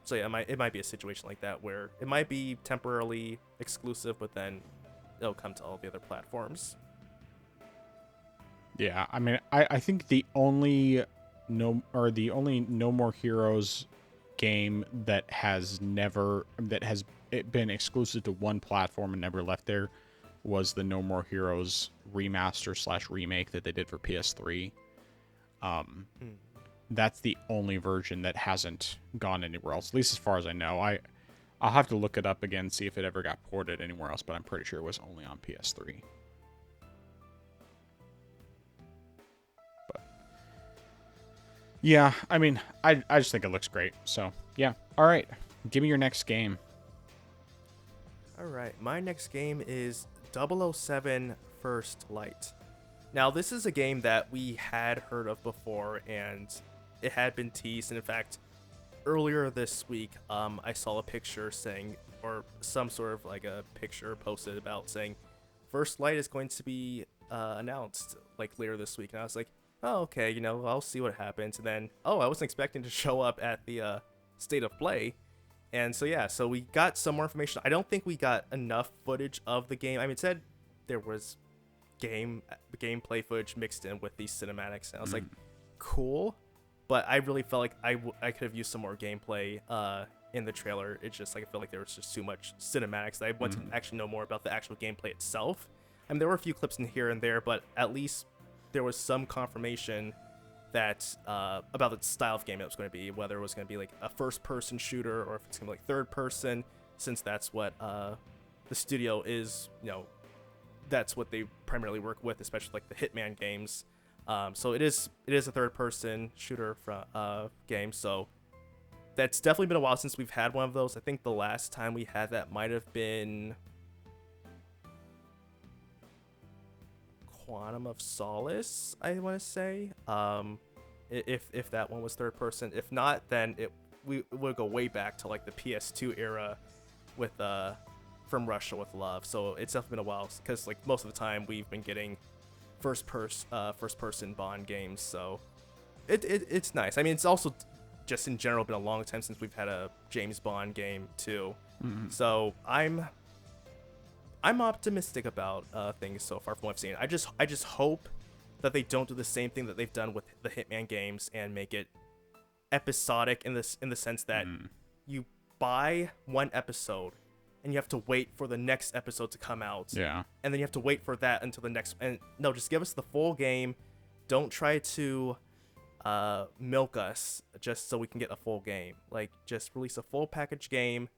[SPEAKER 2] So yeah, it might be a situation like that where it might be temporarily exclusive, but then it'll come to all the other platforms.
[SPEAKER 1] Yeah, I mean, I think the only No More Heroes game that has it been exclusive to one platform and never left there was the No More Heroes remaster slash remake that they did for PS3.
[SPEAKER 2] Mm.
[SPEAKER 1] That's the only version that hasn't gone anywhere else, at least as far as I know. I'll have to look it up again, see if it ever got ported anywhere else, but I'm pretty sure it was only on PS3. But yeah, I mean, I just think it looks great. So yeah, all right, give me your next game.
[SPEAKER 2] All right, my next game is 007 First Light. Now, this is a game that we had heard of before, and it had been teased. And in fact, earlier this week, I saw a picture saying, or some sort of like a picture posted about saying, First Light is going to be announced like later this week. And I was like, oh, okay, I'll see what happens. And then, I wasn't expecting to show up at the State of Play. And so, yeah, so we got some more information. I don't think we got enough footage of the game. I mean, it said there was gameplay footage mixed in with these cinematics. And I was like, cool. But I really felt like I could have used some more gameplay in the trailer. It's just like I felt like there was just too much cinematics. I want to actually know more about the actual gameplay itself. I mean, there were a few clips in here and there, but at least there was some confirmation that about the style of game it was going to be, whether it was going to be like a first-person shooter or if it's going to be like third-person, since that's what the studio is, that's what they primarily work with, especially like the Hitman games. So it is a third-person shooter game. So that's definitely been a while since we've had one of those. I think the last time we had that might have been Quantum of Solace, I want to say. If that one was third person. If not, then we would go way back to like the PS2 era with From Russia with Love. So it's definitely been a while because like most of the time we've been getting first person Bond games. So it's nice. I mean, it's also just in general been a long time since we've had a James Bond game too.
[SPEAKER 1] Mm-hmm.
[SPEAKER 2] So I'm optimistic about things so far from what I've seen. I just hope that they don't do the same thing that they've done with the Hitman games and make it episodic in the sense that you buy one episode and you have to wait for the next episode to come out.
[SPEAKER 1] Yeah.
[SPEAKER 2] And then you have to wait for that until the next. And no, just give us the full game. Don't try to milk us just so we can get a full game. Like, just release a full package game.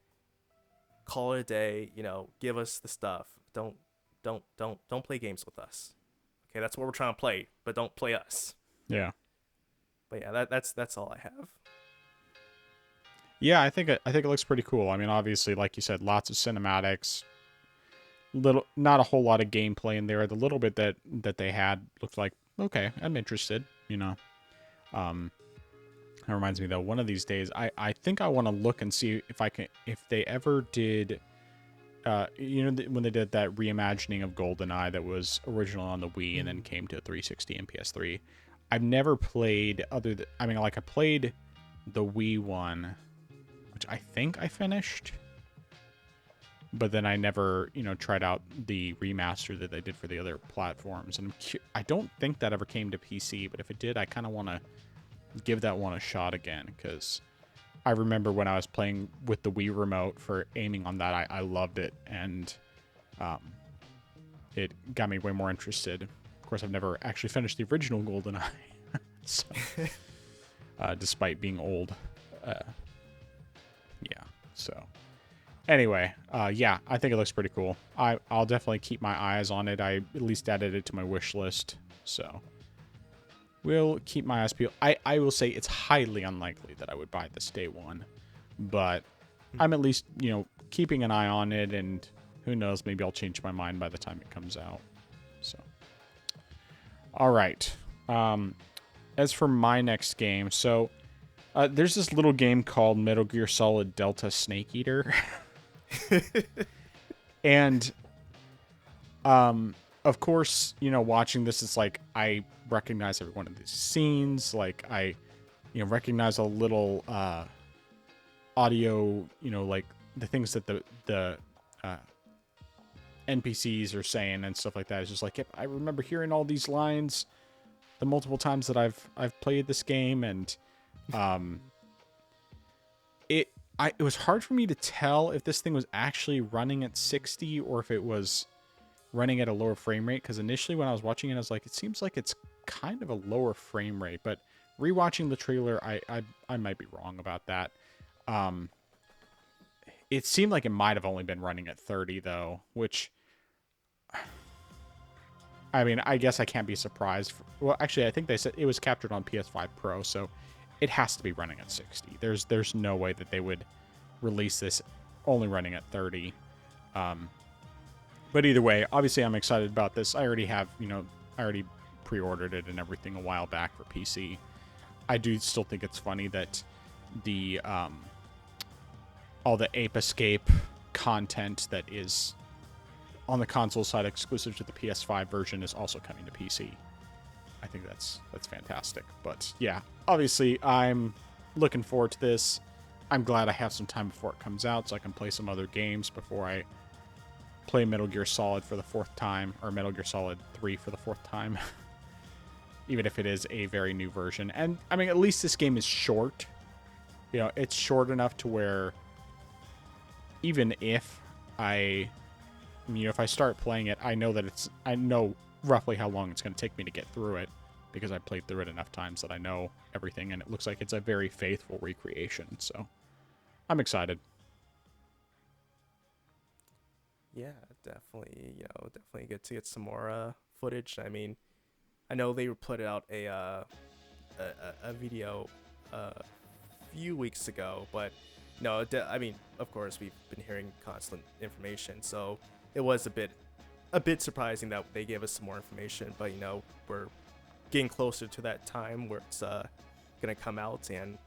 [SPEAKER 2] Call it a day. You know, give us the stuff. Don't play games with us. Okay, that's what we're trying to play, but don't play us.
[SPEAKER 1] Yeah.
[SPEAKER 2] But yeah, that's all I have.
[SPEAKER 1] Yeah, I think it looks pretty cool. I mean, obviously, like you said, lots of cinematics. Not a whole lot of gameplay in there. The little bit that they had looked like, okay, I'm interested. You know, that reminds me though. One of these days, I think I want to look and see if they ever did. When they did that reimagining of GoldenEye that was original on the Wii and then came to 360 and PS3. I've never played I played the Wii one, which I think I finished, but then I never, tried out the remaster that they did for the other platforms. And I don't think that ever came to PC, but if it did, I kind of want to give that one a shot again, because I remember when I was playing with the Wii remote for aiming on that, I loved it, and it got me way more interested. Of course, I've never actually finished the original GoldenEye, so, despite being old. Yeah, so anyway, yeah, I think it looks pretty cool. I'll definitely keep my eyes on it. I at least added it to my wish list, so we'll keep my eyes peeled. I will say it's highly unlikely that I would buy this day one, but I'm at least, keeping an eye on it, and who knows, maybe I'll change my mind by the time it comes out. So, all right. As for my next game, so there's this little game called Metal Gear Solid Delta Snake Eater. And of course, watching this, it's like I recognize every one of these scenes. Like I, recognize a little audio, like the things that the NPCs are saying and stuff like that. It's just like, yep, I remember hearing all these lines the multiple times that I've played this game, and it was hard for me to tell if this thing was actually running at 60 or if it was running at a lower frame rate, because initially when I was watching it, I was like, it seems like it's kind of a lower frame rate, but rewatching the trailer, I might be wrong about that. It seemed like it might have only been running at 30 though, which, I mean, I guess I can't be surprised. Well, actually, I think they said it was captured on PS5 Pro, so it has to be running at 60. There's no way that they would release this only running at 30. But either way, obviously I'm excited about this. I already have, I already pre-ordered it and everything a while back for PC. I do still think it's funny that the all the Ape Escape content that is on the console side exclusive to the PS5 version is also coming to PC. I think that's fantastic. But yeah, obviously I'm looking forward to this. I'm glad I have some time before it comes out so I can play some other games before I play Metal Gear Solid for the fourth time, or Metal Gear Solid 3 for the fourth time. Even if it is a very new version. And I mean, at least this game is short. It's short enough to where even if if I start playing it, I know roughly how long it's going to take me to get through it, because I played through it enough times that I know everything, and it looks like it's a very faithful recreation. So I'm excited.
[SPEAKER 2] Yeah, definitely. Definitely get some more footage. I mean, I know they put out a video a few weeks ago, but no, I mean, of course, we've been hearing constant information, so it was a bit surprising that they gave us some more information. But we're getting closer to that time where it's gonna come out, and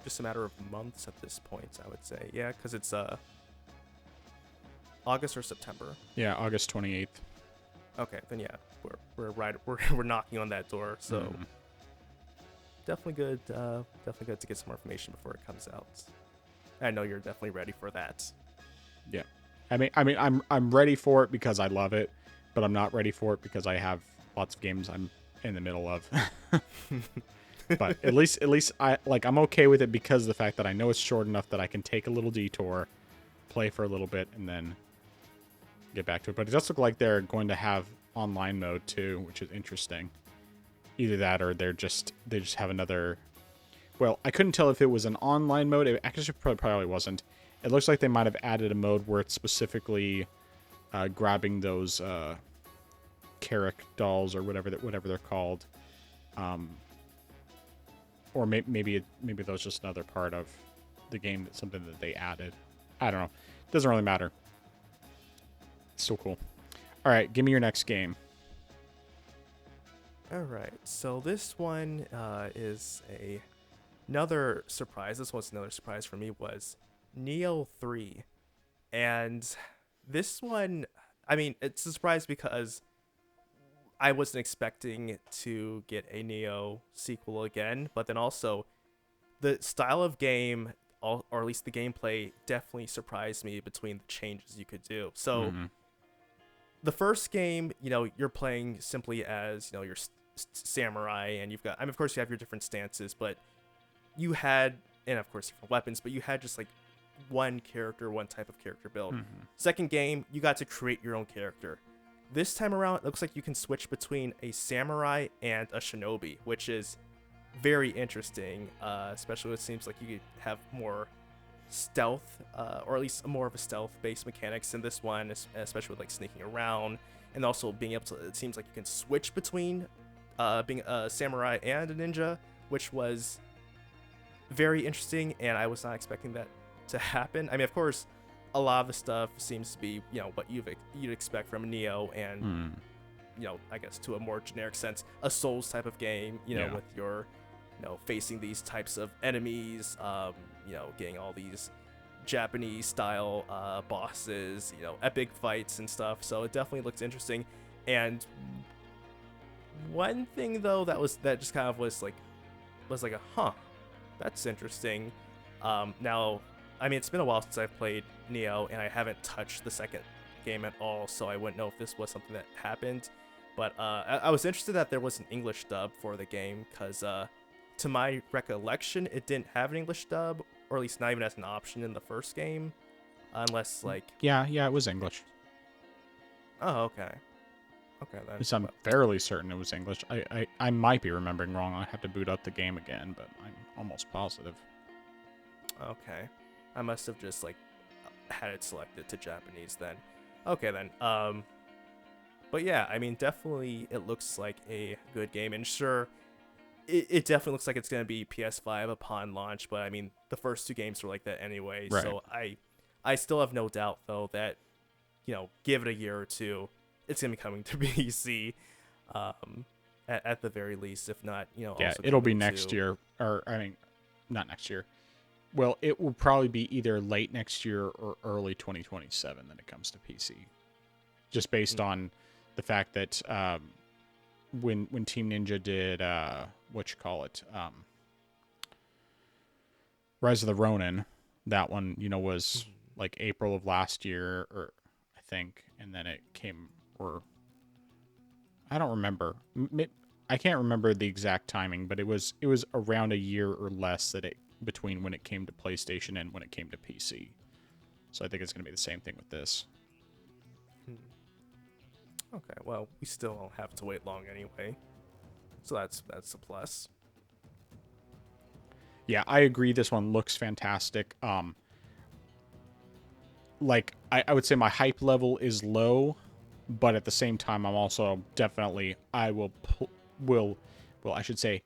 [SPEAKER 2] just a matter of months at this point, I would say. Yeah, because it's August or September.
[SPEAKER 1] Yeah, August 28th.
[SPEAKER 2] Okay, then yeah, we're knocking on that door. So definitely good to get some more information before it comes out. I know you're definitely ready for that.
[SPEAKER 1] Yeah, I mean, I'm ready for it because I love it, but I'm not ready for it because I have lots of games I'm in the middle of. But at least I'm okay with it because of the fact that I know it's short enough that I can take a little detour, play for a little bit, and then get back to it. But it does look like they're going to have online mode too, which is interesting. Either that, or they just have another. Well, I couldn't tell if it was an online mode. It actually probably wasn't. It looks like they might have added a mode where it's specifically grabbing those Carrick dolls or whatever they're called, or maybe that was just another part of the game, that's something that they added. I don't know. Doesn't really matter. It's still cool. All right, give me your next game.
[SPEAKER 2] All right, so this one is another surprise. This was another surprise for me, was Neo 3. And this one, I mean, it's a surprise because I wasn't expecting to get a Neo sequel again, but then also the style of game, or at least the gameplay, definitely surprised me between the changes you could do. So the first game, you're playing simply as, your samurai, and you've got, I mean, of course you have your different stances, but you had, and of course different weapons, but you had just like one character, one type of character build. Second game, you got to create your own character. This time around, it looks like you can switch between a samurai and a shinobi, which is very interesting, especially when it seems like you could have more stealth, or at least more of a stealth-based mechanics in this one, especially with like sneaking around, and also being able to, it seems like you can switch between being a samurai and a ninja, which was very interesting, and I was not expecting that to happen. I mean, of course, a lot of the stuff seems to be, what you'd expect from Neo, and I guess to a more generic sense, a Souls type of game, with your, facing these types of enemies, getting all these Japanese style bosses, epic fights and stuff. So it definitely looks interesting. And one thing though that just kind of was like a that's interesting. Now, I mean, it's been a while since I've played Neo, and I haven't touched the second game at all, so I wouldn't know if this was something that happened. But I was interested that there was an English dub for the game, because to my recollection, it didn't have an English dub, or at least not even as an option in the first game, unless like...
[SPEAKER 1] Yeah, it was English.
[SPEAKER 2] Oh, okay. Okay, then.
[SPEAKER 1] At least I'm fairly certain it was English. I might be remembering wrong. I have to boot up the game again, but I'm almost positive.
[SPEAKER 2] Okay. I must have just like had it selected to Japanese then. Okay then. But yeah, I mean, definitely it looks like a good game, and sure, it definitely looks like it's gonna be PS5 upon launch. But I mean, the first two games were like that anyway,
[SPEAKER 1] right.
[SPEAKER 2] So I still have no doubt though that give it a year or two, it's gonna be coming to PC, at the very least, if not
[SPEAKER 1] yeah,
[SPEAKER 2] also
[SPEAKER 1] it'll be next year, or I mean, not next year. Well, it will probably be either late next year or early 2027 when it comes to PC. Just based on the fact that when Team Ninja did Rise of the Ronin, that one was like April of last year, or I think, and then it came, or I don't remember. I can't remember the exact timing, but it was around a year or less between when it came to PlayStation and when it came to PC. So I think it's going to be the same thing with this.
[SPEAKER 2] Okay, well, we still don't have to wait long anyway. So that's a plus.
[SPEAKER 1] Yeah, I agree. This one looks fantastic. Like I would say my hype level is low, but at the same time, I'm also definitely, I should say,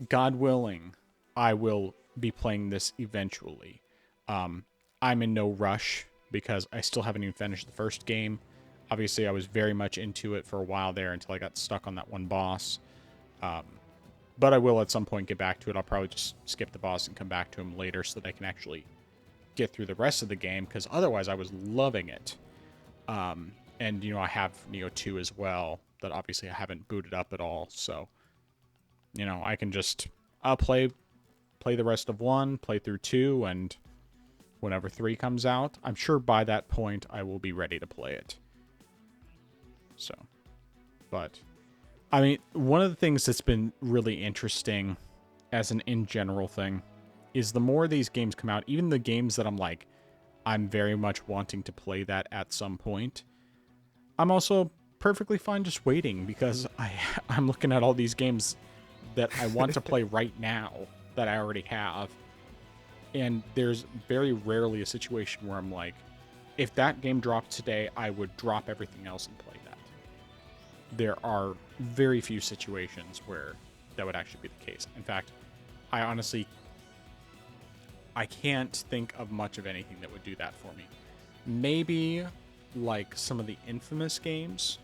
[SPEAKER 1] God willing, I will be playing this eventually. I'm in no rush because I still haven't even finished the first game. Obviously, I was very much into it for a while there until I got stuck on that one boss. But I will at some point get back to it. I'll probably just skip the boss and come back to him later so that I can actually get through the rest of the game, because otherwise I was loving it. And, I have Neo 2 as well that obviously I haven't booted up at all. So, I can just, I'll play the rest of 1, play through 2, and whenever 3 comes out, I'm sure by that point I will be ready to play it. So, but, I mean, one of the things that's been really interesting as an in general thing is the more these games come out, even the games that I'm like, I'm very much wanting to play that at some point. I'm also perfectly fine just waiting because I'm looking at all these games that I want to play right now that I already have. And there's very rarely a situation where I'm like, if that game dropped today, I would drop everything else and play that. There are very few situations where that would actually be the case. In fact, I honestly I can't think of much of anything that would do that for me. Maybe like some of the Infamous games,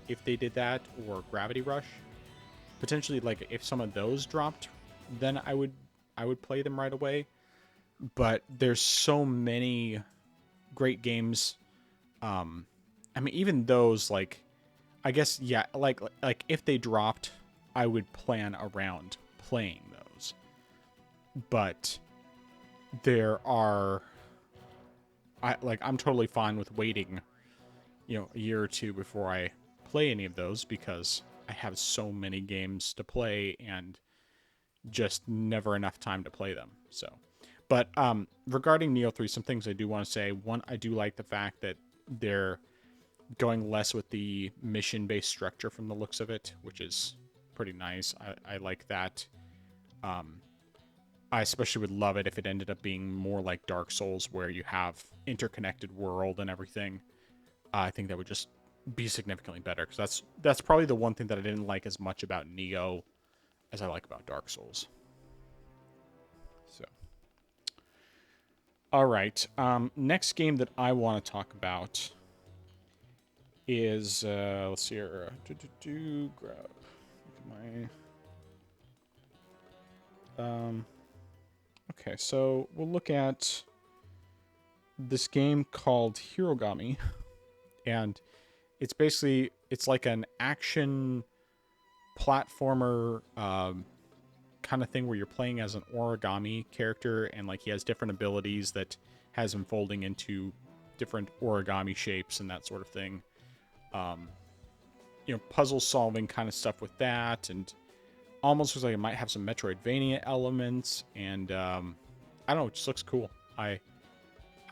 [SPEAKER 1] if they did that, or Gravity Rush. Potentially, like if some of those dropped, then I would play them right away. But there's so many great games. I mean, even those, like, I guess, yeah, like if they dropped, I would plan around playing those. But there are, I'm totally fine with waiting, a year or two before I play any of those because I have so many games to play and just never enough time to play them. So, but regarding Neo 3, some things I do want to say. One, I do like the fact that they're going less with the mission-based structure from the looks of it, which is pretty nice. I like that. Um, I especially would love it if it ended up being more like Dark Souls, where you have interconnected world and everything. I think that would just be significantly better because that's probably the one thing that I didn't like as much about Neo as I like about Dark Souls. So, all right. Next game that I want to talk about is let's see here. Grab my okay. So we'll look at this game called Hirogami, and it's like an action platformer kind of thing where you're playing as an origami character, and like he has different abilities that has him folding into different origami shapes and that sort of thing. Um, puzzle solving kind of stuff with that, and almost looks like it might have some Metroidvania elements, and I don't know, it just looks cool. I'm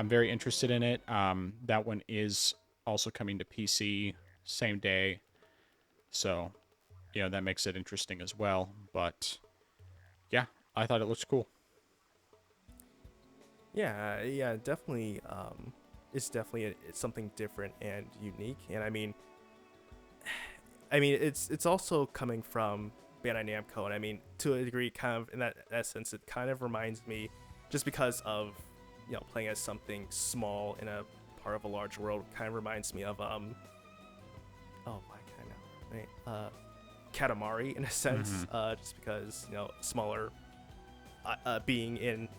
[SPEAKER 1] very interested in it. That one is also coming to PC same day, so that makes it interesting as well. But yeah, I thought it looks cool.
[SPEAKER 2] Yeah, yeah, definitely. It's definitely it's something different and unique. And I mean, it's also coming from Bandai Namco, and I mean, to a degree, kind of in that sense, it kind of reminds me, just because of playing as something small in a part of a large world, kind of reminds me of oh, why can't I know? Right, Katamari in a sense,
[SPEAKER 1] Mm-hmm.
[SPEAKER 2] just because smaller, being in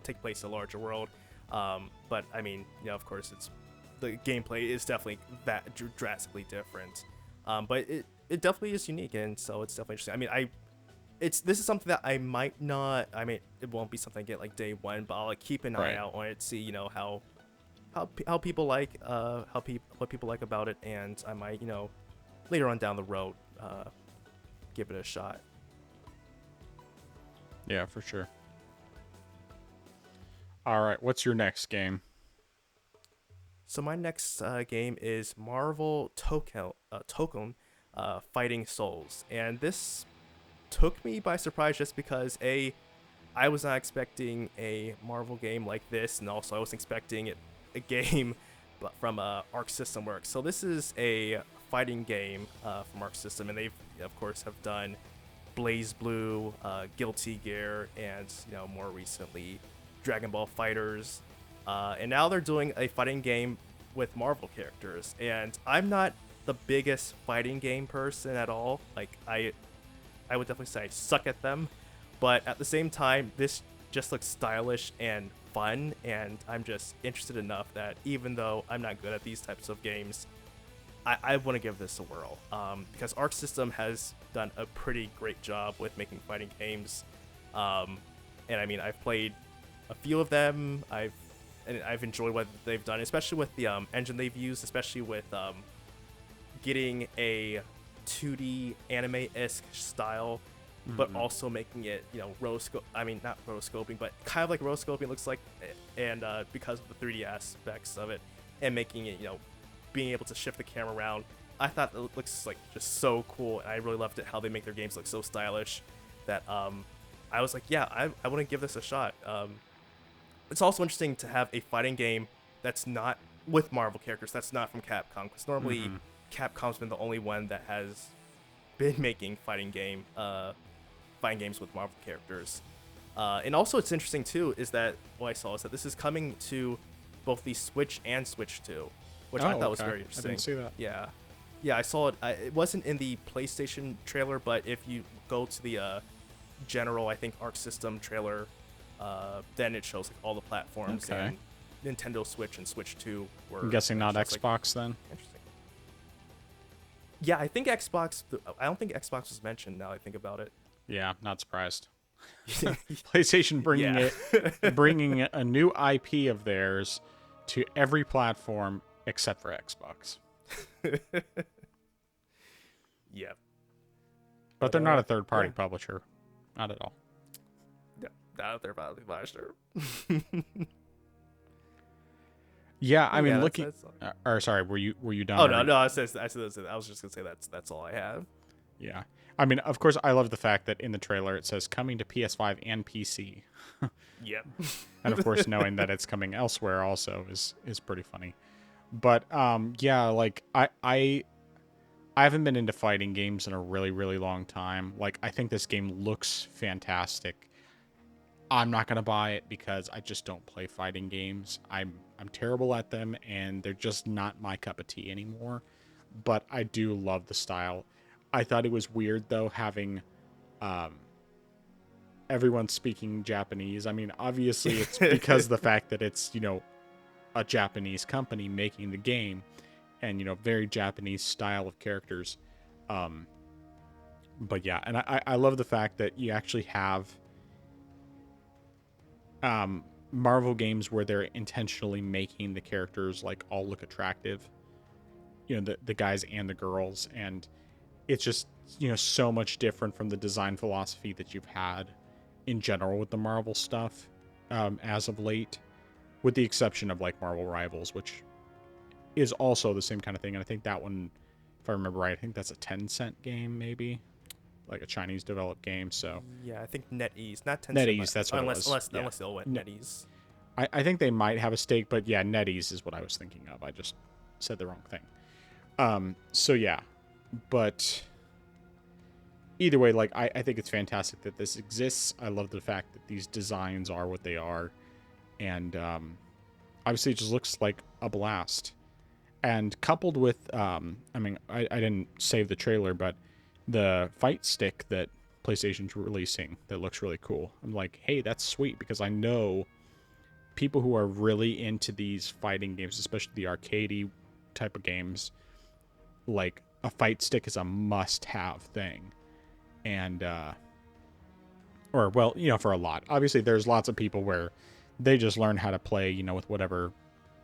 [SPEAKER 2] take place in a larger world. But I mean, of course, it's the gameplay is definitely that drastically different. But it definitely is unique, and so it's definitely interesting. I mean, this is something that I might not. I mean, it won't be something I get like day one, but I'll like, keep an eye
[SPEAKER 1] Right.
[SPEAKER 2] out on it, see how people like what people like about it, and I might later on down the road give it a shot.
[SPEAKER 1] Yeah, for sure. All right, what's your next game?
[SPEAKER 2] So my next game is Marvel Token Fighting Souls, and this took me by surprise just because I was not expecting a Marvel game like this, and also I was expecting a game from Arc System Works. So this is a fighting game from Arc System, and they've of course have done Blaze Blue, Guilty Gear, and more recently Dragon Ball Fighters. And now they're doing a fighting game with Marvel characters. And I'm not the biggest fighting game person at all. Like I would definitely say I suck at them. But at the same time, this just looks stylish and fun, and I'm just interested enough that even though I'm not good at these types of games, I want to give this a whirl, because Arc System has done a pretty great job with making fighting games, and I mean I've played a few of them. I've enjoyed what they've done, especially with the engine they've used, especially with getting a 2D anime-esque style but also making it, rotoscope. I mean, not rotoscoping, but kind of like rotoscoping looks like, and because of the 3D aspects of it, and making it, being able to shift the camera around. I thought it looks like just so cool, and I really loved it how they make their games look so stylish that I was like, yeah, I want to give this a shot. It's also interesting to have a fighting game that's not with Marvel characters, that's not from Capcom, because normally Capcom's been the only one that has been making fighting games with Marvel characters. And also, it's interesting too is that what I saw is that this is coming to both the Switch and Switch 2, which I thought was very interesting.
[SPEAKER 1] I didn't see that.
[SPEAKER 2] Yeah, I saw it. It wasn't in the PlayStation trailer, but if you go to the general, I think, Arc System trailer, then it shows like all the platforms, and Nintendo Switch and Switch 2 were.
[SPEAKER 1] I'm guessing not Xbox then.
[SPEAKER 2] Interesting. Yeah, I think Xbox. I don't think Xbox was mentioned. Now I think about it.
[SPEAKER 1] Yeah, not surprised. PlayStation bringing a new IP of theirs to every platform except for Xbox.
[SPEAKER 2] Yep.
[SPEAKER 1] But they're not a third-party publisher. Not at all.
[SPEAKER 2] Yeah, not a third-party publisher.
[SPEAKER 1] Yeah, I mean, looking. Or sorry, were you done?
[SPEAKER 2] Oh no! I was just gonna say that's all I have.
[SPEAKER 1] Yeah, I mean, of course, I love the fact that in the trailer it says coming to PS5 and PC.
[SPEAKER 2] Yep.
[SPEAKER 1] And of course, knowing that it's coming elsewhere also is pretty funny. But yeah, like I haven't been into fighting games in a really, really long time. Like, I think this game looks fantastic. I'm not gonna buy it because I just don't play fighting games. I'm terrible at them, and they're just not my cup of tea anymore. But I do love the style. I thought it was weird though having everyone speaking Japanese. I mean, obviously it's because of the fact that it's, a Japanese company making the game, and very Japanese style of characters. But yeah, and I love the fact that you actually have Marvel games where they're intentionally making the characters like all look attractive, the guys and the girls, and it's just so much different from the design philosophy that you've had in general with the Marvel stuff as of late, with the exception of like Marvel Rivals, which is also the same kind of thing. And I think that one, if I remember right, I think that's a Tencent game, maybe like a Chinese developed game. So
[SPEAKER 2] yeah, I think NetEase, not Tencent.
[SPEAKER 1] NetEase, that's what
[SPEAKER 2] unless,
[SPEAKER 1] it was.
[SPEAKER 2] Unless they'll went NetEase.
[SPEAKER 1] I think they might have a stake, but yeah, NetEase is what I was thinking of. I just said the wrong thing. So yeah, but either way, like I think it's fantastic that this exists. I love the fact that these designs are what they are, and obviously it just looks like a blast. And coupled with, I mean, I didn't save the trailer, but the fight stick that PlayStation's releasing that looks really cool. I'm like, hey, that's sweet, because I know people who are really into these fighting games, especially the arcadey type of games, like a fight stick is a must-have thing. And, or, well, for a lot. Obviously, there's lots of people where they just learn how to play, with whatever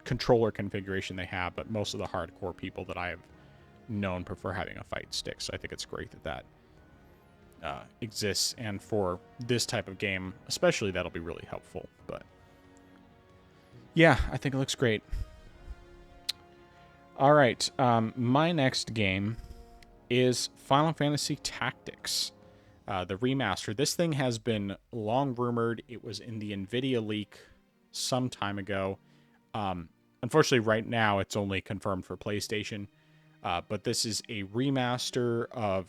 [SPEAKER 1] controller configuration they have, but most of the hardcore people that I have known prefer having a fight stick. So I think it's great that exists, and for this type of game especially, that'll be really helpful. But yeah, I think it looks great. All right, my next game is Final Fantasy Tactics, the remaster. This thing has been long rumored. It was in the NVIDIA leak some time ago. Unfortunately, right now, it's only confirmed for PlayStation. But this is a remaster of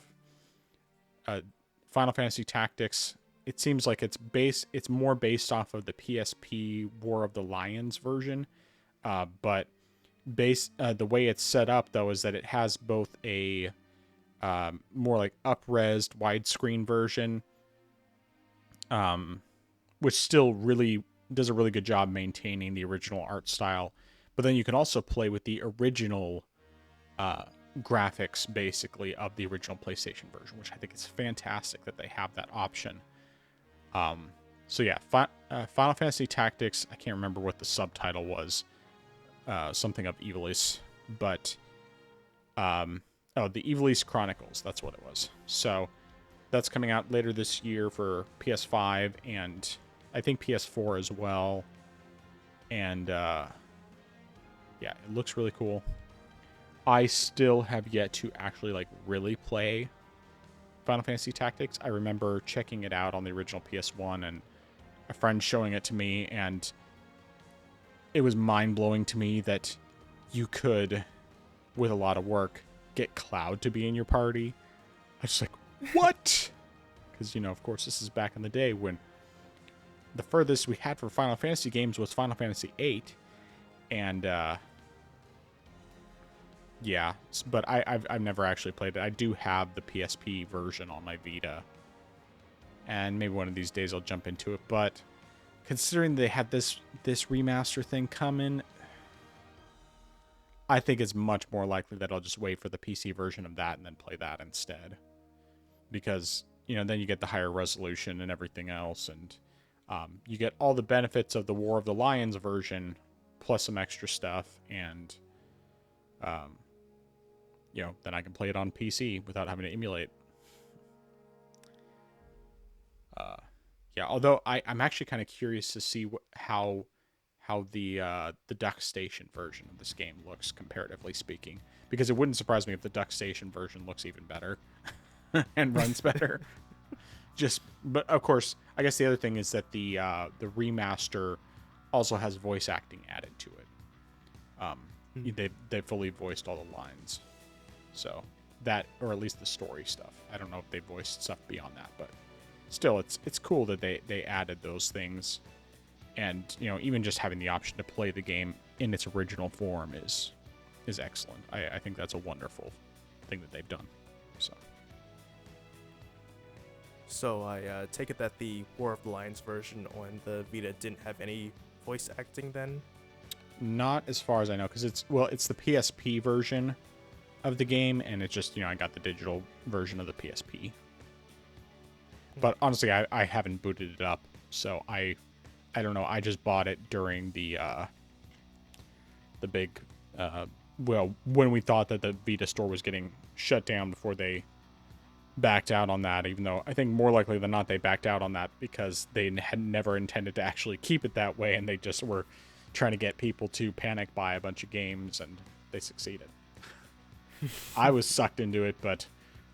[SPEAKER 1] Final Fantasy Tactics. It seems like it's more based off of the PSP War of the Lions version. But the way it's set up, though, is that it has both a more like up-resed widescreen version, which still really does a really good job maintaining the original art style. But then you can also play with the original graphics, basically, of the original PlayStation version, which I think is fantastic that they have that option. So yeah, Final Fantasy Tactics, I can't remember what the subtitle was, something of Ivalice, but the Ivalice Chronicles, that's what it was. So That's coming out later this year for PS5 and I think PS4 as well. And yeah, it looks really cool. I still have yet to actually like really play Final Fantasy Tactics. I remember checking it out on the original PS1 and a friend showing it to me, and it was mind-blowing to me that you could, with a lot of work, get Cloud to be in your party. I was just like, what? Because, of course, this is back in the day when the furthest we had for Final Fantasy games was Final Fantasy VIII. And, yeah, but I've never actually played it. I do have the PSP version on my Vita. And maybe one of these days I'll jump into it. But considering they had this remaster thing coming, I think it's much more likely that I'll just wait for the PC version of that and then play that instead. Because, then you get the higher resolution and everything else, and you get all the benefits of the War of the Lions version, plus some extra stuff, and, then I can play it on PC without having to emulate. Yeah, although I'm actually kind of curious to see how the Duck Station version of this game looks, comparatively speaking, because it wouldn't surprise me if the Duck Station version looks even better and runs better. But of course, I guess the other thing is that the remaster also has voice acting added to it. They fully voiced all the lines, so that, or at least the story stuff. I don't know if they voiced stuff beyond that, but still, it's cool that they added those things. And, even just having the option to play the game in its original form is excellent. I think that's a wonderful thing that they've done.
[SPEAKER 2] So I take it that the War of the Lions version on the Vita didn't have any voice acting then?
[SPEAKER 1] Not as far as I know, because it's the PSP version of the game, and it's just, I got the digital version of the PSP. But honestly, I haven't booted it up, so I don't know. I just bought it during the big, when we thought that the Vita store was getting shut down before they backed out on that, even though I think more likely than not they backed out on that because they had never intended to actually keep it that way, and they just were trying to get people to panic buy a bunch of games, and they succeeded. I was sucked into it, but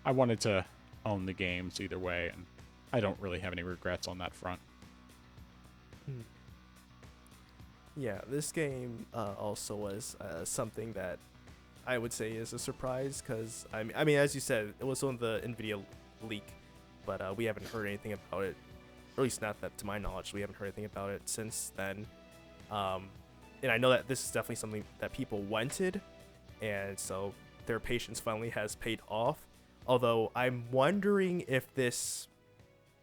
[SPEAKER 1] I wanted to own the games either way, and I don't really have any regrets on that front.
[SPEAKER 2] Yeah, this game also was something that I would say is a surprise because, I mean, as you said, it was on the NVIDIA leak, but we haven't heard anything about it, or at least not that to my knowledge, we haven't heard anything about it since then. And I know that this is definitely something that people wanted, and so their patience finally has paid off. Although I'm wondering if this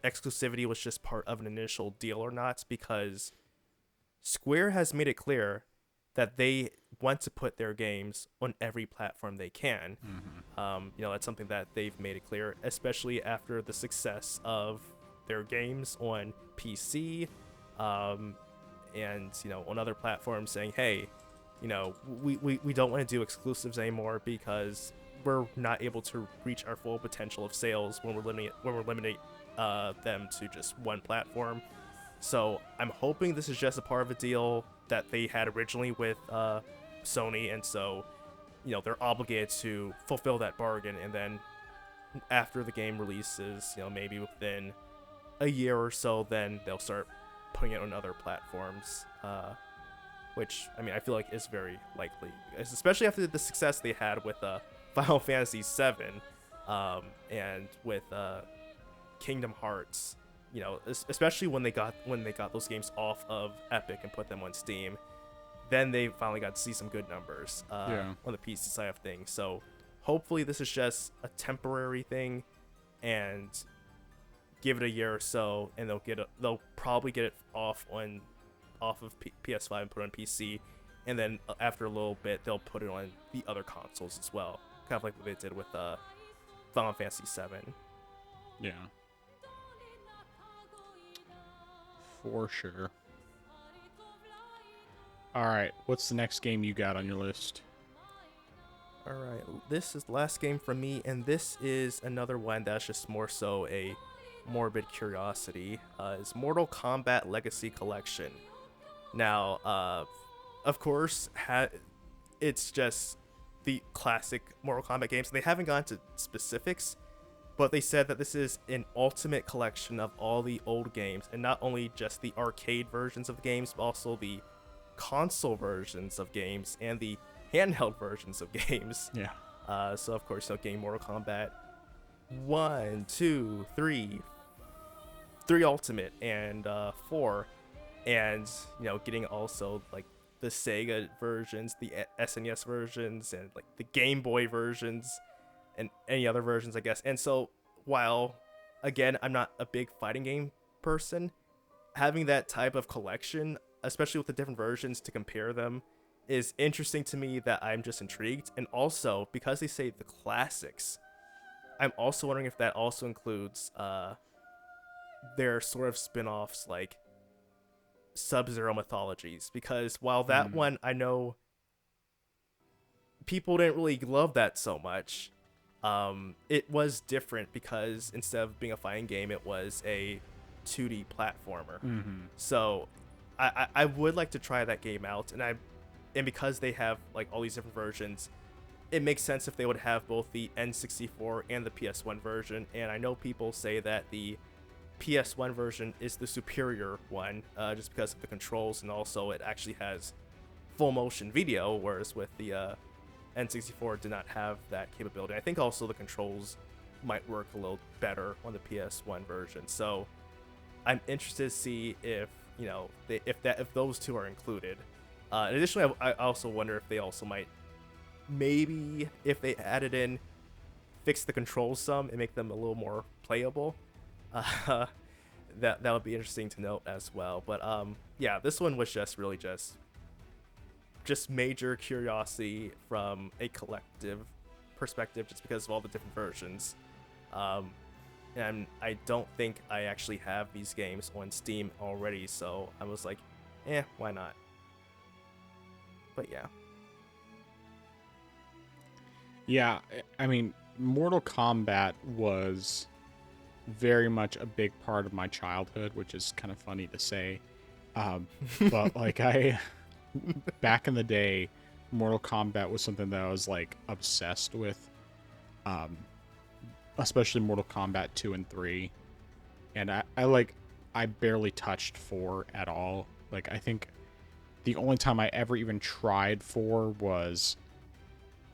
[SPEAKER 2] exclusivity was just part of an initial deal or not, because Square has made it clear that they want to put their games on every platform they can. That's something that they've made it clear, especially after the success of their games on PC, and on other platforms, saying, hey, we don't want to do exclusives anymore because we're not able to reach our full potential of sales when we're limiting them to just one platform. So I'm hoping this is just a part of a deal that they had originally with Sony, and so they're obligated to fulfill that bargain. And then after the game releases, maybe within a year or so, then they'll start putting it on other platforms, which I feel like is very likely, especially after the success they had with Final Fantasy VII, and with Kingdom Hearts. Especially when they got those games off of Epic and put them on Steam, then they finally got to see some good numbers on the PC side of things. So hopefully this is just a temporary thing, and give it a year or so, and they'll probably get it off of PS5 and put it on PC, and then after a little bit they'll put it on the other consoles as well, kind of like what they did with Final Fantasy VII.
[SPEAKER 1] Yeah. For sure. All right, what's the next game you got on your list?
[SPEAKER 2] All right, this is the last game from me, and this is another one that's just more so a morbid curiosity. Is Mortal Kombat Legacy Collection. Now, of course, it's just the classic Mortal Kombat games. They haven't gone to specifics, but they said that this is an ultimate collection of all the old games, and not only just the arcade versions of the games, but also the console versions of games and the handheld versions of games.
[SPEAKER 1] Yeah.
[SPEAKER 2] So of course, getting Mortal Kombat 1, 2, 3, 3 Ultimate, and 4, and getting also like the Sega versions, the SNES versions, and like the Game Boy versions, and any other versions, I guess. And so, while again, I'm not a big fighting game person, having that type of collection, especially with the different versions to compare them, is interesting to me. That I'm just intrigued. And also, because they say the classics, I'm also wondering if that also includes their sort of spin-offs, like Sub-Zero mythologies, because while that one, I know people didn't really love that so much, it was different because instead of being a fighting game, it was a 2D platformer. So I would like to try that game out, and because they have like all these different versions, it makes sense if they would have both the N64 and the PS1 version. And I know people say that the PS1 version is the superior one, just because of the controls, and also it actually has full motion video, whereas with the N64 did not have that capability. I think also the controls might work a little better on the PS1 version. So I'm interested to see if if those two are included. And additionally, I also wonder if they also might, maybe if they added in, fix the controls some and make them a little more playable. That would be interesting to note as well. But yeah, this one was just really just major curiosity from a collective perspective, just because of all the different versions. And I don't think I actually have these games on Steam already, so I was like, why not? But yeah.
[SPEAKER 1] Yeah, I mean, Mortal Kombat was very much a big part of my childhood, which is kind of funny to say. But like back in the day, Mortal Kombat was something that I was like obsessed with. Especially Mortal Kombat 2 and 3. And I barely touched 4 at all. Like, I think the only time I ever even tried 4 was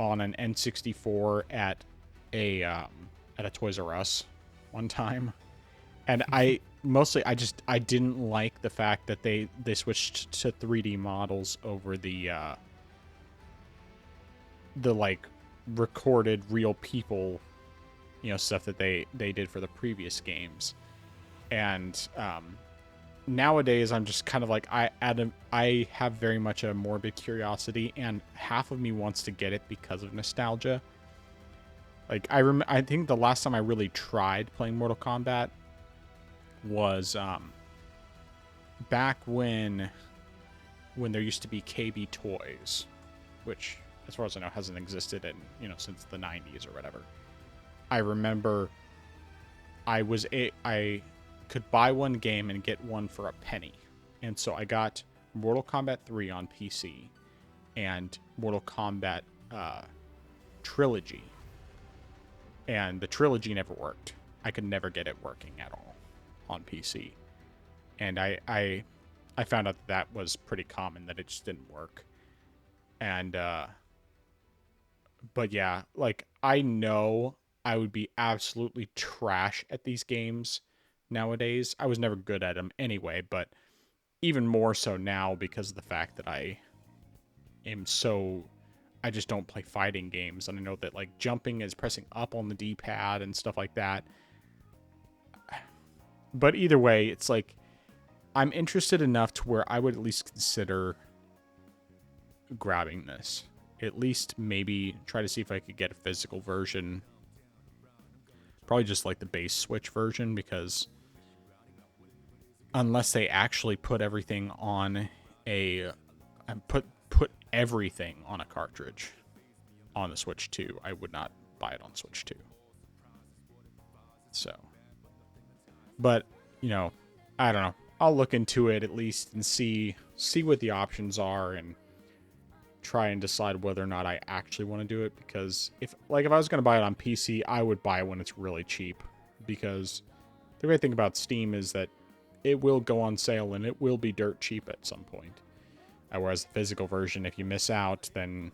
[SPEAKER 1] on an N64 at a Toys R Us one time. And I didn't like the fact that they switched to 3D models over the like recorded real people, stuff that they did for the previous games. And nowadays I'm just kind of like, I have very much a morbid curiosity, and half of me wants to get it because of nostalgia. Like I think the last time I really tried playing Mortal Kombat was back when there used to be KB Toys, which as far as I know hasn't existed in since the 90s or whatever. I remember I could buy one game and get one for a penny. And so I got Mortal Kombat 3 on PC and Mortal Kombat Trilogy. And the Trilogy never worked. I could never get it working at all on PC. And I found out that was pretty common, that it just didn't work. And but yeah, like I know I would be absolutely trash at these games nowadays. I was never good at them anyway, but even more so now because of the fact that I just don't play fighting games, and I know that like jumping is pressing up on the D-pad and stuff like that. But either way, it's like I'm interested enough to where I would at least consider grabbing this. At least maybe try to see if I could get a physical version. Probably just like the base Switch version, because unless they actually put everything on put everything on a cartridge, on the Switch 2. I would not buy it on Switch 2. So, but I don't know. I'll look into it at least and see what the options are and try and decide whether or not I actually want to do it, because if I was going to buy it on PC, I would buy it when it's really cheap, because the great thing about Steam is that it will go on sale and it will be dirt cheap at some point. Whereas the physical version, if you miss out, then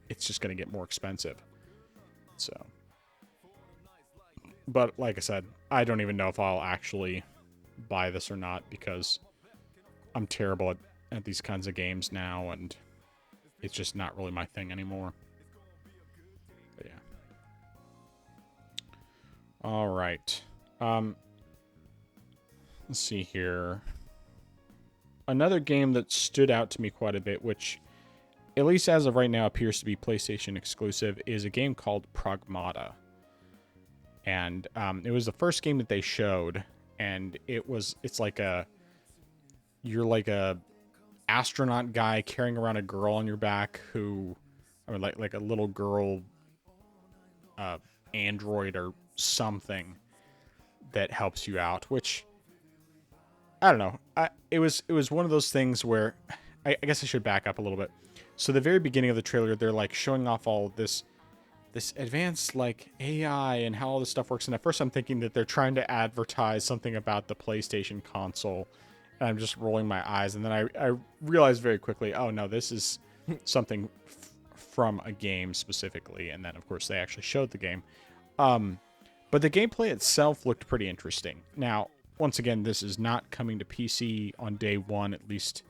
[SPEAKER 1] it's just going to get more expensive. So, but like I said, I don't even know if I'll actually buy this or not, because I'm terrible at these kinds of games now, and it's just not really my thing anymore. But yeah. All right. Let's see here. Another game that stood out to me quite a bit, which at least as of right now appears to be PlayStation exclusive, is a game called Pragmata. And it was the first game that they showed, and it's like you're like a astronaut guy carrying around a girl on your back who, like a little girl android or something that helps you out, which I don't know. It was one of those things where I guess I should back up a little bit. So the very beginning of the trailer, they're like showing off all this advanced like AI and how all this stuff works. And at first I'm thinking that they're trying to advertise something about the PlayStation console. And I'm just rolling my eyes. And then I realized very quickly, oh no, this is something from a game specifically. And then of course they actually showed the game. But the gameplay itself looked pretty interesting. Now, once again, this is not coming to PC on day one, at least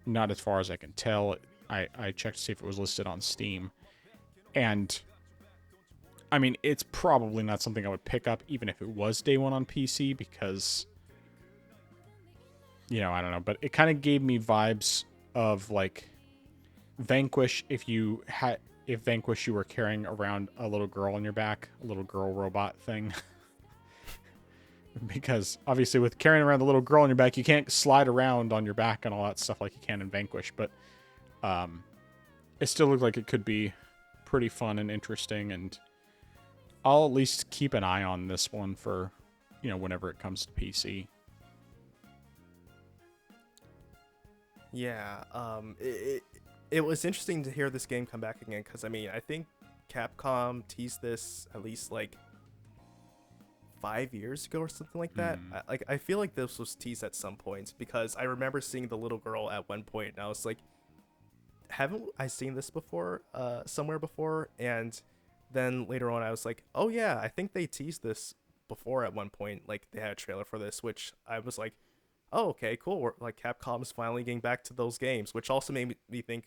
[SPEAKER 1] not as far as I can tell. I checked to see if it was listed on Steam. And I mean, it's probably not something I would pick up even if it was day one on PC, because, I don't know. But it kind of gave me vibes of like Vanquish, if Vanquish you were carrying around a little girl on your back, a little girl robot thing. Because obviously with carrying around the little girl on your back, you can't slide around on your back and all that stuff like you can in Vanquish. But it still looked like it could be pretty fun and interesting, and I'll at least keep an eye on this one for, whenever it comes to PC.
[SPEAKER 2] Yeah, it was interesting to hear this game come back again, because I mean, I think Capcom teased this at least like 5 years ago or something like that. I feel like this was teased at some point, because I remember seeing the little girl at one point and I was like, haven't I seen this before, somewhere before? And then later on I was like, oh yeah, I think they teased this before at one point. Like they had a trailer for this, which I was like, oh okay, cool. Like Capcom's finally getting back to those games, which also made me think.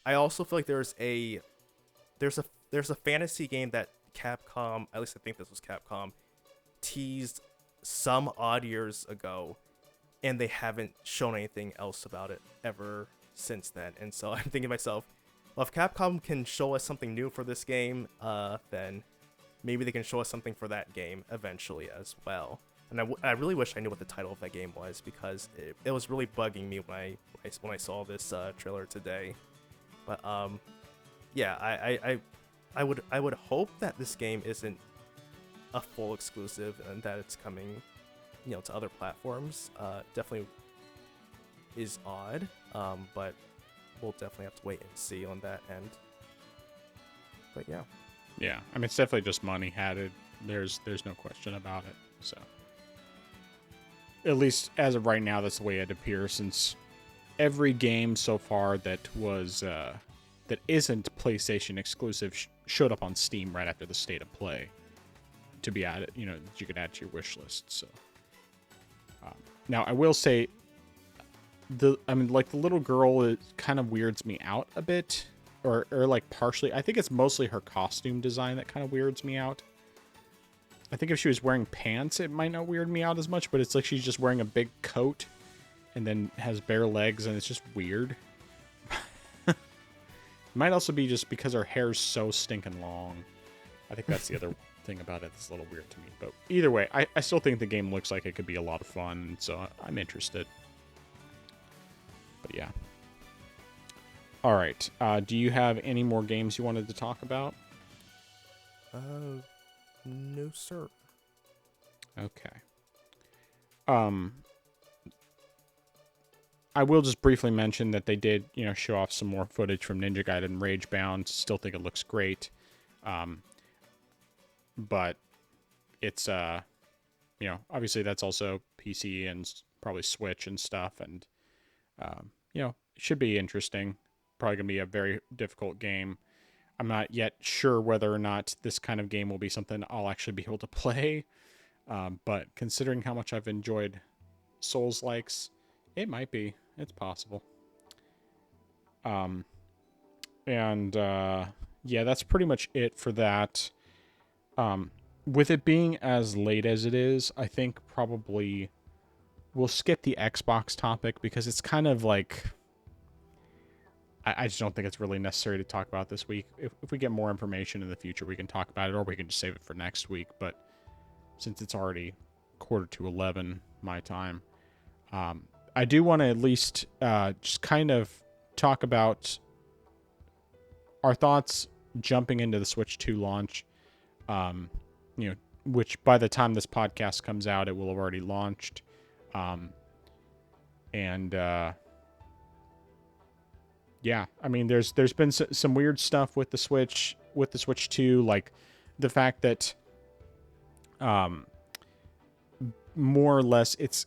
[SPEAKER 2] I also feel like there's a fantasy game that Capcom, at least I think this was Capcom, teased some odd years ago, and they haven't shown anything else about it ever since then. And so I'm thinking to myself, well, if Capcom can show us something new for this game, then maybe they can show us something for that game eventually as well. And I really wish I knew what the title of that game was, because it was really bugging me when I saw this trailer today. But yeah, I would hope that this game isn't a full exclusive and that it's coming, to other platforms. Definitely is odd, but we'll definitely have to wait and see on that end. But yeah.
[SPEAKER 1] Yeah, I mean, it's definitely just money added. There's no question about it. So, at least as of right now, that's the way it appears, since every game so far that was that isn't PlayStation exclusive showed up on Steam right after the state of play to be added. That you could add to your wish list. So, now I will say, the little girl, it kind of weirds me out a bit, or like partially. I think it's mostly her costume design that kind of weirds me out. I think if she was wearing pants, it might not weird me out as much, but it's like she's just wearing a big coat and then has bare legs, and it's just weird. It might also be just because her hair's so stinking long. I think that's the other thing about it that's a little weird to me. But either way, I still think the game looks like it could be a lot of fun, so I'm interested. But yeah. All right. Do you have any more games you wanted to talk about?
[SPEAKER 2] No, sir.
[SPEAKER 1] Okay. Um, I will just briefly mention that they did, show off some more footage from Ninja Gaiden Ragebound. Still think it looks great. Um, but it's, obviously that's also PC and probably Switch and stuff. And, it should be interesting. Probably going to be a very difficult game. I'm not yet sure whether or not this kind of game will be something I'll actually be able to play. But considering how much I've enjoyed Souls likes, it might be. It's possible. Um, and yeah, that's pretty much it for that. Um, with it being as late as it is, I think probably we'll skip the Xbox topic because it's kind of like I just don't think it's really necessary to talk about this week. If we get more information in the future, we can talk about it, or we can just save it for next week. But since it's already 10:45 my time, I do want to at least just kind of talk about our thoughts jumping into the Switch 2 launch. Um, which by the time this podcast comes out, it will have already launched. And yeah, I mean, there's been some weird stuff with the Switch 2, like the fact that more or less it's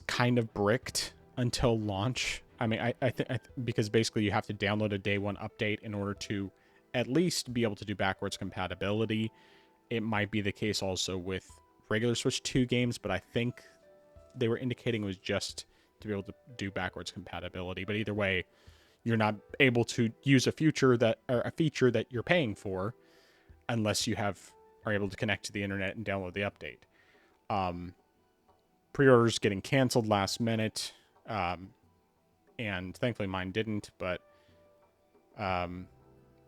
[SPEAKER 1] kind of bricked until launch. I mean, I think because basically you have to download a day one update in order to at least be able to do backwards compatibility. It might be the case also with regular Switch 2 games, but I think they were indicating it was just to be able to do backwards compatibility. But either way, you're not able to use a feature that you're paying for unless you are able to connect to the internet and download the update. Pre-orders getting canceled last minute, and thankfully mine didn't. But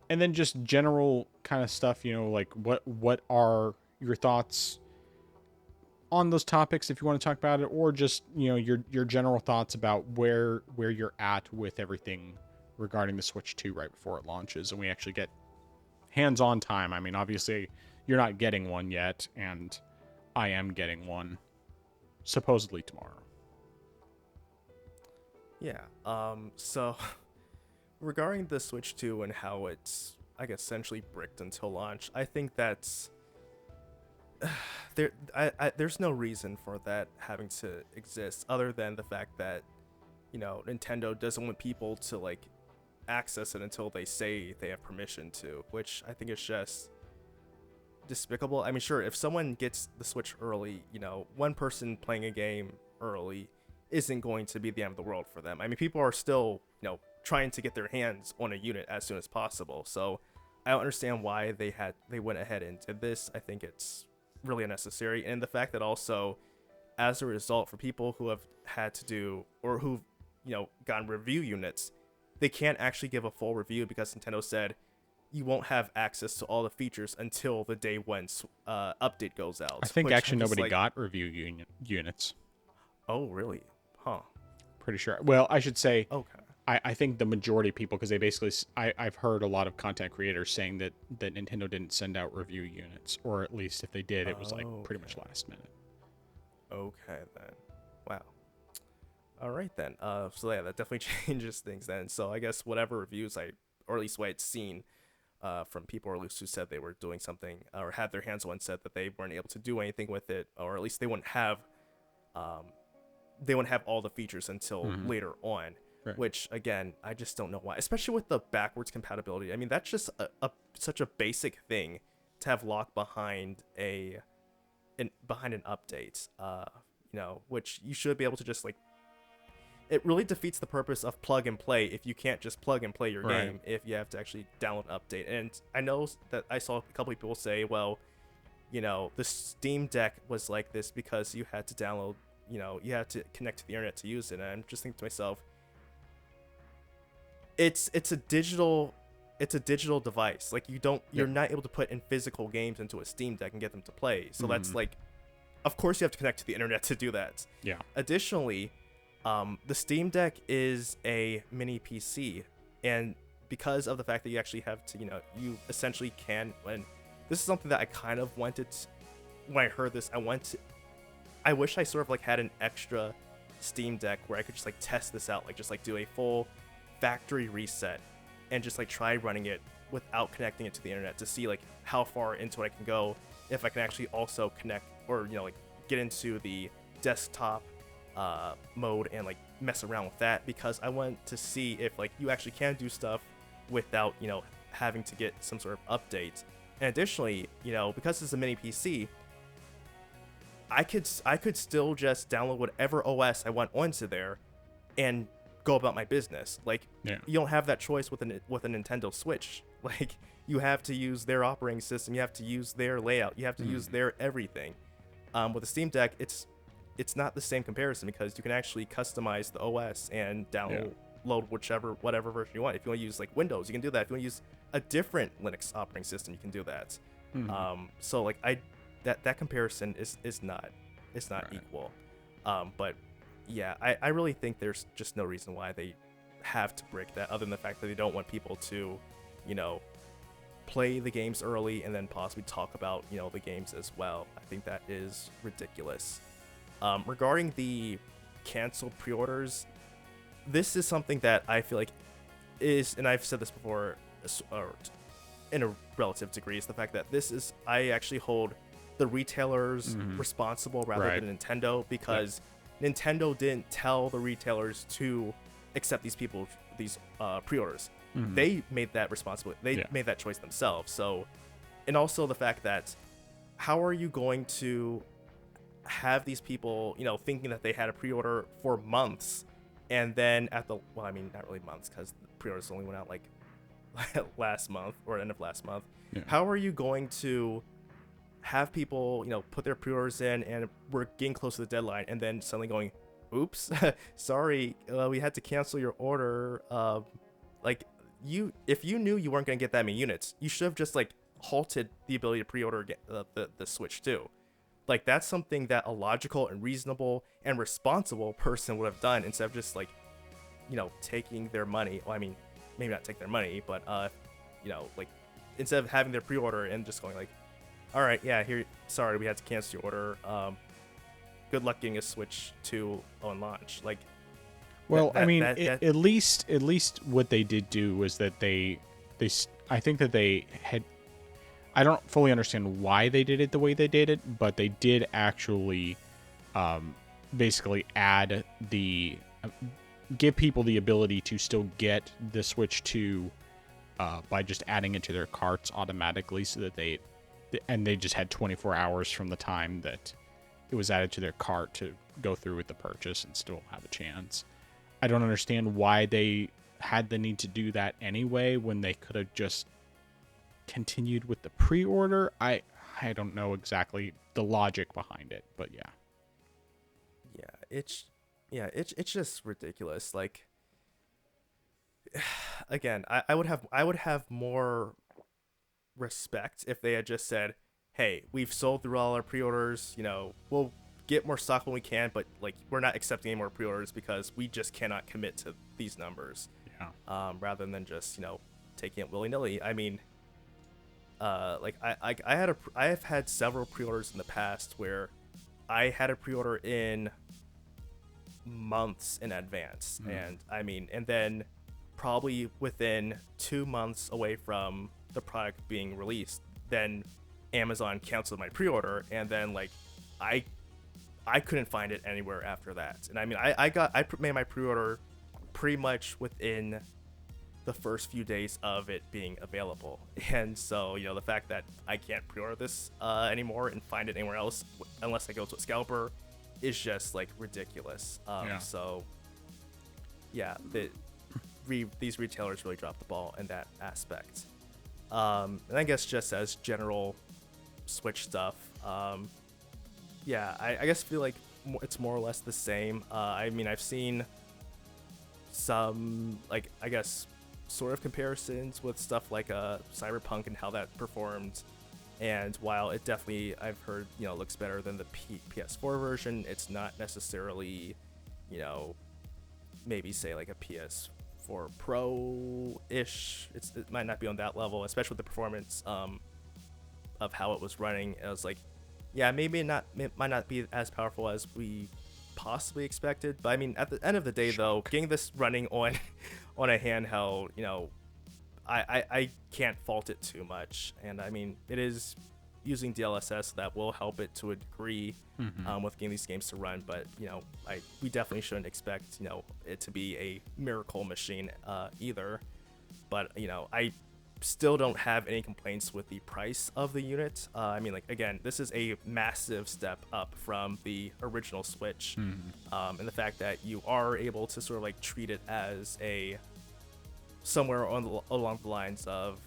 [SPEAKER 1] and then just general kind of stuff, like what are your thoughts on those topics if you want to talk about it, or just your general thoughts about where you're at with everything regarding the Switch 2 right before it launches and we actually get hands-on time. I mean, obviously you're not getting one yet, and I am getting one supposedly tomorrow.
[SPEAKER 2] Yeah. So regarding the Switch 2 and how it's, I guess, essentially bricked until launch, I think that's there's no reason for that having to exist other than the fact that Nintendo doesn't want people to like access it until they say they have permission to, which I think is just despicable. I mean, sure, if someone gets the Switch early, one person playing a game early isn't going to be the end of the world for them. I mean, people are still, trying to get their hands on a unit as soon as possible. So I don't understand why they went ahead and did this. I think it's really unnecessary. And the fact that also, as a result, for people who have had to do or who've, gotten review units, they can't actually give a full review because Nintendo said you won't have access to all the features until the day one update goes out.
[SPEAKER 1] I think actually nobody got review units.
[SPEAKER 2] Oh, really? Huh.
[SPEAKER 1] Pretty sure. Well, I should say,
[SPEAKER 2] Okay.
[SPEAKER 1] I think the majority of people, because they basically, I've heard a lot of content creators saying that Nintendo didn't send out review units, or at least if they did, it was like pretty much last minute.
[SPEAKER 2] Okay, then. Wow. All right, then. So yeah, that definitely changes things then. So I guess whatever reviews or at least what I'd seen from people or at least who said they were doing something or had their hands on, said that they weren't able to do anything with it, or at least they wouldn't have all the features until later on. Right. Which again, I just don't know why, especially with the backwards compatibility. I mean, that's just such a basic thing to have locked behind an update. Which you should be able to just like. It really defeats the purpose of plug and play if you can't just plug and play your game if you have to actually download an update. And I know that I saw a couple of people say, well, the Steam Deck was like this because you had to download, you had to connect to the internet to use it. And I'm just thinking to myself, it's a digital device. Like you're not able to put in physical games into a Steam Deck and get them to play. So that's like, of course you have to connect to the internet to do that.
[SPEAKER 1] Yeah.
[SPEAKER 2] Additionally, the Steam Deck is a mini PC, And because of the fact that you actually have to, you essentially can, when this is something that I kind of wanted to, when I heard this, I wish I sort of like had an extra Steam Deck where I could just like test this out, like just like do a full factory reset and just like try running it without connecting it to the internet to see like how far into it I can go, if I can actually also connect or like get into the desktop mode and like mess around with that, because I want to see if like you actually can do stuff without having to get some sort of update. And additionally, because it's a mini PC, I could still just download whatever OS I want onto there and go about my business. Like,
[SPEAKER 1] Yeah.
[SPEAKER 2] you don't have that choice with a Nintendo Switch. Like, you have to use their operating system, you have to use their layout, you have to use their everything. With the Steam Deck, it's not the same comparison, because you can actually customize the OS and download whatever version you want. If you want to use like Windows, you can do that. If you want to use a different Linux operating system, you can do that. So like that comparison is not equal. But yeah, I really think there's just no reason why they have to break that, other than the fact that they don't want people to play the games early and then possibly talk about the games as well. I think that is ridiculous. Regarding the canceled pre-orders, this is something that I feel like is, and I've said this before, or in a relative degree, is the fact that I actually hold the retailers responsible rather than Nintendo, because Nintendo didn't tell the retailers to accept these pre-orders. They made that responsibility. They made that choice themselves. So, and also the fact that how are you going to have these people, thinking that they had a pre-order for months, and then not really months, because the pre-orders only went out like last month or end of last month. How are you going to have people, put their pre-orders in, and we're getting close to the deadline, and then suddenly going, oops, sorry, we had to cancel your order. If you knew you weren't going to get that many units, you should have just like halted the ability to pre-order the Switch too. Like, that's something that a logical and reasonable and responsible person would have done, instead of just like, taking their money. Well, I mean, maybe not take their money, but like, instead of having their pre-order and just going like, all right, yeah, here, sorry, we had to cancel your order. Good luck getting a Switch 2 on launch. Like,
[SPEAKER 1] well, at least what they did do was that I think that they had, I don't fully understand why they did it the way they did it, but they did actually basically give people the ability to still get the Switch 2 by just adding it to their carts automatically, so that they just had 24 hours from the time that it was added to their cart to go through with the purchase and still have a chance. I don't understand why they had the need to do that anyway, when they could have just continued with the pre-order. I don't know exactly the logic behind it, but
[SPEAKER 2] it's just ridiculous. Like, again, I would have more respect if they had just said, hey, we've sold through all our pre-orders, we'll get more stock when we can, but like, we're not accepting any more pre-orders because we just cannot commit to these numbers. Rather than just taking it willy-nilly. I mean, like, I have had several pre-orders in the past where I had a pre-order in months in advance, and then probably within 2 months away from the product being released, then Amazon canceled my pre-order, and then like I couldn't find it anywhere after that. And I mean, I made my pre-order pretty much within the first few days of it being available, and so the fact that I can't pre-order this anymore and find it anywhere else unless I go to a scalper is just like ridiculous. So yeah, these retailers really dropped the ball in that aspect. And I guess just as general Switch stuff, I guess feel like it's more or less the same. I mean, I've seen some, like, I guess sort of comparisons with stuff like Cyberpunk and how that performed. And while it definitely, I've heard, looks better than the PS4 version, it's not necessarily, maybe say like a for pro-ish. It might not be on that level, especially with the performance of how it was running. It was like, yeah, maybe it might not be as powerful as we possibly expected. But I mean, at the end of the day, though, getting this running on on a handheld, I can't fault it too much. And I mean, it is using DLSS that will help it to a degree with getting these games to run. But we definitely shouldn't expect it to be a miracle machine either. But I still don't have any complaints with the price of the unit. I mean, like, again, this is a massive step up from the original Switch, and the fact that you are able to sort of like treat it as a somewhere along the lines of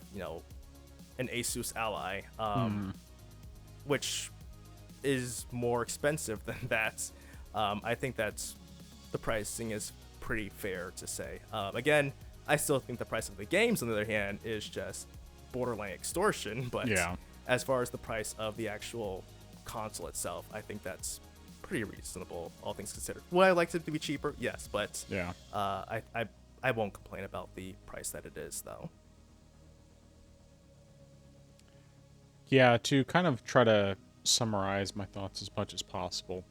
[SPEAKER 2] an Asus Ally, which is more expensive than that. I think that's the pricing is pretty fair to say. Again, I still think the price of the games, on the other hand, is just borderline extortion. But
[SPEAKER 1] Yeah.
[SPEAKER 2] as far as the price of the actual console itself, I think that's pretty reasonable, all things considered. Would I like it to be cheaper? Yes, but
[SPEAKER 1] Yeah.
[SPEAKER 2] I won't complain about the price that it is, though.
[SPEAKER 1] Yeah, to kind of try to summarize my thoughts as much as possible.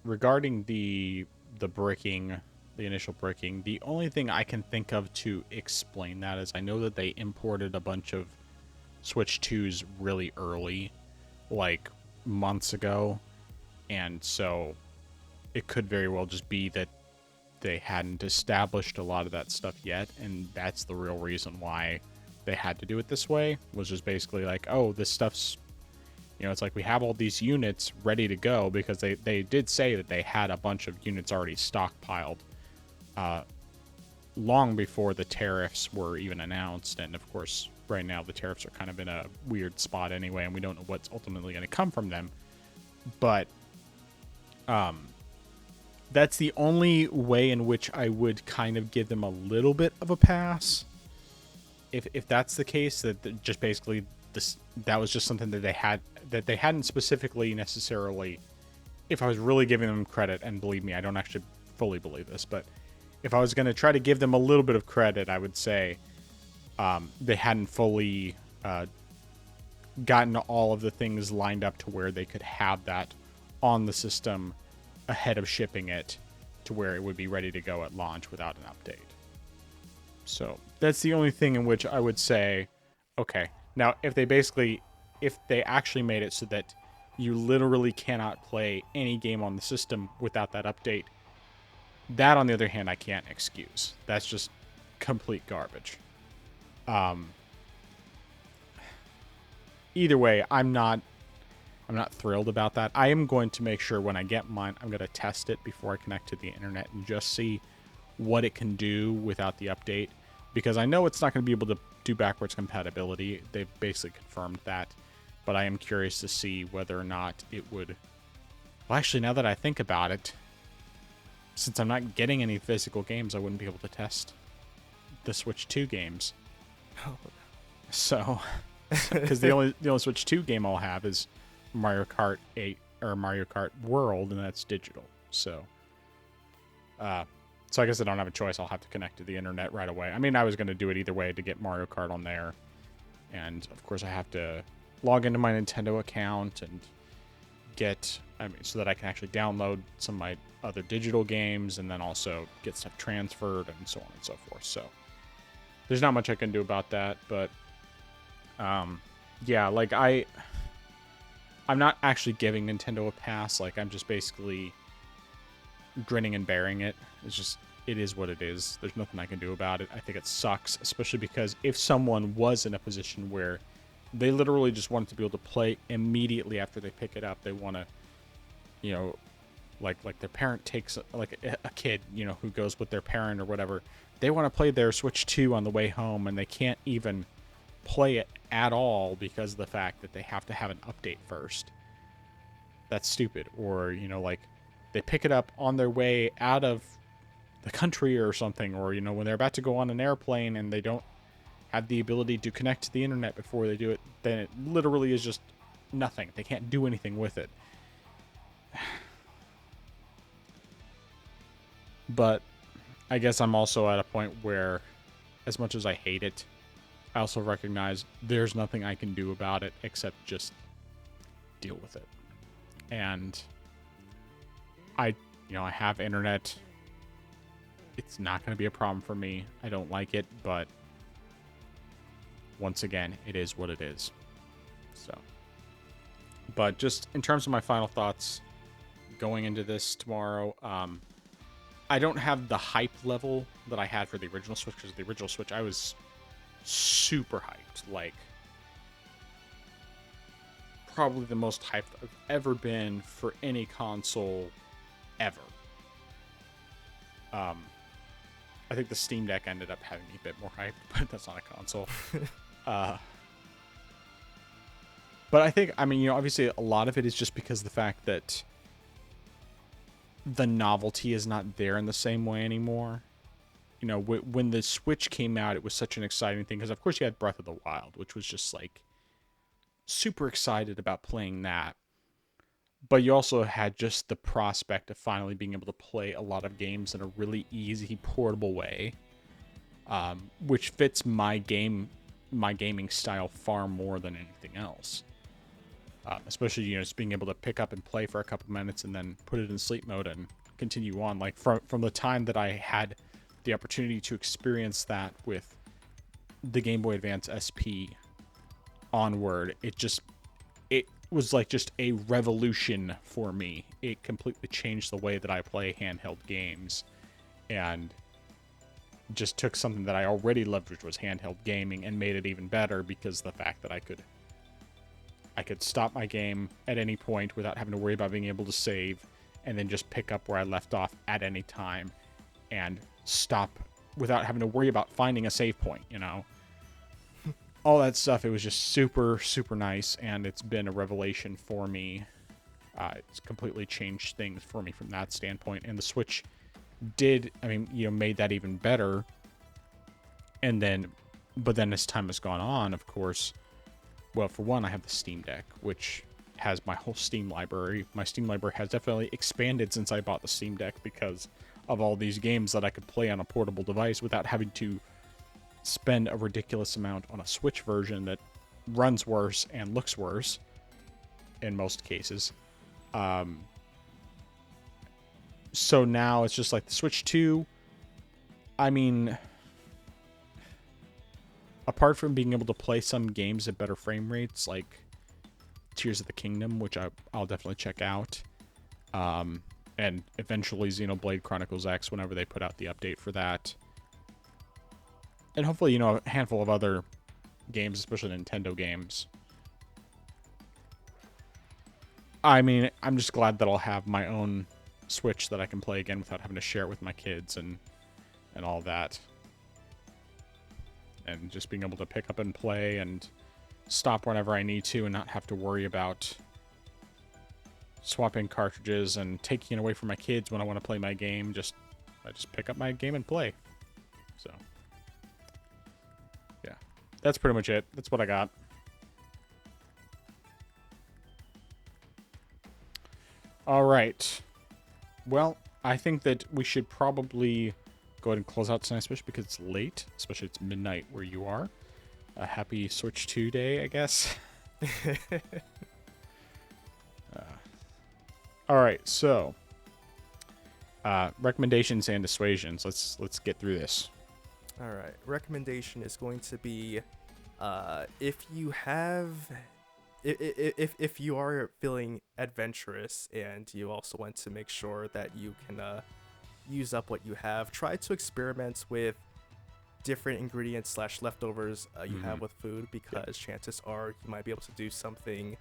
[SPEAKER 1] Regarding the bricking, the initial bricking, the only thing I can think of to explain that is I know that they imported a bunch of Switch 2s really early, like months ago, and so it could very well just be that they hadn't established a lot of that stuff yet, and that's the real reason why they had to do it this way, was just basically like, oh, this stuff's, it's like we have all these units ready to go, because they did say that they had a bunch of units already stockpiled long before the tariffs were even announced. And of course, right now the tariffs are kind of in a weird spot anyway, and we don't know what's ultimately going to come from them. But that's the only way in which I would kind of give them a little bit of a pass. If that's the case, that just basically that was just something that they hadn't specifically necessarily. If I was really giving them credit, and believe me, I don't actually fully believe this, but if I was going to try to give them a little bit of credit, I would say they hadn't fully gotten all of the things lined up to where they could have that on the system ahead of shipping it to where it would be ready to go at launch without an update. So that's the only thing in which I would say, okay, now if they actually made it so that you literally cannot play any game on the system without that update, that on the other hand I can't excuse. That's just complete garbage. Either way, I'm not thrilled about that. I am going to make sure when I get mine, I'm going to test it before I connect to the internet and just see what it can do without the update, because I know it's not going to be able to do backwards compatibility. They've basically confirmed that, but I am curious to see whether or not it would. Well, actually, now that I think about it, since I'm not getting any physical games, I wouldn't be able to test the Switch 2 games. So, because the only Switch 2 game I'll have is Mario Kart 8 or Mario Kart World, and that's digital. So I guess I don't have a choice. I'll have to connect to the internet right away. I mean, I was going to do it either way to get Mario Kart on there. And, of course, I have to log into my Nintendo account and so that I can actually download some of my other digital games and then also get stuff transferred and so on and so forth. So there's not much I can do about that. But, yeah, like I'm not actually giving Nintendo a pass. Like, I'm just basically grinning and bearing it. It is what it is. There's nothing I can do about it. I think it sucks, especially because if someone was in a position where they literally just wanted to be able to play immediately after they pick it up, they want to, like their parent takes, like a kid, who goes with their parent or whatever, they want to play their Switch 2 on the way home, and they can't even play it at all because of the fact that they have to have an update first. That's stupid. Or, like they pick it up on their way out of the country or something, or when they're about to go on an airplane and they don't have the ability to connect to the internet before they do it, then it literally is just nothing. They can't do anything with it. But I guess I'm also at a point where, as much as I hate it, I also recognize there's nothing I can do about it except just deal with it. And I have internet. It's not going to be a problem for me. I don't like it, but once again, it is what it is. So, but just in terms of my final thoughts going into this tomorrow, I don't have the hype level that I had for the original Switch, because the original Switch, I was super hyped. Like, probably the most hyped I've ever been for any console ever. I think the Steam Deck ended up having me a bit more hyped, but that's not a console. uh, but I think, obviously a lot of it is just because of the fact that the novelty is not there in the same way anymore. When the Switch came out, it was such an exciting thing, because of course you had Breath of the Wild, which was just like super excited about playing that. But you also had just the prospect of finally being able to play a lot of games in a really easy, portable way, which fits my gaming style far more than anything else. Especially, just being able to pick up and play for a couple minutes and then put it in sleep mode and continue on. Like from the time that I had the opportunity to experience that with the Game Boy Advance SP onward, it was like just a revolution for me. It completely changed the way that I play handheld games, and just took something that I already loved, which was handheld gaming, and made it even better, because the fact that I could stop my game at any point without having to worry about being able to save, and then just pick up where I left off at any time and stop without having to worry about finding a save point, all that stuff. It was just super, super nice, and it's been a revelation for me. It's completely changed things for me from that standpoint, and the Switch made that even better. But then as time has gone on, of course, well, for one, I have the Steam Deck, which has my whole Steam library. My Steam library has definitely expanded since I bought the Steam Deck, because of all these games that I could play on a portable device without having to spend a ridiculous amount on a Switch version that runs worse and looks worse in most cases. So now it's just like the Switch 2. Apart from being able to play some games at better frame rates, like Tears of the Kingdom, which I'll definitely check out, and eventually Xenoblade Chronicles X whenever they put out the update for that, and hopefully a handful of other games, especially Nintendo games. I'm just glad that I'll have my own Switch that I can play again without having to share it with my kids and all that. And just being able to pick up and play and stop whenever I need to, and not have to worry about swapping cartridges and taking it away from my kids when I want to play my game. I just pick up my game and play. So, yeah. That's pretty much it. That's what I got. All right. Well, I think that we should probably go ahead and close out tonight, especially because it's late. Especially it's midnight where you are. A happy Switch 2 day, I guess. All right, so recommendations and dissuasions. Let's get through this.
[SPEAKER 2] All right, recommendation is going to be if you have if you are feeling adventurous and you also want to make sure that you can use up what you have, try to experiment with different ingredients slash leftovers you have with food, because chances are you might be able to do something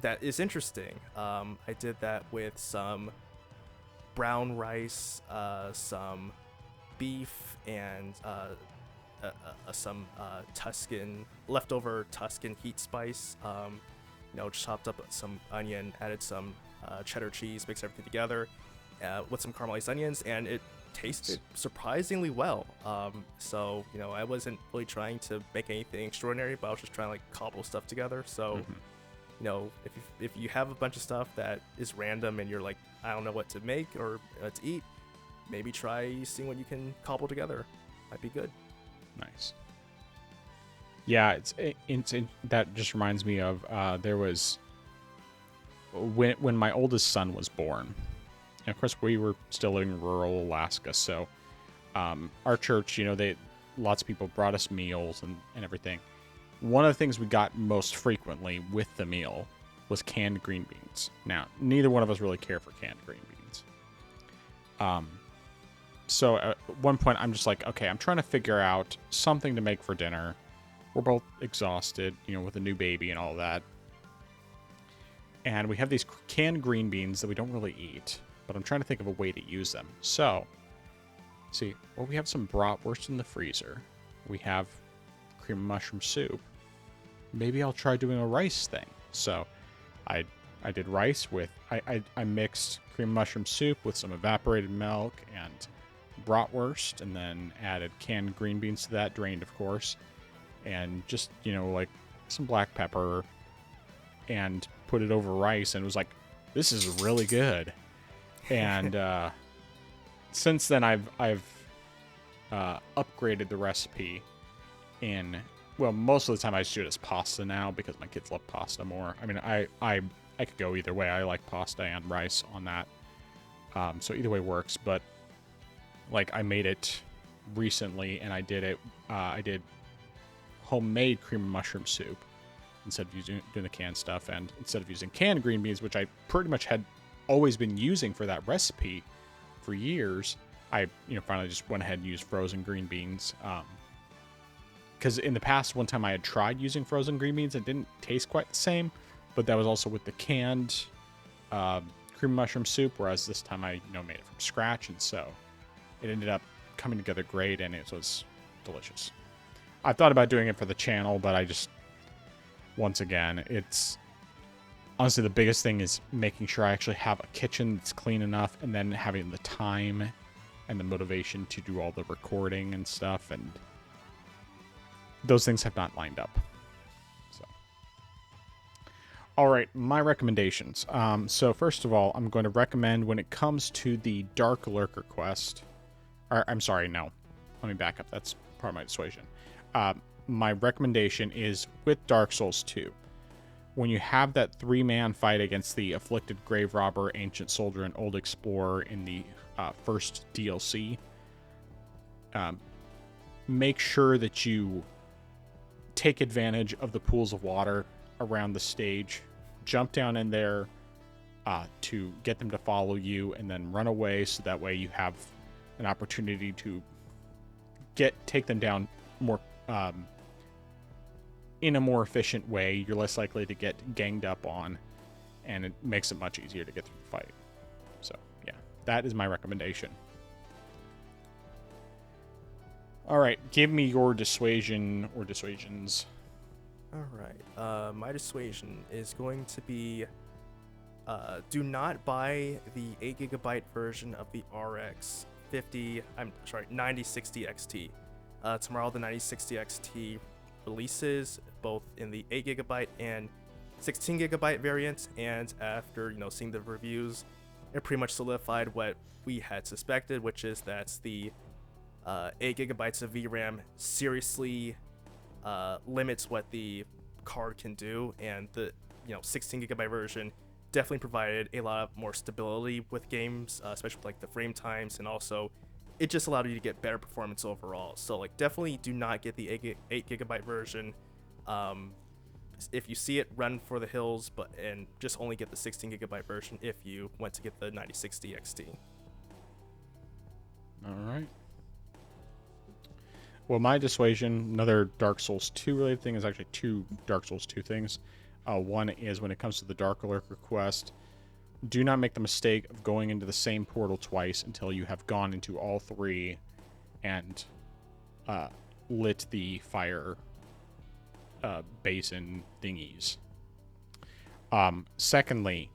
[SPEAKER 2] that is interesting. I did that with some brown rice, some beef, and some leftover Tuscan heat spice. Chopped up some onion, added some cheddar cheese, mixed everything together with some caramelized onions, and it tasted surprisingly well. So I wasn't really trying to make anything extraordinary, but I was just trying to like cobble stuff together. So if you have a bunch of stuff that is random and you're like, I don't know what to make or to eat, maybe try seeing what you can cobble together. Might be good.
[SPEAKER 1] Nice. Yeah, that just reminds me of there was when my oldest son was born. And of course, we were still living in rural Alaska, so our church, they lots of people brought us meals and everything. One of the things we got most frequently with the meal was canned green beans. Now, neither one of us really care for canned green beans. So at one point, I'm just like, okay, I'm trying to figure out something to make for dinner. We're both exhausted, with a new baby and all that. And we have these canned green beans that we don't really eat, but I'm trying to think of a way to use them. So, we have some bratwurst in the freezer. We have cream of mushroom soup. Maybe I'll try doing a rice thing. So, I did rice with, I mixed cream of mushroom soup with some evaporated milk and bratwurst, and then added canned green beans to that, drained, of course, and just, like some black pepper, and put it over rice, and it was like, this is really good. And since then, I've upgraded the recipe most of the time I just do it as pasta now because my kids love pasta more. I mean, I could go either way. I like pasta and rice on that. So either way works, but like I made it recently and I did homemade cream of mushroom soup instead of doing the canned stuff, and instead of using canned green beans, which I pretty much had always been using for that recipe for years, I finally just went ahead and used frozen green beans. Because in the past, one time I had tried using frozen green beans, it didn't taste quite the same, but that was also with the canned cream of mushroom soup, whereas this time I made it from scratch, and so it ended up coming together great, and it was delicious. I thought about doing it for the channel, but once again, it's honestly the biggest thing is making sure I actually have a kitchen that's clean enough, and then having the time and the motivation to do all the recording and stuff, and those things have not lined up. So, all right, my recommendations. So first of all, I'm going to recommend when it comes to the Dark Lurker quest. I'm sorry, no. Let me back up. That's part of my dissuasion. My recommendation is with Dark Souls 2. When you have that 3-man fight against the Afflicted Grave Robber, Ancient Soldier, and Old Explorer in the first DLC, make sure that you take advantage of the pools of water around the stage. Jump down in there to get them to follow you, and then run away so that way you have an opportunity to take them down more in a more efficient way. You're less likely to get ganged up on, and it makes it much easier to get through the fight. So yeah, that is my recommendation. All right, give me your dissuasion or dissuasions.
[SPEAKER 2] All right, my dissuasion is going to be do not buy the 8GB version of the RX 9060 XT. Tomorrow the 9060 XT releases both in the 8GB and 16GB variant, and after seeing the reviews, it pretty much solidified what we had suspected, which is that the 8GB of VRAM seriously limits what the card can do, and the 16GB version definitely provided a lot of more stability with games, especially with, like, the frame times, and also it just allowed you to get better performance overall. So like definitely do not get the 8GB version. If you see it, run for the hills, and just only get the 16GB version if you went to get the 9060 XT.
[SPEAKER 1] All right. Well, my dissuasion, another Dark Souls 2 related thing, is actually two Dark Souls 2 things. One is when it comes to the Dark Lurker quest, do not make the mistake of going into the same portal twice until you have gone into all three and lit the fire basin thingies. Secondly,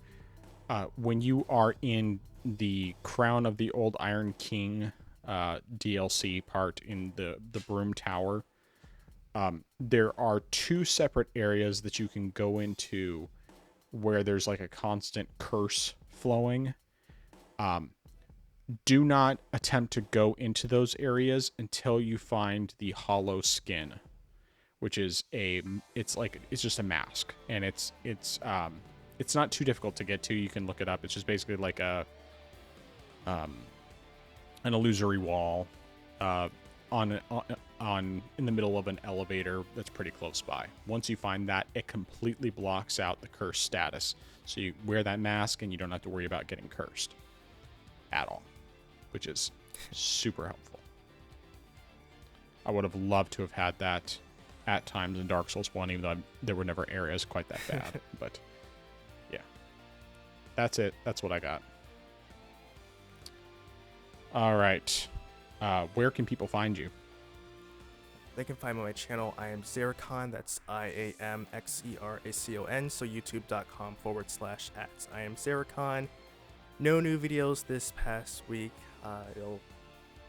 [SPEAKER 1] when you are in the Crown of the Old Iron King DLC part in the Broom Tower, there are two separate areas that you can go into where there's like a constant curse flowing. do not attempt to go into those areas until you find the hollow skin, which is it's just a mask, and it's not too difficult to get to. You can look it up. It's just basically like a an illusory wall uh, on in the middle of an elevator that's pretty close by. Once you find that, it completely blocks out the curse status. So you wear that mask and you don't have to worry about getting cursed at all, which is super helpful. I would have loved to have had that at times in Dark Souls 1, even though there were never areas quite that bad. But yeah, that's it. That's what I got. All right. Where can people find you?
[SPEAKER 2] They can find me on my channel. I am Xeracon. That's IAMXERACON. So youtube.com/@ I am Xeracon. No new videos this past week. It'll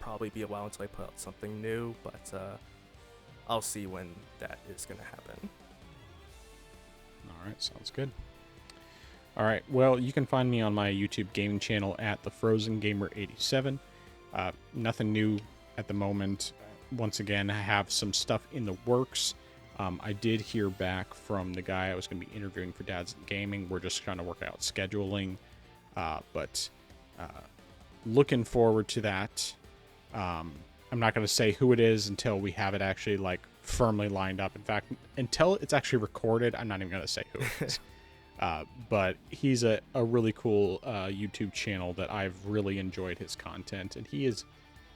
[SPEAKER 2] probably be a while until I put out something new, but I'll see when that is going to happen.
[SPEAKER 1] All right. Sounds good. All right. Well, you can find me on my YouTube gaming channel at the Frozen Gamer 87. Nothing new at the moment. Once again, I have some stuff in the works. I did hear back from the guy I was going to be interviewing for Dad's Gaming. We're just trying to work out scheduling, but looking forward to that. I'm not going to say who it is until we have it actually like firmly lined up. In fact, until it's actually recorded, I'm not even going to say who it is. But he's a really cool YouTube channel that I've really enjoyed his content, and he is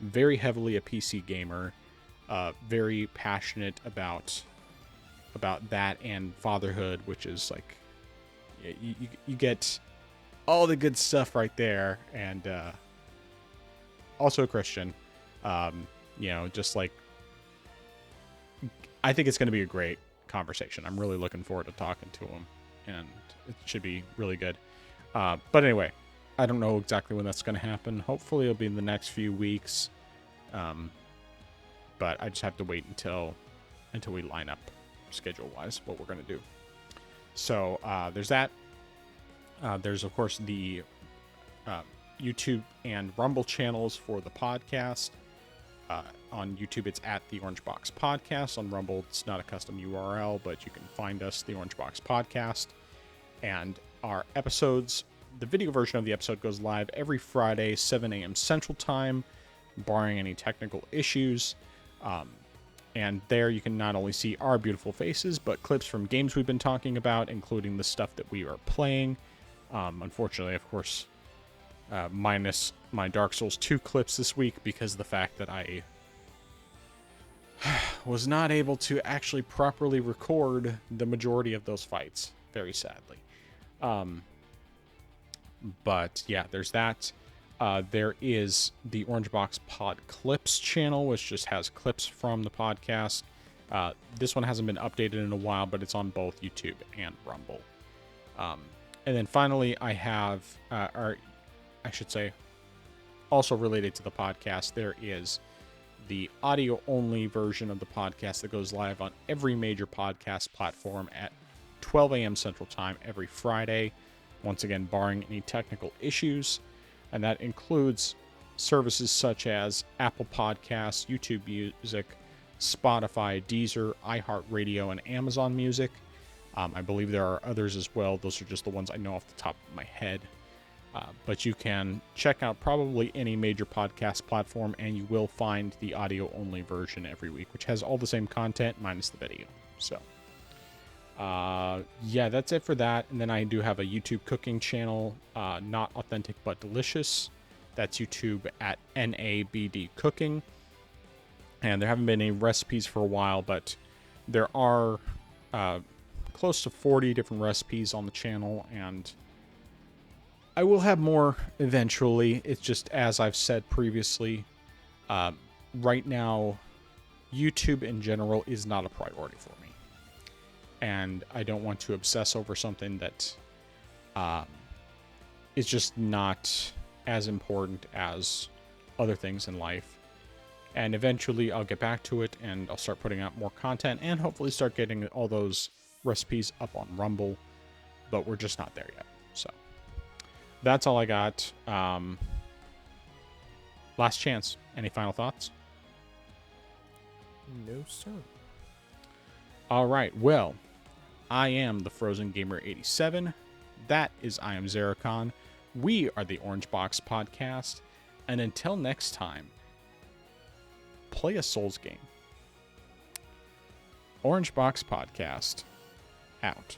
[SPEAKER 1] very heavily a PC gamer, very passionate about that and fatherhood, which is like you get all the good stuff right there, and also a Christian. Just like I think it's going to be a great conversation. I'm really looking forward to talking to him, and it should be really good. But anyway, I don't know exactly when that's going to happen. Hopefully it'll be in the next few weeks. But I just have to wait until we line up schedule-wise what we're going to do. So there's that. There's, of course, the YouTube and Rumble channels for the podcast. On YouTube, it's at the Orange Box Podcast. On Rumble, it's not a custom URL, but you can find us, the Orange Box Podcast. And our episodes, the video version of the episode goes live every Friday, 7 a.m. Central Time, barring any technical issues. And there you can not only see our beautiful faces, but clips from games we've been talking about, including the stuff that we are playing. Unfortunately, of course, minus my Dark Souls 2 clips this week because of the fact that I was not able to actually properly record the majority of those fights, very sadly. But yeah, there's that. There is the Orange Box Pod Clips channel, which just has clips from the podcast. This one hasn't been updated in a while, but it's on both YouTube and Rumble. And then finally, I have, or I should say, also related to the podcast, there is the audio-only version of the podcast that goes live on every major podcast platform at 12 a.m. Central Time every Friday. Once again, barring any technical issues. And that includes services such as Apple Podcasts, YouTube Music, Spotify, Deezer, iHeartRadio, and Amazon Music. I believe there are others as well. Those are just the ones I know off the top of my head. But you can check out probably any major podcast platform, and you will find the audio-only version every week, which has all the same content minus the video. So, yeah, that's it for that. And then I do have a YouTube cooking channel, Not Authentic But Delicious. That's YouTube at NABD Cooking. And there haven't been any recipes for a while, but there are close to 40 different recipes on the channel, and I will have more eventually. It's just, as I've said previously, right now, YouTube in general is not a priority for me. And I don't want to obsess over something that is just not as important as other things in life. And eventually I'll get back to it, and I'll start putting out more content, and hopefully start getting all those recipes up on Rumble. But we're just not there yet. So that's all I got. Last chance. Any final thoughts?
[SPEAKER 2] No, sir.
[SPEAKER 1] All right. Well, I am the Frozen Gamer 87. That is I am Zeracon. We are the Orange Box Podcast. And until next time, play a Souls game. Orange Box Podcast out.